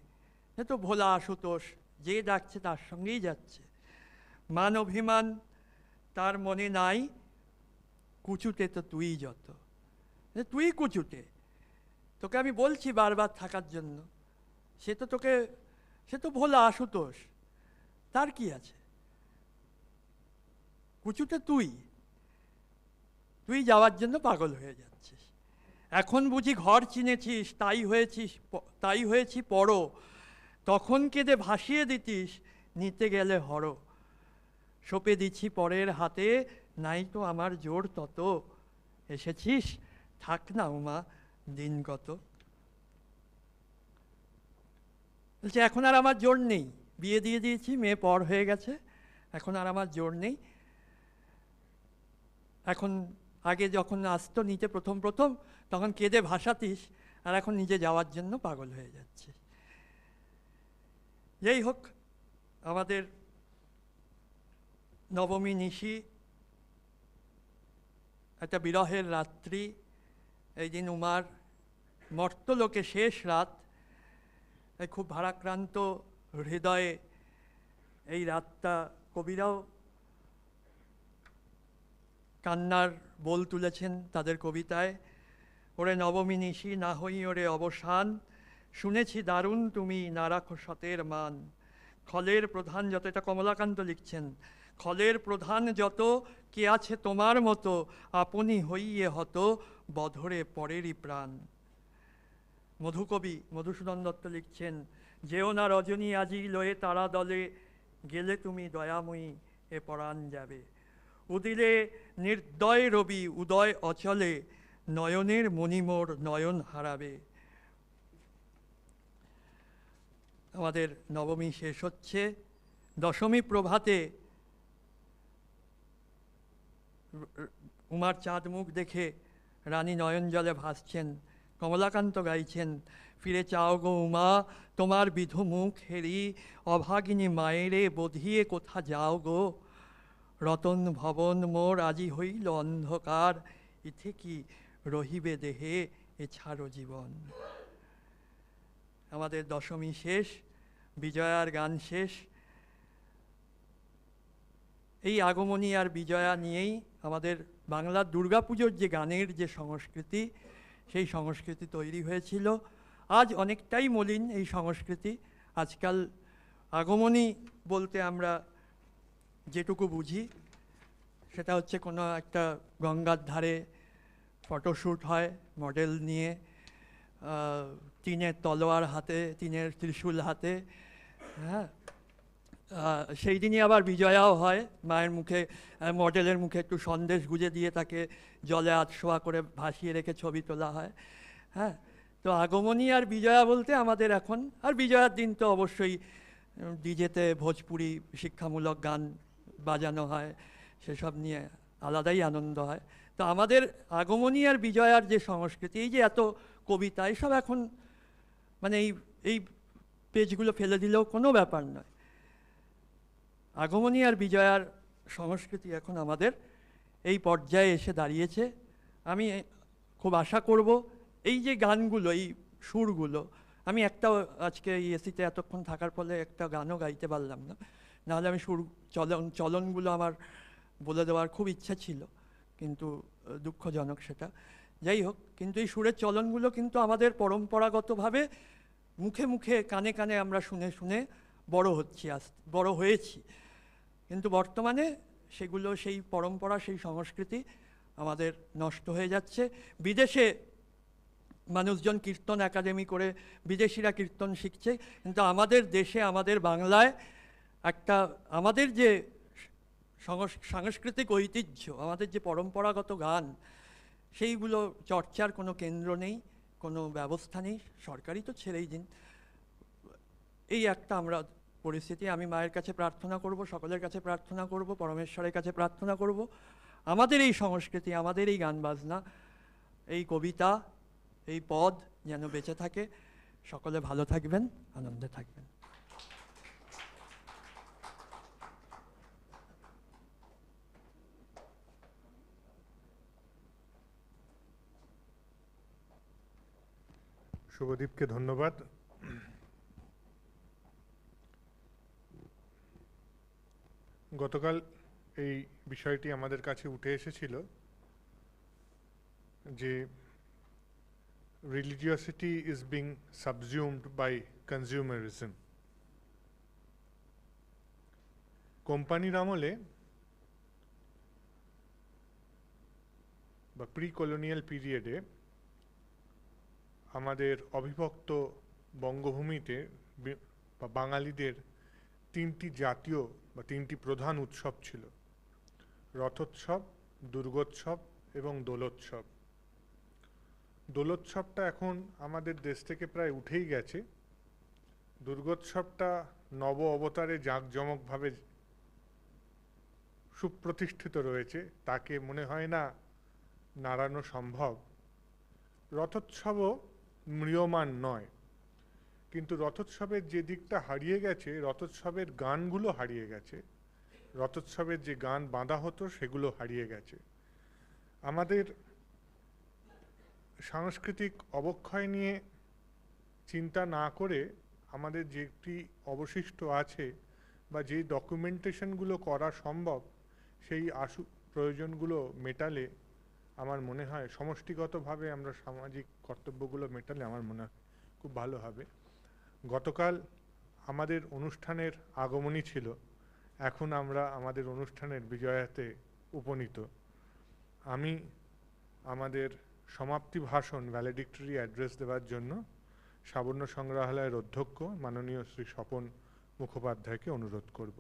এ তো ভোলা আশুতোষ, যে ডাকছে তার সঙ্গেই যাচ্ছে। মান অভিমান তার মনে নাই, কুচুটে তো তুই যত, তুই কুচুটে, তোকে আমি বলছি বারবার থাকার জন্য, সে তো ভোলা আশুতোষ, তার কি আছে, কুচুটে তুই যাওয়ার জন্য পাগল হয়ে যাচ্ছিস। এখন বুঝি ঘর চিনেছিস, তাই হয়েছি পর, তখন কেঁদে ভাসিয়ে দিতিস, নিতে গেলে হর। সঁপে দিচ্ছি পরের হাতে, নাই তো আমার জোর তত, এসেছিস থাক না উমা দিন কত। বলছে এখন আর আমার জোর নেই, বিয়ে দিয়ে দিয়েছি, মেয়ে পর হয়ে গেছে, এখন আর আমার জোর নেই। এখন আগে যখন আসতো নিতে প্রথম তখন কেঁদে ভাসাতিস, আর এখন নিজে যাওয়ার জন্য পাগল হয়ে যাচ্ছে। যেই হোক, আমাদের নবমী নিশি, একটা বিরহের রাত্রি, এই দিন উমার মর্তলোকে শেষ রাত। খুব ভারাক্রান্ত হৃদয়ে এই রাতটা কবিরাও কান্নার বোল তুলেছেন তাদের কবিতায়। ওরে নবমী নিশি না হই ওরে অবসান, শুনেছি দারুণ তুমি না রাখো সতের মান। খলের প্রধান যত, এটা কমলাকান্ত লিখছেন, খলের প্রধান যত, কে আছে তোমার মতো, আপনি হইয়ে হত বধরে পরেরই প্রাণ। মধুকবি মধুসূদন দত্ত লিখছেন, যেও না রজনী আজি লয়ে তারা দলে, গেলে তুমি দয়াময়ী এ পরাণ যাবে। উদিলে নির্দয় রবি উদয় অচলে, নয়নের মণিমোর নয়ন হারাবে। আমাদের নবমী শেষ হচ্ছে, দশমী প্রভাতে উমার চাঁদ মুখ দেখে রানী নয়ন জলে ভাসছেন, কমলাকান্ত গাইছেন, ফিরে চাও গো উমা তোমার বিধু মুখ হেরি, অভাগিনী মায়েরে বধিয়ে কোথা যাও গো, রতন ভবন মোর আজি হইল অন্ধকার, ইথে কি রহিবে দেহে এছাড়ো জীবন। আমাদের দশমী শেষ, বিজয়ার গান শেষ। এই আগমনী আর বিজয়া নিয়েই আমাদের বাংলার দুর্গাপুজোর যে গানের যে সংস্কৃতি, সেই সংস্কৃতি তৈরি হয়েছিল। আজ অনেকটাই মলিন এই সংস্কৃতি। আজকাল আগমনী বলতে আমরা যেটুকু বুঝি সেটা হচ্ছে কোনো একটা গঙ্গার ধারে ফটোশ্যুট হয় মডেল নিয়ে, টিনের তলোয়ার হাতে, টিনের ত্রিশূল হাতে, হ্যাঁ। সেই দিনই আবার বিজয়াও হয়, মায়ের মুখে মডেলের মুখে একটু সন্দেশ গুজে দিয়ে তাকে জলে আধশোয়া করে ভাসিয়ে রেখে ছবি তোলা হয়, হ্যাঁ। তো আগমনী আর বিজয়া বলতে আমাদের এখন, আর বিজয়ার দিন তো অবশ্যই ডিজেতে ভোজপুরি শিক্ষামূলক গান বাজানো হয়, সেসব নিয়ে আলাদাই আনন্দ হয়। তো আমাদের আগমনী আর বিজয়ার যে সংস্কৃতি, এই যে এত কবিতা, এসব এখন মানে এই পেজগুলো ফেলে দিলেও কোনো ব্যাপার নয়। আগমনী আর বিজয়ার সংস্কৃতি এখন আমাদের এই পর্যায়ে এসে দাঁড়িয়েছে। আমি খুব আশা করব এই যে গানগুলো, এই সুরগুলো, আমি একটা আজকে এই এসিতে এতক্ষণ থাকার ফলে একটা গানও গাইতে পারলাম না, নাহলে আমি সুর চলনগুলো আমার বলে দেওয়ার খুব ইচ্ছা ছিল, কিন্তু দুঃখজনক সেটা। যাই হোক, কিন্তু এই সুরের চলনগুলো কিন্তু আমাদের পরম্পরাগতভাবে মুখে মুখে কানে কানে আমরা শুনে শুনে বড় হয়েছি, কিন্তু বর্তমানে সেগুলো, সেই পরম্পরা, সেই সংস্কৃতি আমাদের নষ্ট হয়ে যাচ্ছে। বিদেশে মানুষজন কীর্তন একাডেমি করে বিদেশিরা কীর্তন শিখছে, কিন্তু আমাদের দেশে, আমাদের বাংলায় একটা আমাদের যে সাংস্কৃতিক ঐতিহ্য, আমাদের যে পরম্পরাগত গান, সেইগুলো চর্চার কোনো কেন্দ্র নেই, কোনো ব্যবস্থা নেই, সরকারই তো ছেড়েই দিন। এই একটা আমরা পরিস্থিতি। আমি মায়ের কাছে প্রার্থনা করব, সকলের কাছে প্রার্থনা করব, পরমেশ্বরের কাছে প্রার্থনা করব, আমাদের এই সংস্কৃতি, আমাদের এই গান বাজনা, এই কবিতা, এই পদ যেন বেঁচে থাকে। সকলে ভালো থাকবেন, আনন্দে থাকবেন। শুভদীপকে ধন্যবাদ। গতকাল এই বিষয়টি আমাদের কাছে উঠে এসেছিল যে religiosity is being subsumed by consumerism. কোম্পানির আমলে বা প্রি কলোনিয়াল পিরিয়ডে আমাদের অবিভক্ত বঙ্গভূমিতে বা বাঙালিদের তিনটি জাতীয় বা তিনটি প্রধান উৎসব ছিল: রথোৎসব, দুর্গোৎসব এবং দোলোৎসব। দোলোৎসবটা এখন আমাদের দেশ থেকে প্রায় উঠেই গেছে। দুর্গোৎসবটা নব অবতারে জাঁকজমকভাবে সুপ্রতিষ্ঠিত রয়েছে, তাকে মনে হয় না নাড়ানো সম্ভব। রথোৎসবও ম্রিয়মাণ নয়, কিন্তু রথোৎসবের যে দিকটা হারিয়ে গেছে, রথোৎসবের গানগুলো হারিয়ে গেছে, রথোৎসবের যে গান বাঁধা হতো সেগুলো হারিয়ে গেছে। আমাদের সাংস্কৃতিক অবক্ষয় নিয়ে চিন্তা না করে আমাদের যেটি অবশিষ্ট আছে বা যেই ডকুমেন্টেশনগুলো করা সম্ভব, সেই প্রয়োজনগুলো মেটালে আমার মনে হয়, সমষ্টিগতভাবে আমরা সামাজিক কর্তব্যগুলো মেটালে আমার মনে হয় খুব ভালো হবে। গতকাল আমাদের অনুষ্ঠানের আগমনী ছিল, এখন আমরা আমাদের অনুষ্ঠানের বিজয়াতে উপনীত। আমি আমাদের সমাপ্তি ভাষণ, ভ্যালেডিক্টরি অ্যাড্রেস দেওয়ার জন্য সাবর্ণ সংগ্রহালয়ের অধ্যক্ষ মাননীয় শ্রী স্বপন মুখোপাধ্যায়কে অনুরোধ করব।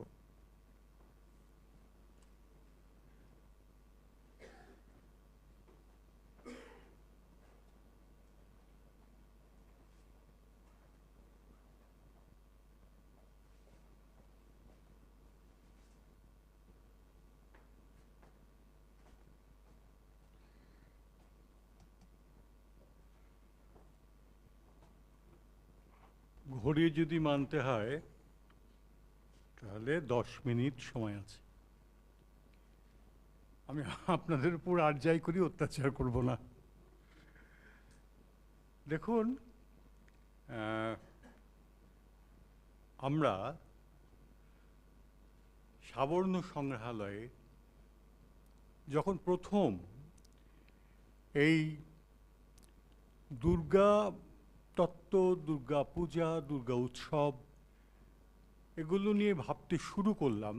ঘড়ি যদি মানতে হয় তাহলে 10 মিনিট সময় আছে। আমি আপনাদের উপর আর যাই করি অত্যাচার করব না। দেখুন, আমরা সাবর্ণ সংগ্রহালয়ে যখন প্রথম এই দুর্গা তত্ত্ব, দুর্গা পূজা, দুর্গা উৎসব এগুলো নিয়ে ভাবতে শুরু করলাম,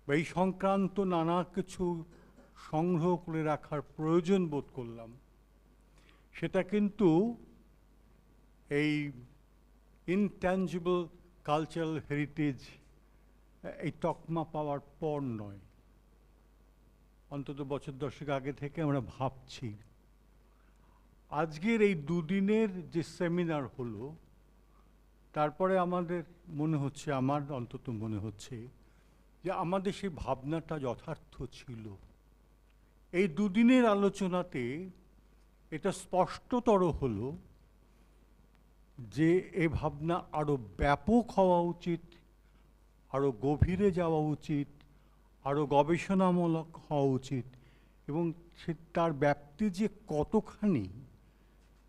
বা এই সংক্রান্ত নানা কিছু সংগ্রহ করে রাখার প্রয়োজন বোধ করলাম, সেটা কিন্তু এই ইনট্যাঞ্জিবল কালচারাল হেরিটেজ এই তকমা পাওয়ার পর নয়, অন্তত বছর 10 আগে থেকে আমরা ভাবছি। আজকের এই দুদিনের যে সেমিনার হলো, তারপরে আমাদের মনে হচ্ছে, আমার অন্তত মনে হচ্ছে যে আমাদের সেই ভাবনাটা যথার্থ ছিল। এই দুদিনের আলোচনাতে এটা স্পষ্টতর হলো যে এ ভাবনা আরও ব্যাপক হওয়া উচিত, আরও গভীরে যাওয়া উচিত, আরও গবেষণামূলক হওয়া উচিত, এবং সে তার ব্যাপ্তি যে কতখানি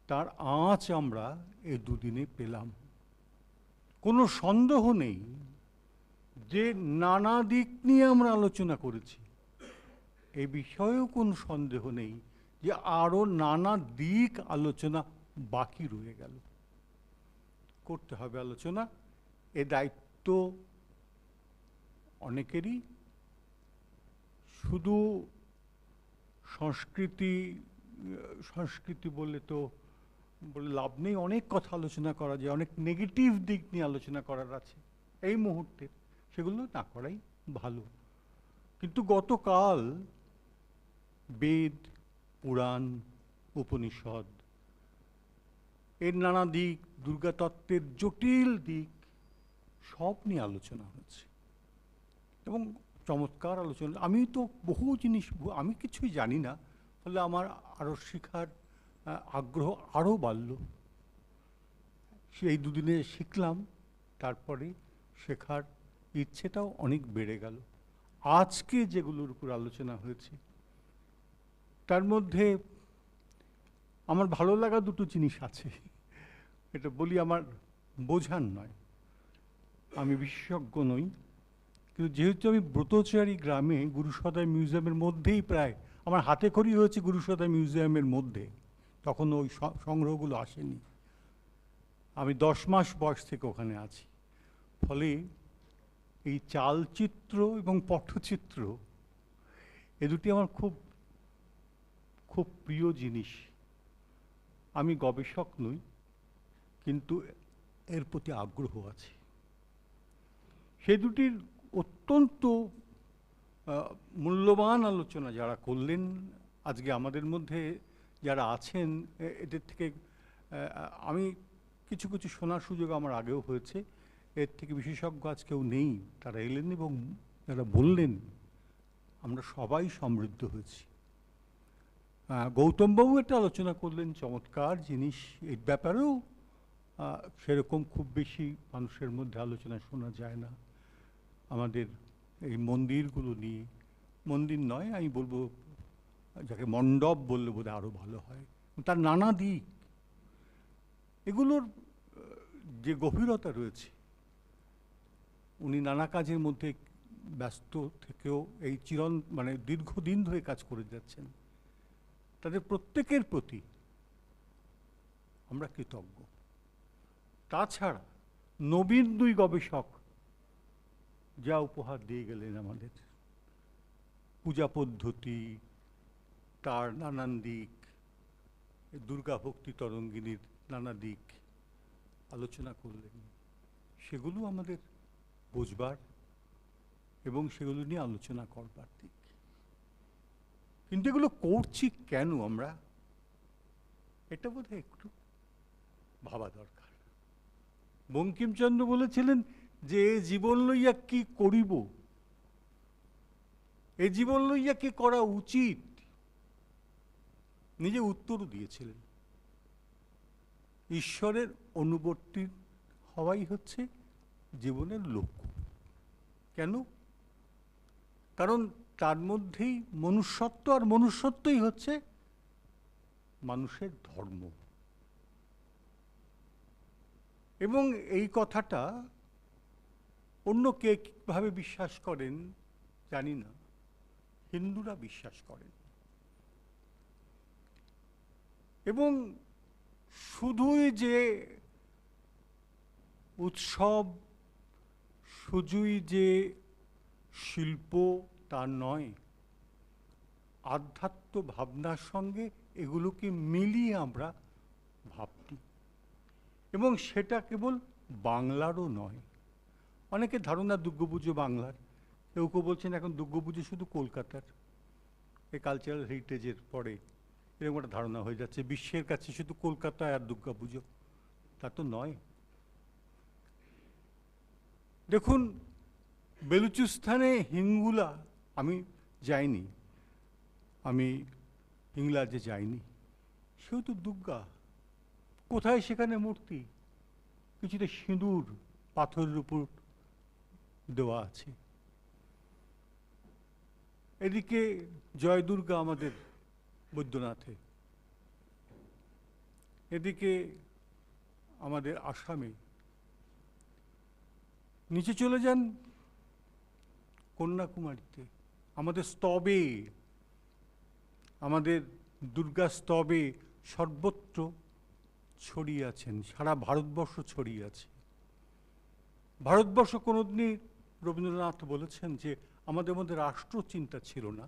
তার আঁচ আমরা এই দুদিনে পেলাম। কোনো সন্দেহ নেই যে নানা দিক নিয়ে আমরা আলোচনা করেছি, এই বিষয়েও কোনো সন্দেহ নেই যে আরও নানা দিক আলোচনা বাকি রয়ে গেল। করতে হবে আলোচনা, এ দায়িত্ব অনেকেরই। শুধু সংস্কৃতি বলে লাভ নেই, অনেক কথা আলোচনা করা যায়, অনেক নেগেটিভ দিক নিয়ে আলোচনা করার আছে এই মুহূর্তে, সেগুলো না করাই ভালো। কিন্তু গতকাল বেদ, পুরাণ, উপনিষদ এর নানা দিক, দুর্গা তত্ত্বের জটিল দিক সব নিয়ে আলোচনা হয়েছে এবং চমৎকার আলোচনা। আমি তো বহু জিনিস, আমি কিছুই জানি না, ফলে আমার আরও শেখার আগ্রহ আরও বাড়ল। সেই দুদিনে শিখলাম, তারপরে শেখার ইচ্ছেটাও অনেক বেড়ে গেল। আজকে যেগুলোর উপর আলোচনা হয়েছে তার মধ্যে আমার ভালো লাগা দুটো জিনিস আছে, এটা বলি, আমার বোঝার নয়, আমি বিশেষজ্ঞ নই, কিন্তু যেহেতু আমি ব্রতচারী গ্রামে গুরুসদয় মিউজিয়ামের মধ্যেই, প্রায় আমার হাতে খড়ি হয়েছে গুরুসদয় মিউজিয়ামের মধ্যে, তখন ওই সংগ্রহগুলো আসেনি, আমি 10 মাস বয়স থেকে ওখানে আছি, ফলে এই চালচিত্র এবং পটচিত্র এ দুটি আমার খুব খুব প্রিয় জিনিস। আমি গবেষক নই, কিন্তু এর প্রতি আগ্রহ আছে। সেই দুটির অত্যন্ত মূল্যবান আলোচনা যারা করলেন, আজকে আমাদের মধ্যে যারা আছেন, এদের থেকে আমি কিছু কিছু শোনার সুযোগ আমার আগেও হয়েছে, এর থেকে বিশেষজ্ঞ আজ কেউ নেই, তারা এলেন এবং যারা বললেন, আমরা সবাই সমৃদ্ধ হয়েছি। গৌতমবাবু একটা আলোচনা করলেন, চমৎকার জিনিস, এই ব্যাপারেও সেরকম খুব বেশি মানুষের মধ্যে আলোচনা শোনা যায় না। আমাদের এই মন্দিরগুলো নিয়ে, মন্দির নয় আমি বলবো, যাকে মণ্ডপ বললে বোধহয় আরও ভালো হয়, তার নানা দিক, এগুলোর যে গভীরতা রয়েছে, উনি নানা কাজের মধ্যে ব্যস্ত থেকেও এই মানে দীর্ঘদিন ধরে কাজ করে যাচ্ছেন, তাদের প্রত্যেকের প্রতি আমরা কৃতজ্ঞ। তাছাড়া নবীন 2 গবেষক যা উপহার দিয়ে গেলেন আমাদের, পূজা পদ্ধতি, তার নানান দিক, দুর্গা ভক্তি তরঙ্গিনীর নানা দিক আলোচনা করলেন, সেগুলো আমাদের বুঝবার এবং সেগুলো নিয়ে আলোচনা করবার দিক। কিন্তু এগুলো করছি কেন আমরা, এটা বোধহয় একটু ভাবা দরকার। বঙ্কিমচন্দ্র বলেছিলেন যে এ জীবন লইয়া কি করিব, এ জীবন লইয়া কি করা উচিত, নিজে উত্তরও দিয়েছিলেন। ঈশ্বরের অনুবর্তী হওয়াই হচ্ছে জীবনের লক্ষ্য। কেন? কারণ তার মধ্যেই মনুষ্যত্ব, আর মনুষ্যত্বই হচ্ছে মানুষের ধর্ম। এবং এই কথাটা অন্য কে কীভাবে বিশ্বাস করেন জানি না, হিন্দুরা বিশ্বাস করেন। এবং শুধুই যে উৎসব, শুধুই যে শিল্প তা নয়, আধ্যাত্ম ভাবনার সঙ্গে এগুলোকে মিলিয়ে আমরা ভাবছি। এবং সেটা কেবল বাংলারও নয়। অনেকে ধারণা দুর্গাপুজো বাংলার, কেউ কেউ বলছেন এখন দুর্গাপুজো শুধু কলকাতার, এই কালচারাল হেরিটেজের পরে এরকম একটা ধারণা হয়ে যাচ্ছে বিশ্বের কাছে শুধু কলকাতায় আর দুর্গাপুজো। তা তো নয়। দেখুন, বেলুচিস্তানে হিঙ্গুলা, আমি যাইনি, আমি হিংলাজে যাইনি, সেও তো দুর্গা। কোথায় সেখানে মূর্তি? কিছুটা সিঁদুর পাথরের উপর দেওয়া আছে। এদিকে জয় দুর্গা আমাদের বৈদ্যনাথে, এদিকে আমাদের আসামে। নিচে চলে যান কন্যাকুমারীতে, আমাদের স্তবে, আমাদের দুর্গা স্তবে সর্বত্র ছড়িয়ে আছেন, সারা ভারতবর্ষ ছড়িয়ে আছে। ভারতবর্ষ কোনোদিনই, রবীন্দ্রনাথ বলেছেন যে আমাদের মধ্যে রাষ্ট্র চিন্তা ছিল না,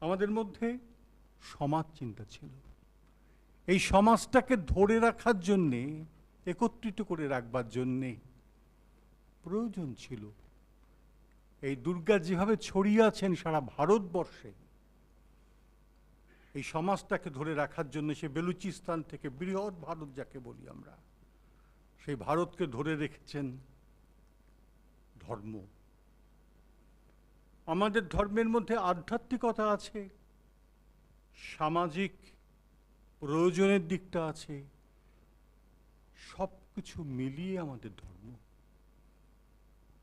আমাদের মধ্যে সমাজ চিন্তা ছিল। এই সমাজটাকে ধরে রাখার জন্যে, একত্রিত করে রাখবার জন্যে প্রয়োজন ছিল এই দুর্গা যেভাবে ছড়িয়ে আছেন সারা ভারতবর্ষে, এই সমাজটাকে ধরে রাখার জন্য সে বেলুচিস্তান থেকে বৃহৎ ভারত যাকে বলি আমরা, সেই ভারতকে ধরে রেখেছেন ধর্ম। আমাদের ধর্মের মধ্যে আধ্যাত্মিকতা আছে, সামাজিক প্রয়োজনের দিকটা আছে, সব কিছু মিলিয়ে আমাদের ধর্ম।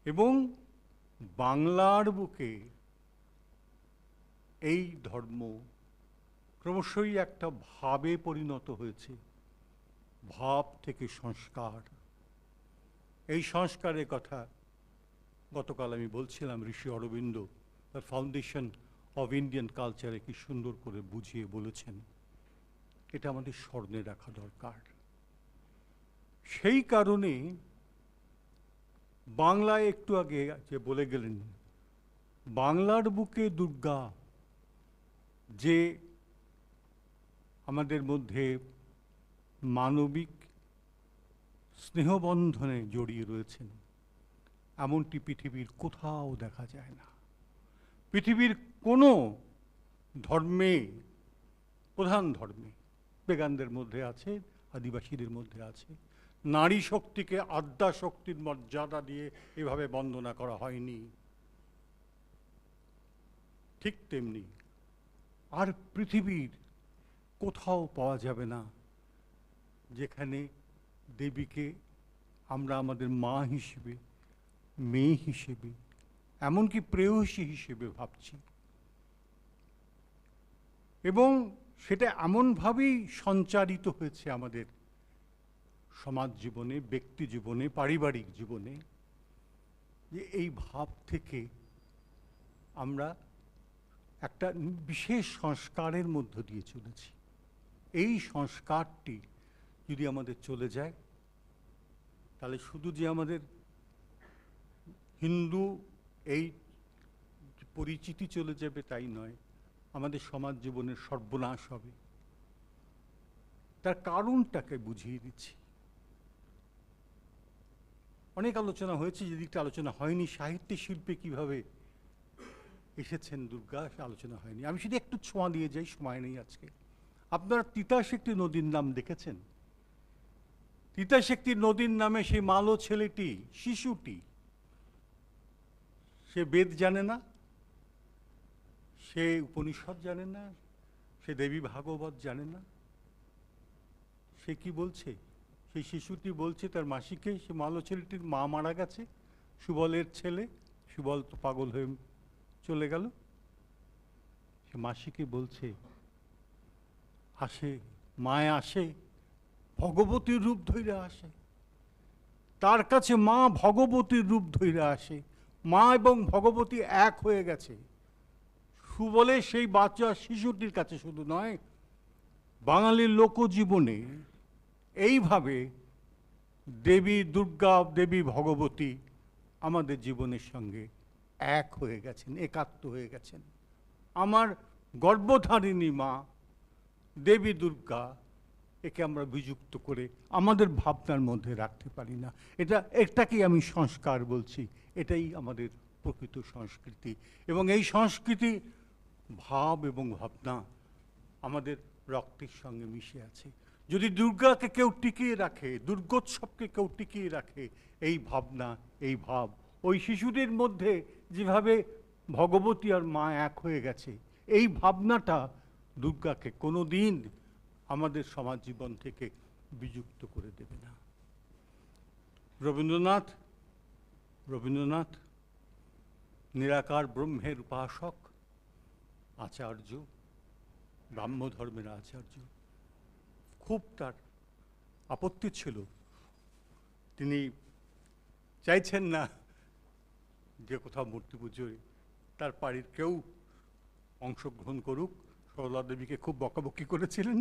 এবং বাংলার বুকে এই ধর্ম ক্রমশই একটা ভাবে পরিণত হয়েছে, ভাব থেকে সংস্কার। এই সংস্কারের কথা গতকাল আমি বলছিলাম, ঋষি অরবিন্দ তার ফাউন্ডেশন অফ ইন্ডিয়ান কালচারে কি সুন্দর করে বুঝিয়ে বলেছেন। এটা আমাদের স্মরণে রাখা দরকার। সেই কারণে বাংলায় একটু আগে যে বলে গেলেন, বাংলার বুকে দুর্গা যে আমাদের মধ্যে মানবিক স্নেহবন্ধনে জড়িয়ে রয়েছেন, এমনটি পৃথিবীর কোথাও দেখা যায় না। পৃথিবীর কোনো ধর্মে, প্রধান ধর্মে, বেগানদের মধ্যে আছে, আদিবাসীদের মধ্যে আছে, নারী শক্তিকে আদ্যা শক্তির মর্যাদা দিয়ে এভাবে বন্দনা করা হয়নি। ঠিক তেমনি আর পৃথিবীর কোথাও পাওয়া যাবে না যেখানে দেবীকে আমরা আমাদের মা হিসেবে, মেয়ে হিসেবে, এমনকি প্রেয়সী হিসেবে ভাবছি। এবং সেটা এমনভাবেই সঞ্চারিত হয়েছে আমাদের সমাজ জীবনে, ব্যক্তি জীবনে, পারিবারিক জীবনে, যে এই ভাব থেকে আমরা একটা বিশেষ সংস্কারের মধ্য দিয়ে চলেছি। এই সংস্কারটি যদি আমাদের চলে যায়, তাহলে শুধু যে আমাদের হিন্দু এই পরিচিতি চলে যাবে তাই নয়, আমাদের সমাজ জীবনের সর্বনাশ হবে। তার কারণটাকে বুঝিয়ে দিচ্ছি। অনেক আলোচনা হয়েছে, যেদিকটা আলোচনা হয়নি, সাহিত্য শিল্পে কিভাবে এসেছেন দুর্গা, সে আলোচনা হয়নি। আমি শুধু একটু ছোঁয়া দিয়ে যাই, সময় নেই আজকে। আপনারা তিতাস একটি নদীর নাম দেখেছেন? তিতাস একটি নদীর নামে সেই মালো ছেলেটি, শিশুটি, সে বেদ জানে না, সে উপনিষদ জানে না, সে দেবী ভাগবত জানে না। সে কি বলছে? সেই শিশুটি বলছে তার মাসিকে, সে মালো ছেলেটির মা মারা গেছে, সুবলের ছেলে, সুবল তো পাগল হয়ে চলে গেল। সে মাসিকে বলছে, আসে মায় আসে, ভগবতীর রূপ ধইরা আসে, তার কাছে মা ভগবতীর রূপ ধইরা আসে। মা এবং ভগবতী এক হয়ে গেছে। সুবলে সেই বাচ্চা শিশুটির কাছে শুধু নয়, বাঙালির লোকজীবনে এইভাবে দেবী দুর্গা, দেবী ভগবতী আমাদের জীবনের সঙ্গে এক হয়ে গেছেন, একাত্ম হয়ে গেছেন। আমার গর্ভধারিণী মা দেবী দুর্গা, একে আমরা বিযুক্ত করে আমাদের ভাবনার মধ্যে রাখতে পারি না। এটাকেই আমি সংস্কার বলছি, এটাই আমাদের প্রকৃত সংস্কৃতি। এবং এই সংস্কৃতি, ভাব এবং ভাবনা আমাদের রক্তের সঙ্গে মিশে আছে। যদি দুর্গাকে কেউ টিকিয়ে রাখে, দুর্গোৎসবকে কেউ টিকিয়ে রাখে, এই ভাবনা, এই ভাব, ওই শিশুদের মধ্যে যেভাবে ভগবতী আর মা এক হয়ে গেছে, এই ভাবনাটা দুর্গাকে কোনো দিন আমাদের সমাজ জীবন থেকে বিযুক্ত করে দেবে না। রবীন্দ্রনাথ নিরাকার ব্রহ্মের উপাসক, আচার্য, ব্রাহ্মধর্মের আচার্য। খুব তার আপত্তি ছিল, তিনি চাইছেন না যে কোথাও মূর্তি পুজোয় তার বাড়ির কেউ অংশগ্রহণ করুক। সরলা দেবীকে খুব বকাবকি করেছিলেন।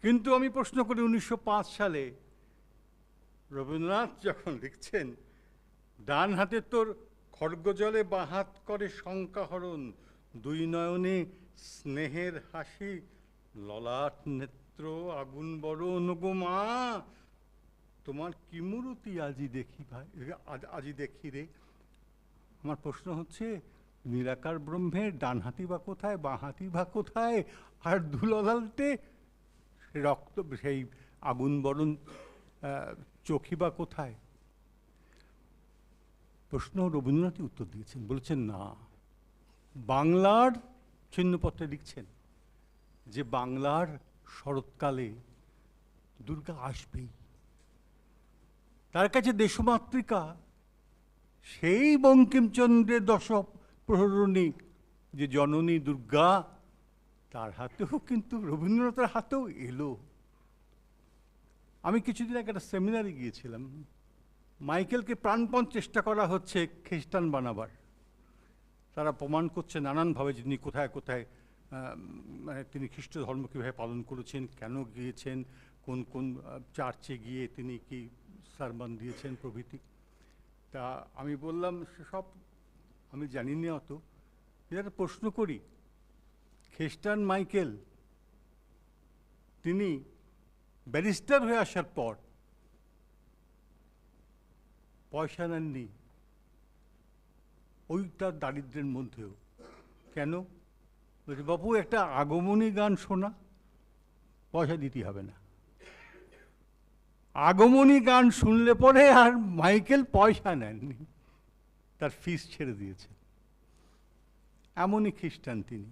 কিন্তু আমি প্রশ্ন করি, 1905 সালে রবীন্দ্রনাথ যখন লিখছেন, ডান হাতে তোর খড়গজলে বাঁ হাত করে শঙ্কাহরণ, দুই নয়নে স্নেহের হাসি, ললাট নেত্র আগুন বরণ, গো মা তোমার কি মূরতি আজি দেখি ভাই, আজি দেখি রে। আমার প্রশ্ন হচ্ছে, নিরাকার ব্রহ্মের ডান হাতি বা কোথায়, বাঁ হাতি বা কোথায়, আর দুললালতে রক্ত, সেই আগুন বরণ চোখই বা কোথায়? প্রশ্ন রবীন্দ্রনাথই উত্তর দিয়েছেন, বলেছেন না। বাংলার চিহ্নপত্রে লিখছেন যে বাংলার শরৎকালে দুর্গা আসবেই। তার কাছে দেশমাতৃকা, সেই বঙ্কিমচন্দ্রের দশপ্রহরণী যে জননী দুর্গা, তার হাতেও কিন্তু রবীন্দ্রনাথের হাতেও এলো। আমি কিছুদিন আগে একটা সেমিনারে গিয়েছিলাম। মাইকেলকে প্রাণপণ চেষ্টা করা হচ্ছে খ্রিস্টান বানাবার। তারা প্রমাণ করছে নানানভাবে যিনি কোথায় কোথায় মানে তিনি খ্রিস্ট ধর্ম কীভাবে পালন করেছেন, কেন গিয়েছেন, কোন কোন চার্চে গিয়ে তিনি কি সারমন দিয়েছেন প্রভৃতি। তা আমি বললাম, সেসব আমি জানি না অত। একটা প্রশ্ন করি, খ্রিস্টান মাইকেল তিনি ব্যারিস্টার হয়ে আসার পর পয়সা নেননি, ওইটা দারিদ্র্যের মধ্যেও। কেন? বলছি, বাবু একটা আগমনী গান শোনা, পয়সা দিতে হবে না। আগমনী গান শুনলে পরে আর মাইকেল পয়সা নেননি, তার ফিস ছেড়ে দিয়েছে। এমনই খ্রিস্টান তিনি।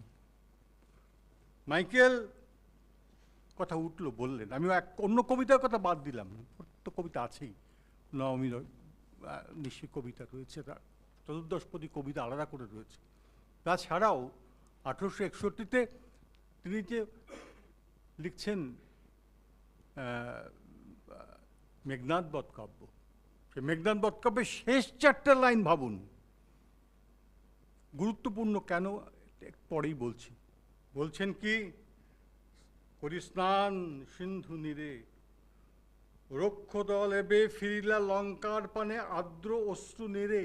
মাইকেল কথা উঠলো, বললেন, আমি অন্য কবিতার কথা বাদ দিলাম, তো কবিতা আছেই, নবমী নিশি কবিতা রয়েছে, তার চতুর্দশপদী কবিতা আলাদা করে রয়েছে। তাছাড়াও 1861-তে তিনি যে লিখছেন মেঘনাদ বধ কাব্য, সে মেঘনাদ বধ কাব্যের শেষ 4টা লাইন ভাবুন, গুরুত্বপূর্ণ কেন পরেই বলছি। বলছেন কি, করি স্নান সিন্ধু নীরে, রক্ষ দল এবে ফিরিলা লঙ্কার পানে আর্দ্র অশ্রু নেড়ে,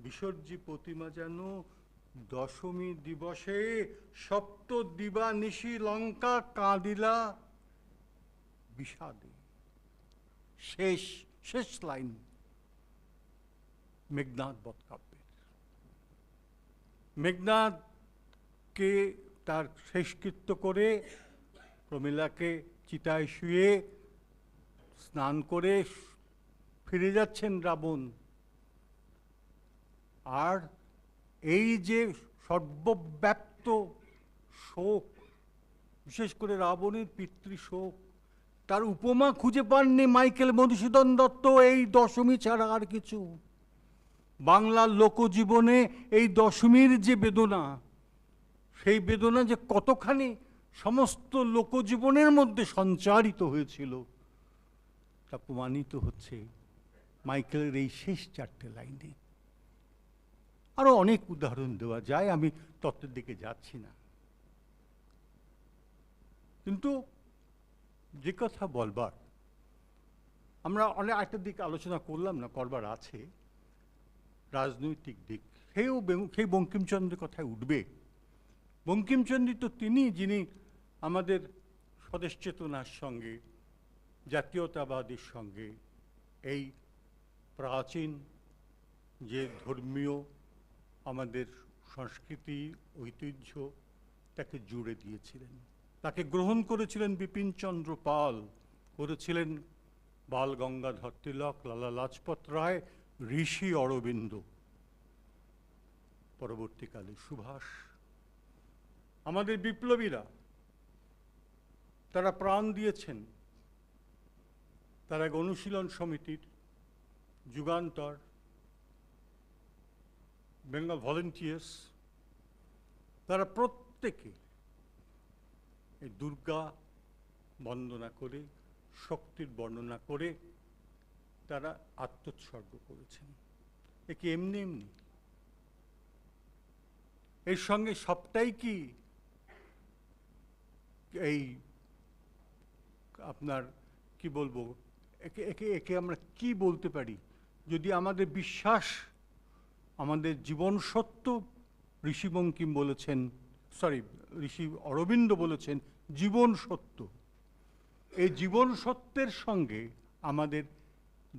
বিসর্জি প্রতিমা যেন দশমী দিবসে সপ্ত দিবা নিশি লঙ্কা কাঁদিলা, বিষাদে। শেষ শেষ লাইন মেঘনাদ বধ কাব্যের। মেঘনাদকে তার শেষকৃত্য করে প্রমীলাকে চিতায় শুয়ে স্নান করে ফিরে যাচ্ছেন রাবণ। আর এই যে সর্বব্যাপ্ত শোক, বিশেষ করে রাবণের পিতৃশোক, তার উপমা খুঁজে পাননি মাইকেল মধুসূদন দত্ত এই দশমী ছাড়া আর কিছু। বাংলার লোকজীবনে এই দশমীর যে বেদনা, সেই বেদনা যে কতখানি সমস্ত লোকজীবনের মধ্যে সঞ্চারিত হয়েছিল তা প্রমাণিত হচ্ছে মাইকেলের এই শেষ 4টে লাইনে। আরও অনেক উদাহরণ দেওয়া যায়, আমি তত্ত্বের দিকে যাচ্ছি না। কিন্তু যে কথা বলবার, আমরা অনেক একটা দিক আলোচনা করলাম না, করবার আছে রাজনৈতিক দিক। সেই বঙ্কিমচন্দ্রের কথায় উঠবে। বঙ্কিমচন্দ্র তো তিনি যিনি আমাদের স্বদেশ চেতনার সঙ্গে, জাতীয়তাবাদের সঙ্গে এই প্রাচীন যে ধর্মীয় আমাদের সংস্কৃতি ঐতিহ্য তাকে জুড়ে দিয়েছিলেন। তাকে গ্রহণ করেছিলেন বিপিনচন্দ্র পাল, করেছিলেন বাল গঙ্গাধর তিলক, লালা লাজপত রায়, ঋষি অরবিন্দ, পরবর্তীকালে সুভাষ। আমাদের বিপ্লবীরা তারা প্রাণ দিয়েছেন। তারা এক অনুশীলন সমিতির, যুগান্তর, বেঙ্গল ভলেন্টিয়ার্স, তারা প্রত্যেকে এই দুর্গা বন্দনা করে, শক্তির বর্ণনা করে তারা আত্মোৎসর্গ করেছেন। একে এমনি এমনি এর সঙ্গে সবটাই কি এই আপনার কি বলবো, একে একে একে আমরা কি বলতে পারি, যদি আমাদের বিশ্বাস, আমাদের জীবন সত্য, ঋষি বঙ্কিম বলেছেন, ঋষি অরবিন্দ বলেছেন জীবন সত্য। এই জীবন সত্যের সঙ্গে আমাদের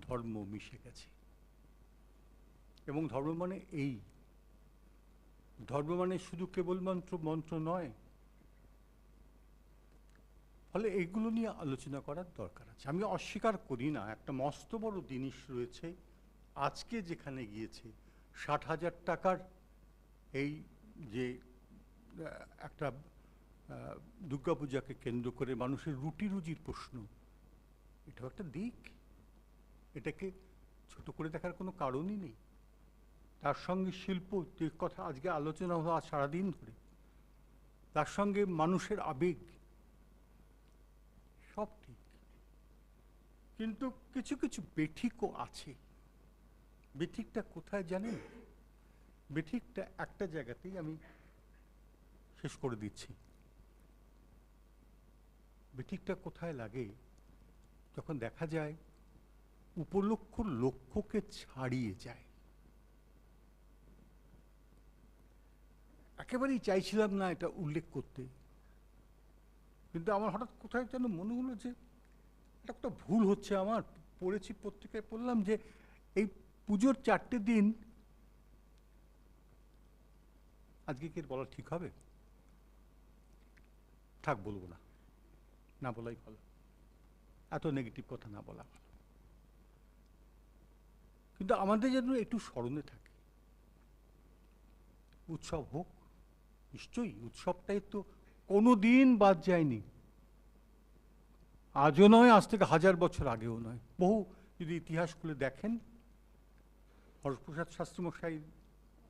ধর্ম মিশে গেছে। এবং ধর্ম মানে এই, ধর্ম মানে শুধু কেবলমাত্র মন্ত্র নয়। ফলে এইগুলো নিয়ে আলোচনা করার দরকার আছে। আমি অস্বীকার করি না, একটা মস্ত বড় জিনিস রয়েছে। আজকে যেখানে গিয়েছে 60,000 টাকার এই যে একটা দুর্গাপূজাকে কেন্দ্র করে মানুষের রুটি রুজির প্রশ্ন, এটাও একটা দিক। এটাকে ছোট করে দেখার কোনো কারণই নেই। তার সঙ্গে শিল্প, যে কথা আজকে আলোচনা হলো আজ সারাদিন ধরে, তার সঙ্গে মানুষের আবেগ, সব ঠিক। কিন্তু কিছু কিছু বেঠিকও আছে। বেঠিকটা কোথায় জানেন? বেঠিকটা একটা জায়গাতেই আমি শেষ করে দিচ্ছি। বেঠিকটা কোথায় লাগে? যখন দেখা যায় উপলক্ষ লক্ষ্যকে ছাড়িয়ে যায়। একেবারেই চাইছিলাম না এটা উল্লেখ করতে, কিন্তু আমার হঠাৎ কোথায় যেন মনে হলো যে এটা একটা ভুল হচ্ছে আমার। পড়েছি, পত্রিকায় পড়লাম যে এই পুজোর 4টে দিন, আজকে কি বলা ঠিক হবে? থাক, বলবো না, না বলাই ভালো। এত নেগেটিভ কথা না বলা ভালো। কিন্তু আমাদের যেন একটু স্মরণে থাকে, উৎসব হোক, নিশ্চয়ই উৎসবটাই তো কোনো দিন বাদ যায়নি। আজও নয়, আজ থেকে 1000 বছর আগেও নয়। বহু যদি ইতিহাস খুলে দেখেন, হরপ্রসাদ শাস্ত্রী মশাই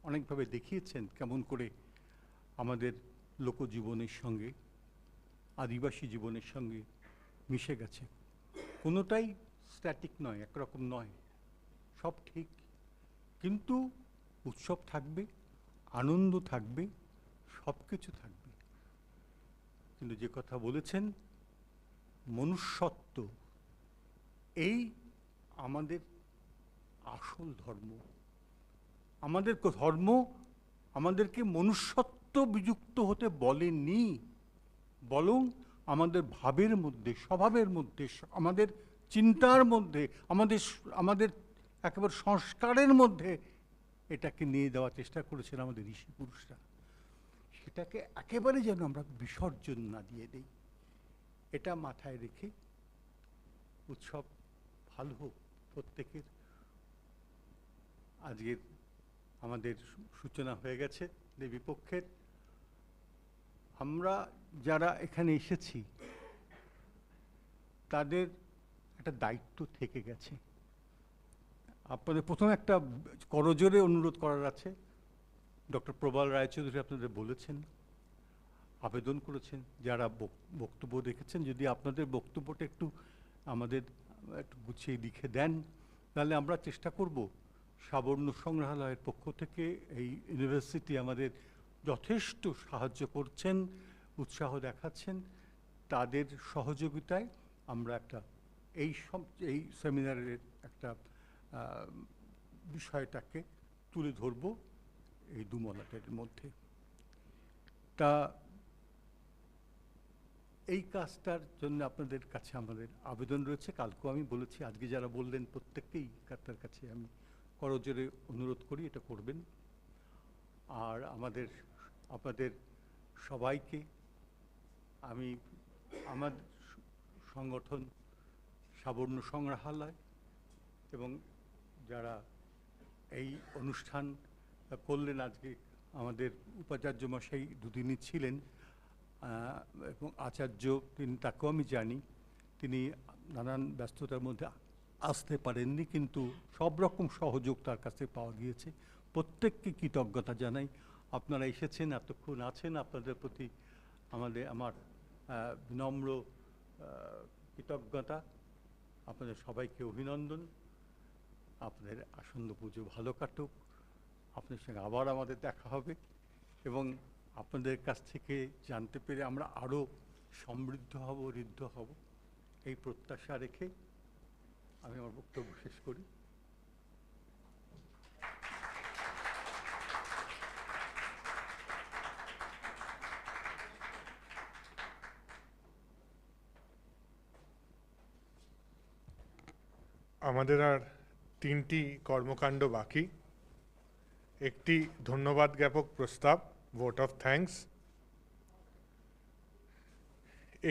অনেকভাবে দেখিয়েছেন কেমন করে আমাদের লোকজীবনের সঙ্গে, আদিবাসী জীবনের সঙ্গে মিশে গেছে। কোনোটাই স্ট্যাটিক নয়, একরকম নয়, সব ঠিক। কিন্তু উৎসব থাকবে, আনন্দ থাকবে, সব কিছু থাকবে। কিন্তু যে কথা বলেছেন মনুষ্যত্ব, এই আমাদের আসল ধর্ম। আমাদের ধর্ম আমাদেরকে মনুষ্যত্ব বিযুক্ত হতে বলেনি, বরং আমাদের ভাবের মধ্যে, স্বভাবের মধ্যে, আমাদের চিন্তার মধ্যে, আমাদের একেবারে সংস্কারের মধ্যে এটাকে নিয়ে দেওয়ার চেষ্টা করেছেন আমাদের ঋষি পুরুষরা। সেটাকে একেবারে যেন আমরা বিসর্জন না দিয়ে দিই, এটা মাথায় রেখে উৎসব ভালো হোক প্রত্যেকের। আজকের আমাদের সূচনা হয়ে গেছে দেবী পক্ষের। আমরা যারা এখানে এসেছি তাদের একটা দায়িত্ব থেকে গেছে। আপনাদের প্রথমে একটা করজোরে অনুরোধ করার আছে। ডক্টর প্রবাল রায়চৌধুরী আপনাদের বলেছেন, আবেদন করেছেন, যারা বক্তব্য রেখেছেন, যদি আপনাদের বক্তব্যটা একটু আমাদের একটু গুছিয়ে লিখে দেন, তাহলে আমরা চেষ্টা করব সাবর্ণ সংগ্রহালয়ের পক্ষ থেকে এই ইউনিভার্সিটি আমাদের যথেষ্ট সাহায্য করছেন, উৎসাহ দেখাচ্ছেন, তাদের সহযোগিতায় আমরা একটা এই সেমিনারের একটা বিষয়টাকে তুলে ধরব এই দুমলাটের মধ্যে। তা এই কাজটার জন্য আপনাদের কাছে আমাদের আবেদন রয়েছে। কালকেও আমি বলেছি, আজকে যারা বললেন প্রত্যেককেই তার কাছে আমি করজোরে অনুরোধ করি এটা করবেন। আর আপনাদের সবাইকে আমি আমার সংগঠন সাবর্ণ সংগ্রহালয় এবং যারা এই অনুষ্ঠান করলেন, আজকে আমাদের উপাচার্য মশাই দুদিনই ছিলেন এবং আচার্য তিনি, তাকেও আমি জানি, তিনি নানান ব্যস্ততার মধ্যে আসতে পারেননি, কিন্তু সব রকম সহযোগ তার কাছে পাওয়া গিয়েছে। প্রত্যেককে কৃতজ্ঞতা জানাই। আপনারা এসেছেন, এতক্ষণ আছেন, আপনাদের প্রতি আমার বিনম্র কৃতজ্ঞতা। আপনাদের সবাইকে অভিনন্দন। আপনাদের আসন্ন পুজো ভালো কাটুক। আপনাদের সঙ্গে আবার আমাদের দেখা হবে এবং আপনাদের কাছ থেকে জানতে পেরে আমরা আরও সমৃদ্ধ হব, ঋদ্ধ হব, এই প্রত্যাশা রেখে আমি আমার বক্তব্য শেষ করি। আমাদের আর 3টি কর্মকাণ্ড বাকি। একটি ধন্যবাদ জ্ঞাপক প্রস্তাব, ভোট অফ থ্যাঙ্কস,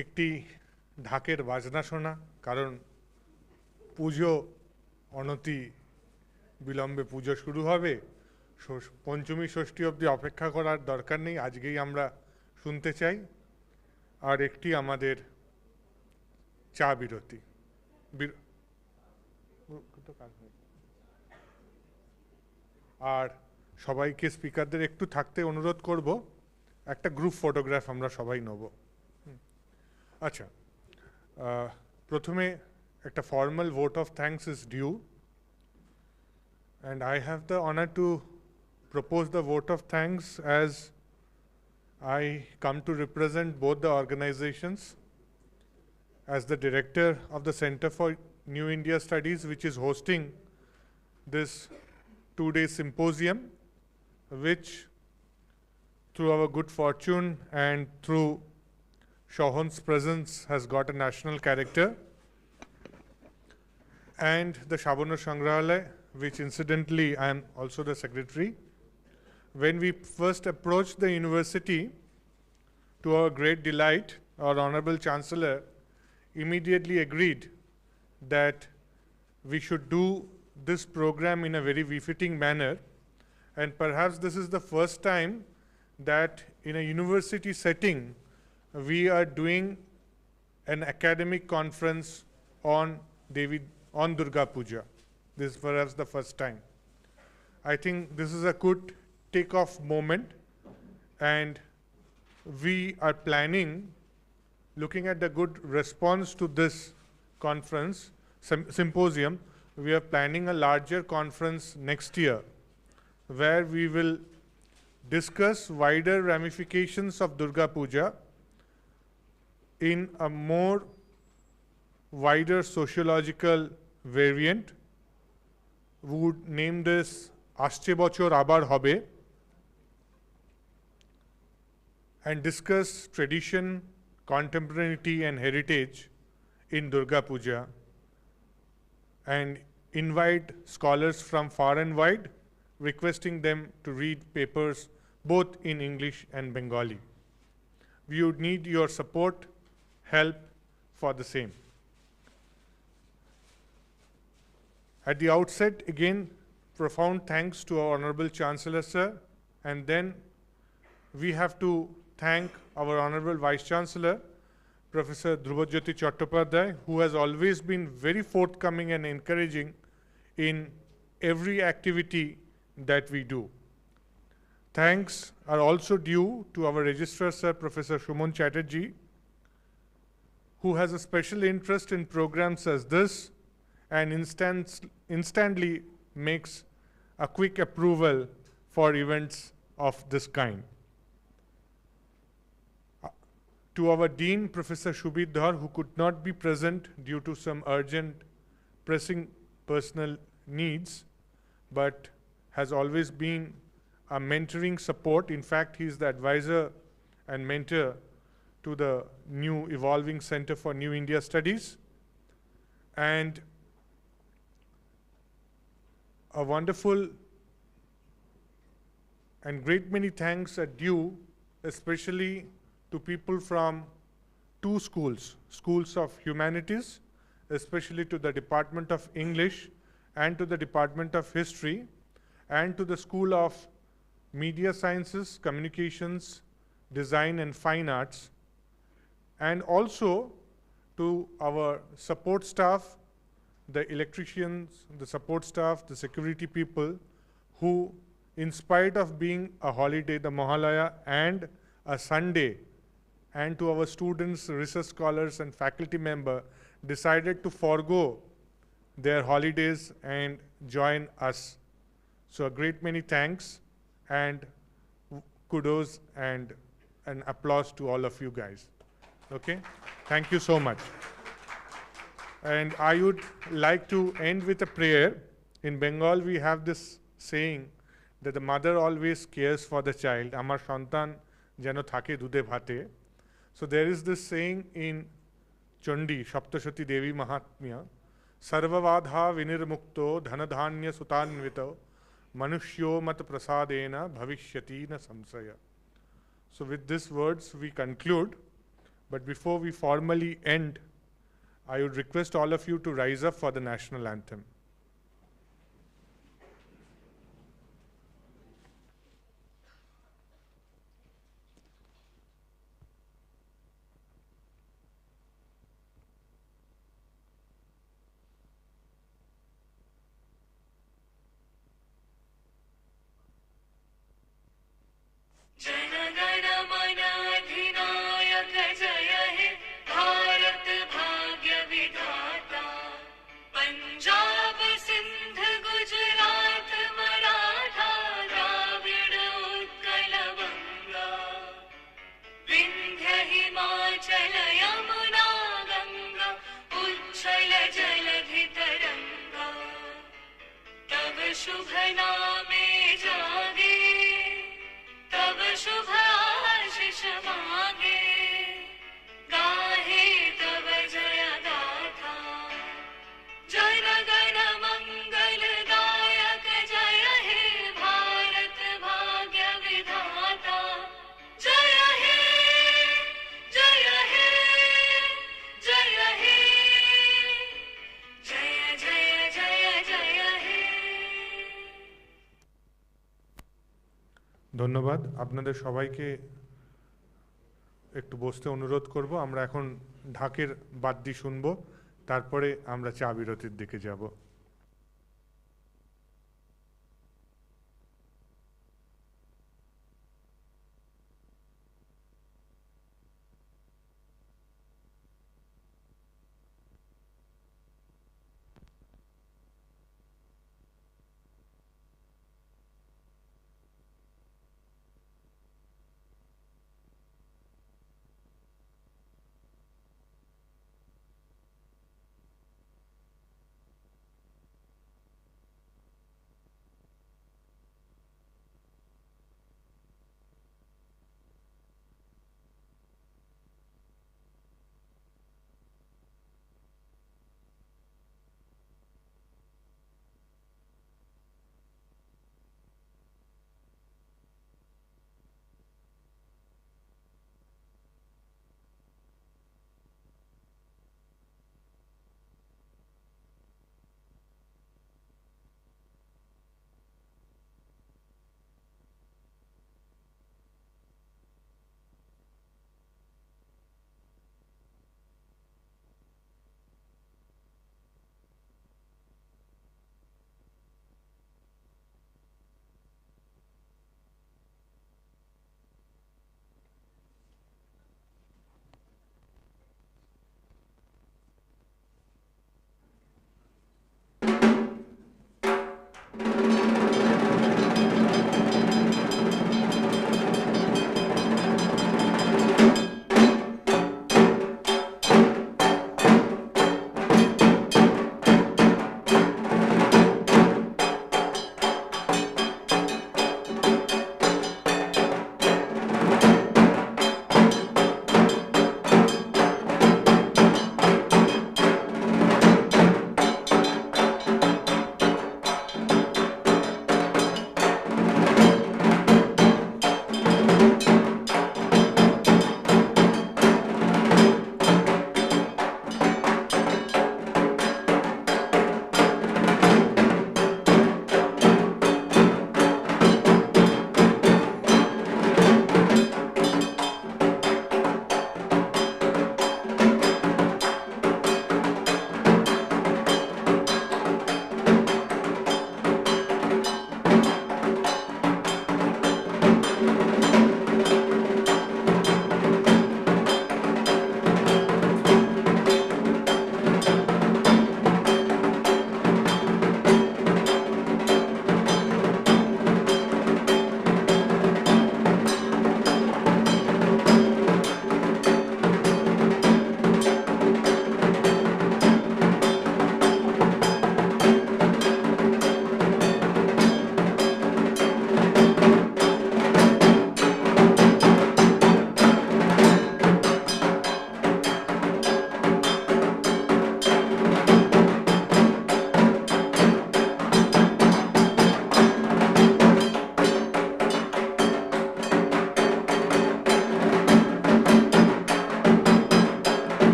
একটি ঢাকের বাজনা শোনা, কারণ পুজো অনতি বিলম্বে পুজো শুরু হবে, পঞ্চমী ষষ্ঠী অবধি অপেক্ষা করার দরকার নেই, আজকেই আমরা শুনতে চাই। আর একটি আমাদের চা বিরতি। আর সবাইকে স্পিকারদের একটু থাকতে অনুরোধ করব, একটা গ্রুপ ফটোগ্রাফ আমরা সবাই নেব। আচ্ছা, প্রথমে একটা formal vote of thanks is due, and I have the honor to propose the vote of thanks as I come to represent both the organizations as the director of the Center for New India Studies, which is hosting this 2-day symposium, which through our good fortune and through Shohan's presence has got a national character, and the SABORNO Sangrahalay, which incidentally I am also the secretary. When we first approached the university, to our great delight, our Honorable Chancellor immediately agreed that we should do this program in a very befitting manner, and perhaps this is the first time that in a university setting we are doing an academic conference on Durga Puja. This is perhaps the first time. I think this is a good take-off moment, and we are planning, looking at the good response to this conference, symposium, we are planning a larger conference next year, where we will discuss wider ramifications of Durga Puja in a more wider sociological variant. We would name this Ashche Bochor Abar Hobe, and discuss tradition, contemporaneity and heritage in Durga Puja, and invite scholars from far and wide, requesting them to read papers both in English and Bengali. We would need your support, help for the same. At the outset, again, profound thanks to our Honorable Chancellor, sir, and then we have to thank our Honorable Vice Chancellor, Professor Dhrubajyoti Chattopadhyay, who has always been very forthcoming and encouraging in every activity that we do. Thanks are also due to our Registrar, Sir, Professor Shumon Chatterjee, who has a special interest in programs as this and instantly makes a quick approval for events of this kind. To our Dean, Professor Shubhit Dhar, who could not be present due to some urgent, pressing personal needs, but has always been a mentoring support. In fact, he is the advisor and mentor to the new evolving Center for New India Studies. And a wonderful and great many thanks are due, especially to people from two schools, schools of humanities, especially to the Department of English and to the Department of History, and to the School of Media Sciences, Communications, Design and Fine Arts, and also to our support staff, the electricians, the support staff, the security people, who, in spite of being a holiday, the Mahalaya, and a Sunday, and to our students, research scholars, and faculty member, decided to forego their holidays and join us. So a great many thanks and kudos and an applause to all of you guys. Okay? Thank you so much. And I would like to end with a prayer. In Bengal, we have this saying that the mother always cares for the child. Amar shantan jeno thake dudhe bhate. So there is this saying in Chandi, Saptashati Devi Mahatmya, Sarvavadha vinirmukto dhanadhanya sutanvito manushyo mat prasadena bhavishyati na samsaya. So with these words we conclude, but before we formally end, I would request all of you to rise up for the national anthem. शुभ नामे जागे तब शुभ आशीष मांगे गाहे तब जय गाथा जन गण मंगल दायक जय हे भारत भाग्य विधाता जय हे जय हे जय हे जय जय जय जय हे। ধন্যবাদ আপনাদের সবাইকে একটু বসতে অনুরোধ করব। আমরা এখন ঢাকের বাদ্যি শুনবো, তারপরে আমরা চা বিরতির দিকে যাব।